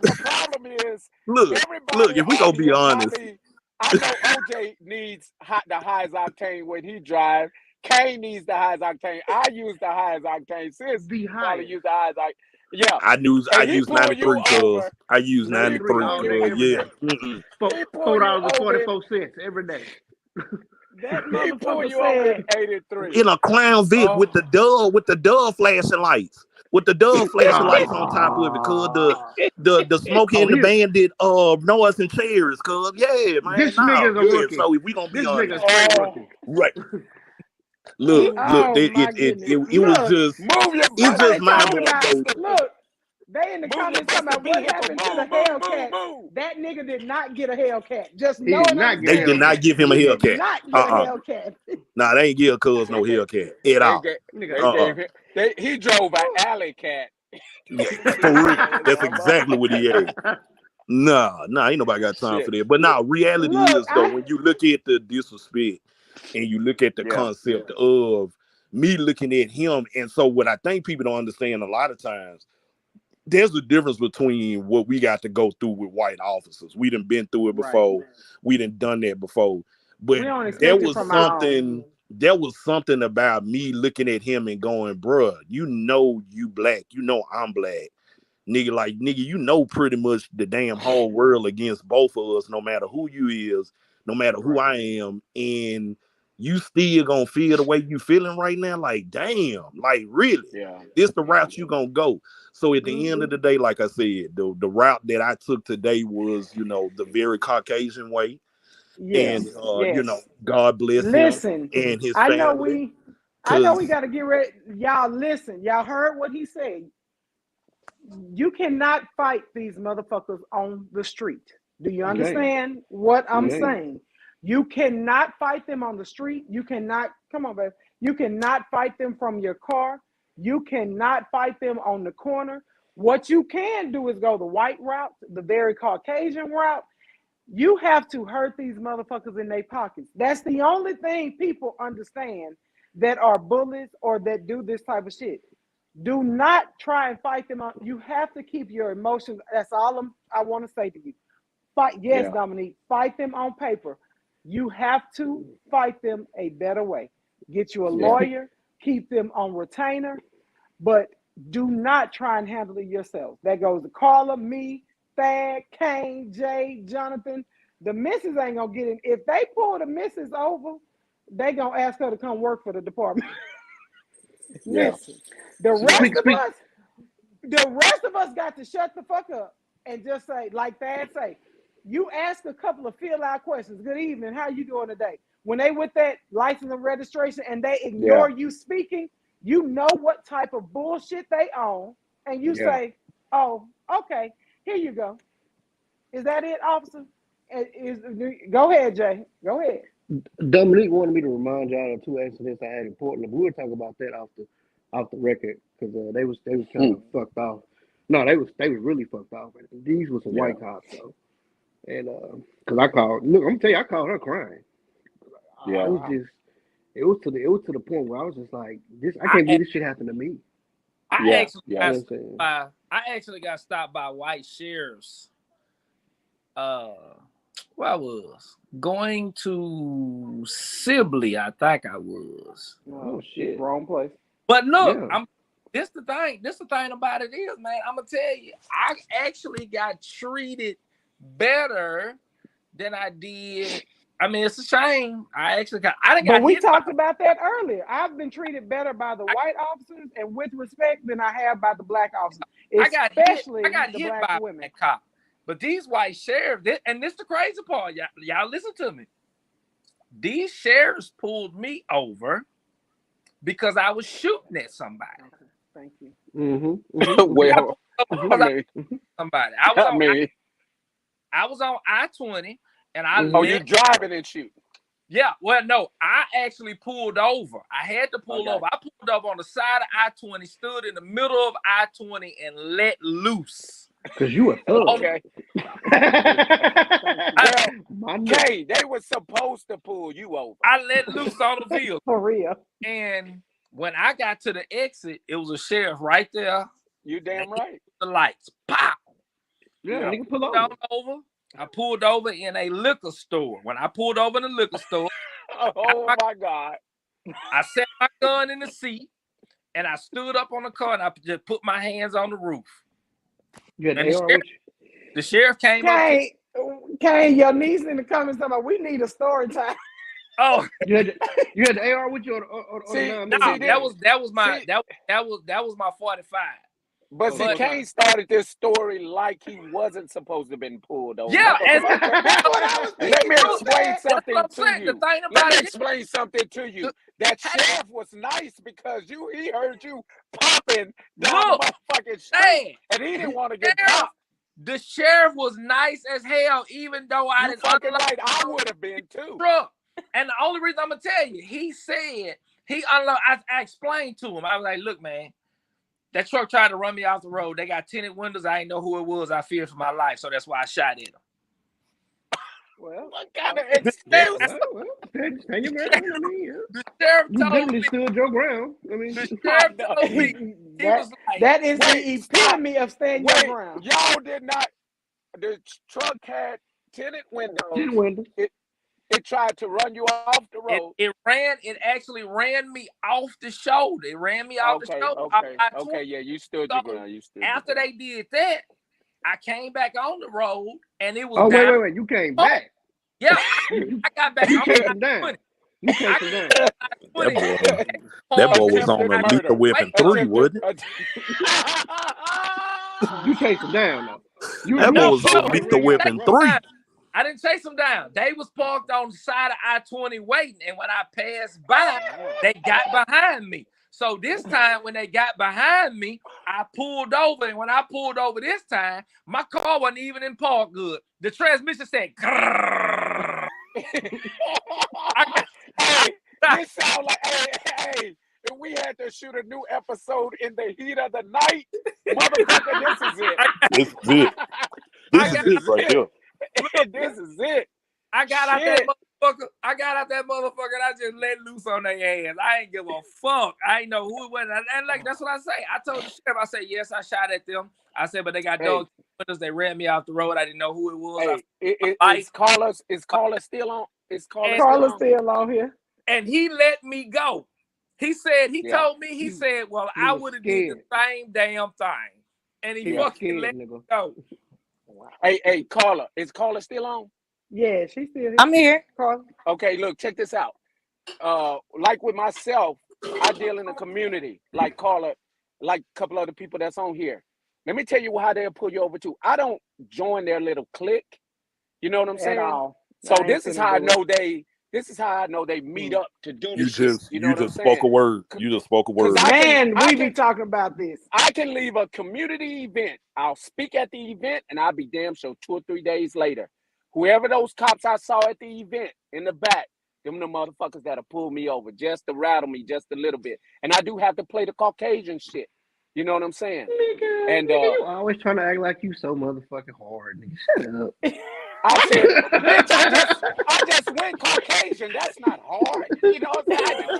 Speaker 7: The problem is
Speaker 5: look.
Speaker 7: everybody
Speaker 5: If we
Speaker 7: on
Speaker 5: gonna be
Speaker 7: here
Speaker 5: honest,
Speaker 7: probably. I know OJ needs the highest octane when he drive. Kane needs the highest octane. I use the highest octane. Sis
Speaker 3: The
Speaker 7: probably
Speaker 3: highest.
Speaker 7: use the highest octane. Yeah,
Speaker 5: I
Speaker 7: and he
Speaker 5: use
Speaker 7: pull you
Speaker 5: 93, cuz.
Speaker 7: over.
Speaker 5: I use
Speaker 7: He
Speaker 3: 93
Speaker 5: 93,
Speaker 3: all
Speaker 7: pull you.
Speaker 3: day,
Speaker 5: cuz.
Speaker 3: every
Speaker 5: Yeah.
Speaker 3: day.
Speaker 5: Mm-mm.
Speaker 7: He pull you
Speaker 3: $4 and
Speaker 7: over.
Speaker 3: 44 cents every day.
Speaker 1: That
Speaker 7: He pull
Speaker 1: motherfucker
Speaker 7: you over
Speaker 1: said,
Speaker 7: in 83.
Speaker 5: In a Crown Vic with
Speaker 7: Oh,
Speaker 5: the dove flashing lights. With the dove flashing lights on top of it, cuz
Speaker 3: Ah.
Speaker 5: the Smokey
Speaker 3: Oh,
Speaker 5: and the Bandit Noahs and Cherries, cuz. Yeah, man.
Speaker 3: this
Speaker 5: No,
Speaker 3: nigga's a
Speaker 5: yeah.
Speaker 3: rookie.
Speaker 5: So if we gonna be
Speaker 3: This
Speaker 5: honest,
Speaker 3: nigga's straight
Speaker 7: oh,
Speaker 3: rookie.
Speaker 5: right. Look,
Speaker 7: oh.
Speaker 5: look,
Speaker 1: oh my goodness.
Speaker 5: it was
Speaker 1: Look,
Speaker 5: just
Speaker 7: Move your
Speaker 5: it's
Speaker 7: move,
Speaker 5: just
Speaker 1: somebody
Speaker 5: mind
Speaker 1: talking
Speaker 7: move
Speaker 5: blowing.
Speaker 7: your
Speaker 1: about,
Speaker 5: So
Speaker 7: Buster.
Speaker 1: look, they in the
Speaker 7: Move your
Speaker 1: comments talking
Speaker 7: Buster
Speaker 1: about what
Speaker 7: vehicle.
Speaker 1: happened to the
Speaker 7: Move,
Speaker 1: Hellcat.
Speaker 7: move.
Speaker 1: That nigga did not get a Hellcat. Just
Speaker 3: He
Speaker 1: know
Speaker 3: did
Speaker 1: and
Speaker 3: not get
Speaker 5: they
Speaker 3: a
Speaker 5: did
Speaker 1: understand.
Speaker 5: not
Speaker 3: Hellcat.
Speaker 5: give him a
Speaker 1: He did
Speaker 5: Hellcat.
Speaker 1: not get a
Speaker 5: Uh-uh.
Speaker 1: Hellcat.
Speaker 5: Nah, they ain't give Cuz no
Speaker 7: They,
Speaker 5: Hellcat at
Speaker 7: they
Speaker 5: all.
Speaker 7: gave
Speaker 3: Nigga,
Speaker 7: they
Speaker 5: Uh-uh.
Speaker 7: gave him he drove an alley cat.
Speaker 5: Yeah,
Speaker 7: He
Speaker 5: for real.
Speaker 7: drove
Speaker 5: That's
Speaker 7: a
Speaker 5: exactly what he had. Nah, ain't nobody got time for
Speaker 7: shit.
Speaker 5: that. But now, reality
Speaker 1: Look,
Speaker 5: is though, when you look at the disrespect and you look at the
Speaker 7: Yeah,
Speaker 5: concept of me looking at him, and so what I think people don't understand a lot of times, there's a difference between what we got to go through with white officers. We done been through it
Speaker 1: right.
Speaker 5: before. We done that before. But
Speaker 1: We don't
Speaker 5: there
Speaker 1: expect it
Speaker 5: was
Speaker 1: from our own.
Speaker 5: something about me looking at him and going, bruh, you black. I'm black. Nigga, pretty much the damn whole world against both of us, no matter who you is, no matter who
Speaker 1: Right.
Speaker 5: I am. And you still gonna feel the way you feeling right now. Like, damn, like really,
Speaker 7: yeah,
Speaker 5: this the
Speaker 7: yeah.
Speaker 5: route you gonna go. So at the end of the day, like I said, the route that I took today was, the very Caucasian way. And
Speaker 1: Yes. Yes.
Speaker 5: God bless him
Speaker 1: Listen,
Speaker 5: and his
Speaker 1: I know
Speaker 5: family.
Speaker 1: we
Speaker 5: Cause
Speaker 1: got to get ready. Y'all listen. Y'all heard what he said. You cannot fight these motherfuckers on the street. Do you
Speaker 3: you can't.
Speaker 1: understand what I'm
Speaker 3: You ain't.
Speaker 1: saying? You cannot fight them on the street. You cannot, come on, baby. You cannot fight them from your car. You cannot fight them on the corner. What you can do is go the white route, the very Caucasian route. You have to hurt these motherfuckers in their pockets. That's the only thing people understand that are bullies or that do this type of shit. Do not try and fight them up. You have to keep your emotions. That's all I want to say to you. Fight, yes,
Speaker 7: Yeah.
Speaker 1: Dominique, fight them on paper. You have to fight them a better way. Get you a
Speaker 7: Yeah.
Speaker 1: lawyer, keep them on retainer, but do not try and handle it yourself. That goes to Carla, me, Thad, Kane, Jay, Jonathan. The missus ain't gonna get in. If they pull the missus over, they gonna ask her to come work for the department.
Speaker 7: Yeah.
Speaker 1: Listen, the rest
Speaker 3: Speak,
Speaker 1: of
Speaker 3: speak.
Speaker 1: us, got to shut the fuck up and just say, like Thad say, you ask a couple of fill out questions. Good evening, how you doing today? When they with that license and registration and they ignore you speaking, you know what type of bullshit they own, and you
Speaker 7: Yeah.
Speaker 1: say, "Oh, okay, here you go." Is that it, officer? Go ahead, Jay. Go ahead.
Speaker 3: Dominique wanted me to remind y'all of 2 accidents I had in Portland. We were talking about that off the record because they was kind of fucked off. No, they was really fucked off. These was some
Speaker 7: Yeah.
Speaker 3: white cops though, and because I called. Look, I'm gonna tell you, I called her crying.
Speaker 7: Yeah.
Speaker 3: I was just. It was to the point where I was just like, this. I can't believe this shit happened to me.
Speaker 4: I
Speaker 7: Yeah,
Speaker 4: actually
Speaker 7: yeah.
Speaker 4: got
Speaker 3: You know what I'm
Speaker 4: stopped
Speaker 3: saying?
Speaker 4: by. I actually got stopped by white sheriffs. Where I was going to Sibley, I think I was.
Speaker 3: Oh shit.
Speaker 1: Wrong place.
Speaker 4: But look,
Speaker 3: Yeah.
Speaker 4: This the thing about it is, man. I'm gonna tell you, I actually got treated better than I did. I mean, it's a shame. I didn't
Speaker 1: But
Speaker 4: got
Speaker 1: we
Speaker 4: hit
Speaker 1: talked
Speaker 4: by,
Speaker 1: about that earlier. I've been treated better by the white officers and with respect than I have by the black officers, especially
Speaker 4: I got
Speaker 1: the
Speaker 4: hit
Speaker 1: black
Speaker 4: by
Speaker 1: women.
Speaker 4: a cop. But these white sheriffs, and this the crazy part, y'all listen to me. These sheriffs pulled me over because I was shooting at somebody.
Speaker 1: Okay, thank you.
Speaker 7: Well,
Speaker 4: Because
Speaker 7: I
Speaker 4: I
Speaker 7: mean,
Speaker 4: somebody. I was on I-20 and I
Speaker 7: oh, you
Speaker 4: let
Speaker 7: driving and shooting.
Speaker 4: Yeah, well, no, I actually pulled over. I had to pull
Speaker 7: Okay.
Speaker 4: over. I pulled up on the side of I-20, stood in the middle of I-20, and let loose.
Speaker 3: Cause you a thug.
Speaker 7: Okay.
Speaker 3: My nigga.
Speaker 7: Hey, they were supposed to pull you over.
Speaker 4: I let loose on the vehicle.
Speaker 1: For real.
Speaker 4: And when I got to the exit, it was a sheriff right there.
Speaker 7: You damn right.
Speaker 4: The lights, pop.
Speaker 3: Yeah,
Speaker 7: Yeah.
Speaker 3: nigga, pull
Speaker 4: Down
Speaker 3: over.
Speaker 4: over. I pulled over in a liquor store. When I pulled over in the liquor store,
Speaker 7: Oh my God.
Speaker 4: I set my gun in the seat and I stood up on the car and I just put my hands on the roof.
Speaker 3: You had
Speaker 4: And
Speaker 3: the AR with you?
Speaker 4: the sheriff came up.
Speaker 1: Kane, your niece in the comments talking about we need a story time.
Speaker 4: Oh,
Speaker 3: You had the AR with you or
Speaker 7: See,
Speaker 3: the
Speaker 4: no,
Speaker 3: 9mm?
Speaker 4: that was my
Speaker 7: See-
Speaker 4: that was my 45.
Speaker 7: But see,
Speaker 3: But-
Speaker 7: Kane started this story like he wasn't supposed to have been pulled over.
Speaker 4: Yeah, and
Speaker 1: That's what I was
Speaker 7: Let me
Speaker 1: thinking.
Speaker 7: explain
Speaker 4: that's what
Speaker 7: something
Speaker 4: I'm
Speaker 7: to
Speaker 4: saying.
Speaker 7: you.
Speaker 4: The thing
Speaker 7: Let
Speaker 4: about
Speaker 7: me
Speaker 4: it,
Speaker 7: explain something to you. That sheriff was nice because he heard you popping down
Speaker 4: Look,
Speaker 7: the motherfucking street,
Speaker 4: hey,
Speaker 7: and he didn't want to get
Speaker 4: sheriff,
Speaker 7: popped.
Speaker 4: the sheriff was nice as hell, even though I
Speaker 7: You
Speaker 4: didn't
Speaker 7: fucking
Speaker 4: unlock
Speaker 7: right. I would have been
Speaker 4: the
Speaker 7: too.
Speaker 4: truck. And the only reason I'm gonna tell you, he said he unlocked. I explained to him. I was like, "Look, man, that truck tried to run me off the road. They got tinted windows. I didn't know who it was. I feared for my life, so that's why I shot at him."
Speaker 1: Well,
Speaker 7: What kind of
Speaker 4: The
Speaker 7: excuse?
Speaker 3: Well, stand your ground. I mean, yeah.
Speaker 4: The sheriff
Speaker 3: You
Speaker 4: told
Speaker 3: literally
Speaker 4: me.
Speaker 3: stood your ground. I mean,
Speaker 4: The sheriff told me. He
Speaker 1: that,
Speaker 4: was like,
Speaker 1: that is
Speaker 7: Wait,
Speaker 1: the
Speaker 7: stop.
Speaker 1: epitome of stand your
Speaker 7: Wait,
Speaker 1: ground.
Speaker 7: y'all did not. The truck had tinted windows.
Speaker 3: tinted windows.
Speaker 7: It tried to run you off the road.
Speaker 4: It actually ran me off the shoulder. It ran me off the
Speaker 7: Okay,
Speaker 4: shoulder.
Speaker 7: okay, yeah, you stood your ground. You stood.
Speaker 4: After they did that, I came back on the road and it was
Speaker 3: Oh,
Speaker 4: down.
Speaker 3: wait. You came back.
Speaker 4: Yeah, I got back.
Speaker 3: You
Speaker 4: I'm
Speaker 3: chased
Speaker 4: not
Speaker 3: him down.
Speaker 4: 20.
Speaker 3: You chased him down.
Speaker 5: That boy was on
Speaker 7: Attempted
Speaker 5: a
Speaker 7: murder.
Speaker 5: Lethal Weapon 3, wasn't it?
Speaker 3: You chased him down though.
Speaker 5: That boy was on
Speaker 3: you
Speaker 5: Lethal
Speaker 3: ran out the
Speaker 5: Weapon
Speaker 3: road.
Speaker 5: 3.
Speaker 4: I didn't chase them down. They was parked on the side of I-20 waiting, and when I passed by, they got behind me. So this time, when they got behind me, I pulled over, and when I pulled over this time, my car wasn't even in park good. The transmission said, "Grrrr."
Speaker 7: Hey, this sound like hey. If we had to shoot a new episode in the heat of the night, motherfucker, this is it.
Speaker 5: This is it. This is it right here.
Speaker 7: This is it.
Speaker 4: I got out that
Speaker 7: Shit.
Speaker 4: motherfucker. And I just let loose on their ass. I ain't give a fuck. I ain't know who it was. And like that's what I say. I told the sheriff, I said, yes, I shot at them. I said, but they got dog windows. They ran me off the road. I didn't know who it was.
Speaker 7: Is Carla still on? Is Carla
Speaker 1: Carla's still on here.
Speaker 4: And he let me go. He said, told me, he
Speaker 3: He-
Speaker 4: said, well,
Speaker 3: he
Speaker 4: I
Speaker 3: was
Speaker 4: would have did the same damn thing. And he
Speaker 3: He was
Speaker 4: fucking
Speaker 3: scared,
Speaker 4: let me
Speaker 3: nigga.
Speaker 4: go.
Speaker 7: Hey, Carla, is Carla still on?
Speaker 1: Yeah, she's still here.
Speaker 8: I'm here.
Speaker 1: Carla.
Speaker 7: Okay, look, check this out. Like with myself, I deal in the community, like Carla, like a couple other people that's on here. Let me tell you how they'll pull you over too. I don't join their little clique. You know what I'm
Speaker 1: At
Speaker 7: saying?
Speaker 1: all.
Speaker 7: So
Speaker 1: I ain't
Speaker 7: this is
Speaker 1: finna
Speaker 7: how I
Speaker 1: do it.
Speaker 7: know they. This is how I know they meet up to do the
Speaker 5: You
Speaker 7: shit.
Speaker 5: just
Speaker 7: You know
Speaker 5: you
Speaker 7: what I'm
Speaker 5: just spoke a
Speaker 7: saying?
Speaker 5: word. You just spoke a
Speaker 7: Because
Speaker 5: word.
Speaker 1: Man,
Speaker 7: I
Speaker 1: we be
Speaker 7: can
Speaker 1: talking about this.
Speaker 7: I can leave a community event. I'll speak at the event, and I'll be damn sure 2 or 3 days later. Whoever those cops I saw at the event in the back, them the motherfuckers that'll pull me over just to rattle me just a little bit. And I do have to play the Caucasian shit. You know what I'm saying? And
Speaker 3: Nigga, you always trying to act like you so motherfucking hard, nigga. Shut up.
Speaker 7: I said, bitch, I just went Caucasian. That's not hard. You know what I'm saying? I had to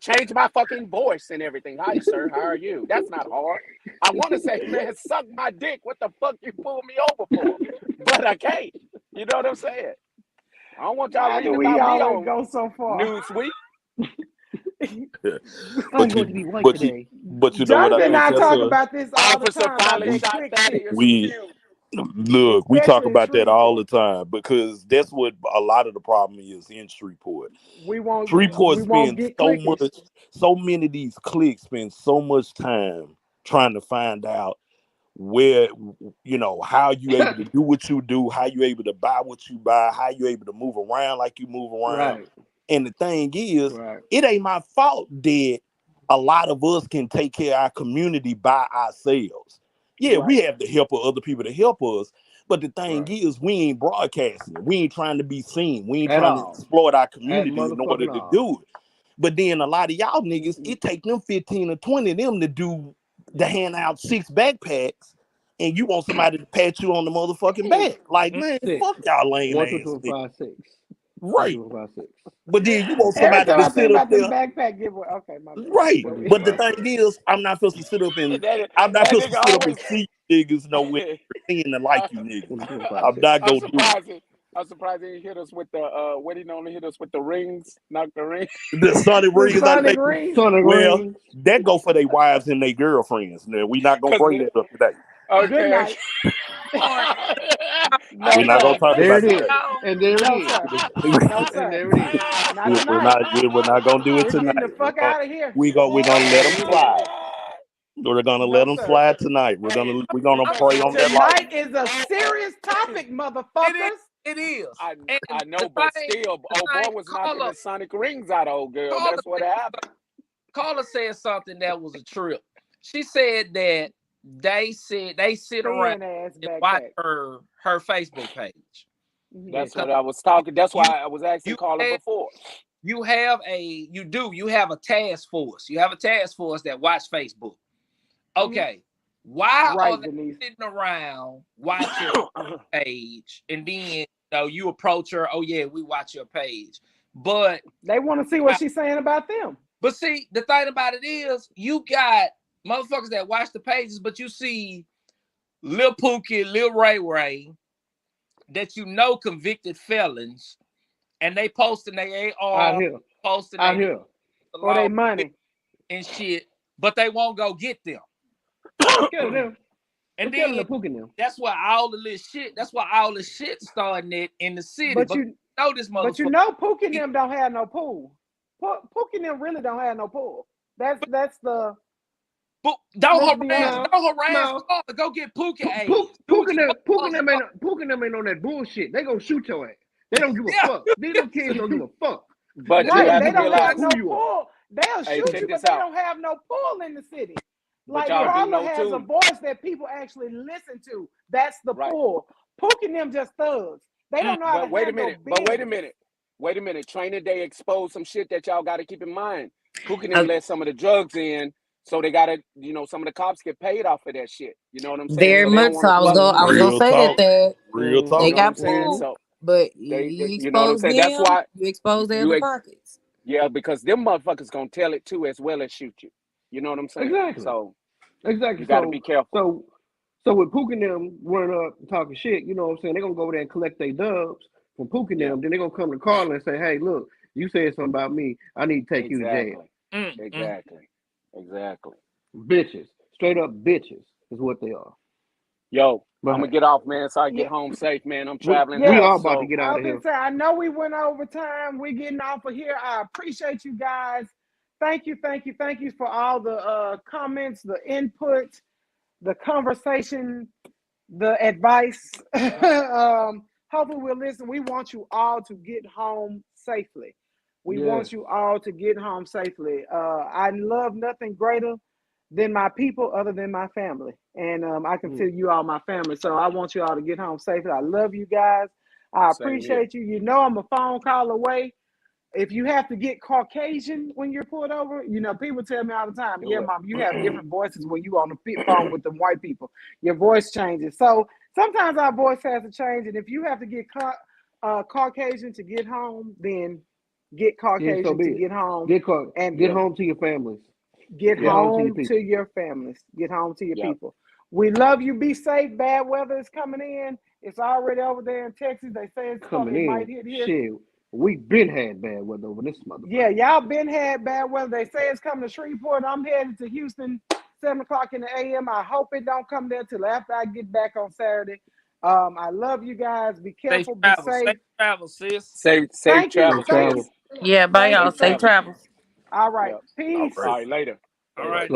Speaker 7: change my fucking voice and everything. Hi, sir. How are you? That's not hard. I want to say, man, suck my dick. What the fuck you pulled me over for? But I can't. You know what I'm saying? I don't want y'all
Speaker 1: Why do
Speaker 7: reading
Speaker 1: we
Speaker 7: about me
Speaker 1: always
Speaker 7: on
Speaker 1: go so far?
Speaker 7: Newsweek.
Speaker 3: I'm
Speaker 5: But
Speaker 3: going to
Speaker 5: you
Speaker 3: be white
Speaker 5: but you
Speaker 3: today.
Speaker 5: but you know what I
Speaker 1: Jonathan and
Speaker 5: think
Speaker 1: I
Speaker 5: that's
Speaker 1: talk
Speaker 5: a
Speaker 1: about this all the
Speaker 7: Officer
Speaker 1: time about
Speaker 7: finally
Speaker 5: we
Speaker 1: that
Speaker 7: shot
Speaker 1: quick shit,
Speaker 7: Thaddeus
Speaker 5: we
Speaker 7: Few.
Speaker 5: look, we talk
Speaker 1: especially in
Speaker 5: about that all
Speaker 1: Shreveport.
Speaker 5: the time because that's what a lot of the problem is in Shreveport.
Speaker 1: We
Speaker 5: Shreveport
Speaker 1: won't
Speaker 5: spends
Speaker 1: get clickers.
Speaker 5: so many of these cliques spend so much time trying to find out where how you able to do what you do, how you able to buy what you buy, how you able to move around like you move around.
Speaker 3: Right,
Speaker 5: And the thing is,
Speaker 3: right,
Speaker 5: it ain't my fault that a lot of us can take care of our community by ourselves. Yeah, we
Speaker 1: Right.
Speaker 5: have the help of other people to help us. But the thing
Speaker 3: right.
Speaker 5: is, we ain't broadcasting. We ain't trying to be seen. We ain't
Speaker 3: At
Speaker 5: trying to
Speaker 3: all.
Speaker 5: exploit our
Speaker 3: At
Speaker 5: community in order
Speaker 3: motherfucking
Speaker 5: to
Speaker 3: all.
Speaker 5: do it. But then a lot of y'all niggas, it take them 15 or 20 of them to hand out 6 backpacks, and you want somebody to pat you on the motherfucking back. Like, man,
Speaker 3: 6.
Speaker 5: fuck y'all lame
Speaker 3: 1, 2,
Speaker 5: ass
Speaker 3: 3,
Speaker 5: niggas.
Speaker 3: 5, 6. 1,
Speaker 5: Right.
Speaker 3: 2, 3, 5, 6.
Speaker 5: But then you want
Speaker 1: Every
Speaker 5: somebody
Speaker 1: time
Speaker 5: to
Speaker 1: I think
Speaker 5: sit up
Speaker 1: about them
Speaker 5: there.
Speaker 1: backpack giveaway, okay, my bad.
Speaker 5: Right.
Speaker 3: 1, 2, 3,
Speaker 5: But the
Speaker 3: 5, 6.
Speaker 5: thing is, I'm not supposed to sit up and
Speaker 7: That,
Speaker 5: I'm not
Speaker 7: that
Speaker 5: supposed to
Speaker 7: nigga
Speaker 5: sit up and
Speaker 7: always.
Speaker 5: see you niggas nowhere pretending to like you
Speaker 3: 1, 2, 3,
Speaker 5: niggas.
Speaker 3: 5,
Speaker 5: I'm
Speaker 3: 6.
Speaker 5: not
Speaker 7: I'm
Speaker 5: gonna do it.
Speaker 7: surprised. I'm surprised he hit us with the what he normally hit us with the rings, knock the ring.
Speaker 5: The Sonic
Speaker 1: The
Speaker 5: rings I
Speaker 1: Sonic
Speaker 5: think
Speaker 1: Rings.
Speaker 3: Sonic
Speaker 5: well,
Speaker 3: rings.
Speaker 5: that go for their wives and their girlfriends. Now, we not gonna
Speaker 7: Cause
Speaker 5: bring that up today.
Speaker 1: Good
Speaker 7: okay,
Speaker 1: night.
Speaker 7: okay.
Speaker 1: No,
Speaker 5: We're not gonna
Speaker 1: sir.
Speaker 5: talk
Speaker 3: There
Speaker 5: about
Speaker 3: it
Speaker 5: that
Speaker 3: is.
Speaker 5: today.
Speaker 3: And there it
Speaker 1: No,
Speaker 3: is.
Speaker 1: sir.
Speaker 5: We,
Speaker 1: No,
Speaker 3: And
Speaker 1: sir.
Speaker 3: there it is.
Speaker 1: Not
Speaker 5: we're
Speaker 1: tonight.
Speaker 5: not gonna do it
Speaker 1: We're getting the
Speaker 5: tonight.
Speaker 1: fuck out of here.
Speaker 5: We're gonna let them
Speaker 3: There it is.
Speaker 5: slide. We're gonna let
Speaker 1: No,
Speaker 5: them
Speaker 1: sir.
Speaker 5: slide tonight. We're
Speaker 7: Hey,
Speaker 5: gonna
Speaker 7: because
Speaker 5: pray on their life.
Speaker 1: Tonight is a serious topic,
Speaker 4: It is.
Speaker 1: motherfuckers.
Speaker 4: It is. And
Speaker 7: I know,
Speaker 4: the
Speaker 7: but
Speaker 4: thing,
Speaker 7: still,
Speaker 4: the
Speaker 7: old boy
Speaker 4: thing,
Speaker 7: was knocking
Speaker 4: Carla,
Speaker 7: the Sonic rings out of old girl.
Speaker 4: Carla,
Speaker 7: That's what happened.
Speaker 4: Carla said something that was a trip. She said that they sit around
Speaker 1: Thin ass
Speaker 4: and watch
Speaker 1: backpack.
Speaker 4: her Facebook page.
Speaker 7: That's
Speaker 3: Bitches.
Speaker 7: what I was talking. That's
Speaker 4: You
Speaker 7: why I was asking
Speaker 4: you
Speaker 7: Carla
Speaker 4: have
Speaker 7: before.
Speaker 4: you have a task force. You have a task force that watch Facebook. Okay. Why are
Speaker 1: Right,
Speaker 4: they
Speaker 1: Denise.
Speaker 4: sitting around watching her page and then you approach her? Oh yeah, we watch your page. But
Speaker 1: They want to see what she's saying about them.
Speaker 4: see, the thing about it is, you got motherfuckers that watch the pages, but you see Lil Pookie, Lil Ray Ray, that convicted felons, and they posting their
Speaker 3: Out
Speaker 4: AR,
Speaker 3: here.
Speaker 4: posting
Speaker 3: Out
Speaker 4: their
Speaker 3: here.
Speaker 1: For their money.
Speaker 4: and shit, but they won't go get them.
Speaker 3: Get them.
Speaker 4: And
Speaker 3: Get them
Speaker 4: then
Speaker 3: to Pookie them.
Speaker 4: that's why all the shit starting in the city.
Speaker 1: But
Speaker 4: But
Speaker 1: you
Speaker 4: this
Speaker 1: but you
Speaker 4: motherfucker.
Speaker 1: know Pookie and them don't have no pool. Pookie and them really don't have no pool. That's the
Speaker 4: Don't
Speaker 1: let's be
Speaker 4: harass,
Speaker 1: honest.
Speaker 3: No.
Speaker 4: Carla. Go get Pookie AIDS. Do what
Speaker 3: Pookie
Speaker 4: you
Speaker 3: them ain't on that bullshit. They gonna shoot your ass. They don't give a
Speaker 4: Yeah.
Speaker 3: fuck. These little kids don't give a fuck.
Speaker 7: But
Speaker 3: They
Speaker 7: you
Speaker 1: Right,
Speaker 3: don't
Speaker 7: have
Speaker 1: they
Speaker 7: to
Speaker 3: give a
Speaker 1: don't
Speaker 3: fuck
Speaker 1: have
Speaker 7: realize.
Speaker 1: no
Speaker 3: who you are.
Speaker 1: pool. They'll
Speaker 7: Hey,
Speaker 1: shoot
Speaker 7: check
Speaker 1: you, but
Speaker 7: this
Speaker 1: they
Speaker 7: out.
Speaker 1: don't have no pool in the city.
Speaker 7: But
Speaker 1: Like
Speaker 7: y'all do
Speaker 1: Carla
Speaker 7: know
Speaker 1: has a
Speaker 7: too.
Speaker 1: voice that people actually listen to. That's the
Speaker 7: Right.
Speaker 1: pool. Pookie and them just thugs. They don't know how
Speaker 7: But
Speaker 1: to
Speaker 7: wait a
Speaker 1: handle
Speaker 7: minute.
Speaker 1: business.
Speaker 7: Wait a minute. Training Day exposed some shit that y'all got to keep in mind. Pookie and
Speaker 8: Uh,
Speaker 7: them let some of the drugs in, so they got to, some of the cops get paid off of that shit. You know what I'm saying?
Speaker 8: Very
Speaker 7: So they don't
Speaker 8: much so.
Speaker 7: want to
Speaker 8: I was
Speaker 7: fuck.
Speaker 8: going. I was gonna
Speaker 5: Real
Speaker 8: say
Speaker 5: talk.
Speaker 8: that
Speaker 5: Real
Speaker 7: You
Speaker 8: they
Speaker 5: talk.
Speaker 7: know what I'm
Speaker 8: got
Speaker 7: saying?
Speaker 8: pulled,
Speaker 7: So
Speaker 8: but
Speaker 7: they
Speaker 8: you
Speaker 7: you know what I'm
Speaker 8: expose
Speaker 7: saying? That's
Speaker 8: them,
Speaker 7: why
Speaker 8: you expose their other pockets.
Speaker 7: yeah, because them motherfuckers gonna tell it too as well as shoot you. You know what I'm saying?
Speaker 3: Exactly.
Speaker 7: So
Speaker 3: Exactly.
Speaker 7: you got to be careful.
Speaker 3: So with Pookie and them running up and talking shit, you know what I'm saying? They're gonna go over there and collect their dubs from Pookie and
Speaker 7: Yeah.
Speaker 3: them. Then they're gonna come to Carla and say, hey, look, you said something about me. I need to take you to jail.
Speaker 7: Exactly.
Speaker 3: Bitches. Straight up bitches is what they are.
Speaker 7: Yo, I'm gonna get off, man, so I get home safe, man. I'm traveling
Speaker 3: We
Speaker 7: now,
Speaker 3: all about to
Speaker 7: so
Speaker 3: get
Speaker 1: I
Speaker 3: out
Speaker 1: was
Speaker 3: of here.
Speaker 1: gonna say, I know we went over time. We're getting off of here. I appreciate you guys. Thank you for all the comments, the input, the conversation, the advice. Hopefully we'll listen. We want you all to get home safely. We want
Speaker 3: Yes.
Speaker 1: you all to get home safely. I love nothing greater than my people other than my family. And I consider you all my family. So I want you all to get home safely. I love you guys. I
Speaker 7: Same here.
Speaker 1: appreciate you. You know I'm a phone call away. If you have to get Caucasian when you're pulled over, you know, people tell me all the time,
Speaker 7: Do
Speaker 1: yeah,
Speaker 7: it.
Speaker 1: Mom, you have different voices when you on the phone with the white people. Your voice changes. So sometimes our voice has to change. And if you have to get Caucasian to get home, then get
Speaker 3: Yeah, so
Speaker 1: Caucasian
Speaker 3: be
Speaker 1: to
Speaker 3: it.
Speaker 1: get home.
Speaker 3: Get
Speaker 1: And
Speaker 3: home to your families.
Speaker 1: get
Speaker 3: Get home to your
Speaker 1: home to
Speaker 3: people.
Speaker 1: your families. Get home to your
Speaker 7: Yep.
Speaker 1: people. We love you. Be safe. Bad weather is coming in. It's already over there in Texas. They say it's
Speaker 3: Coming
Speaker 1: it might
Speaker 3: in.
Speaker 1: hit here.
Speaker 3: Shit. We've been had bad weather over this motherfucker.
Speaker 1: Yeah, y'all been had bad weather. They say it's coming to Shreveport. I'm headed to Houston, 7 o'clock in the a.m. I hope it don't come there till after I get back on Saturday. I love you guys. Be
Speaker 4: Safe
Speaker 1: careful. Be
Speaker 4: travel,
Speaker 1: safe.
Speaker 4: safe travel, sis.
Speaker 7: Safe
Speaker 1: Thank you.
Speaker 7: travel,
Speaker 1: Thank
Speaker 7: sis.
Speaker 1: you.
Speaker 8: Yeah, bye
Speaker 1: Thank
Speaker 8: y'all.
Speaker 1: you.
Speaker 8: Safe
Speaker 1: Thank you.
Speaker 8: travels.
Speaker 1: All right.
Speaker 7: Yep.
Speaker 1: Peace.
Speaker 7: All right, later.
Speaker 4: All right.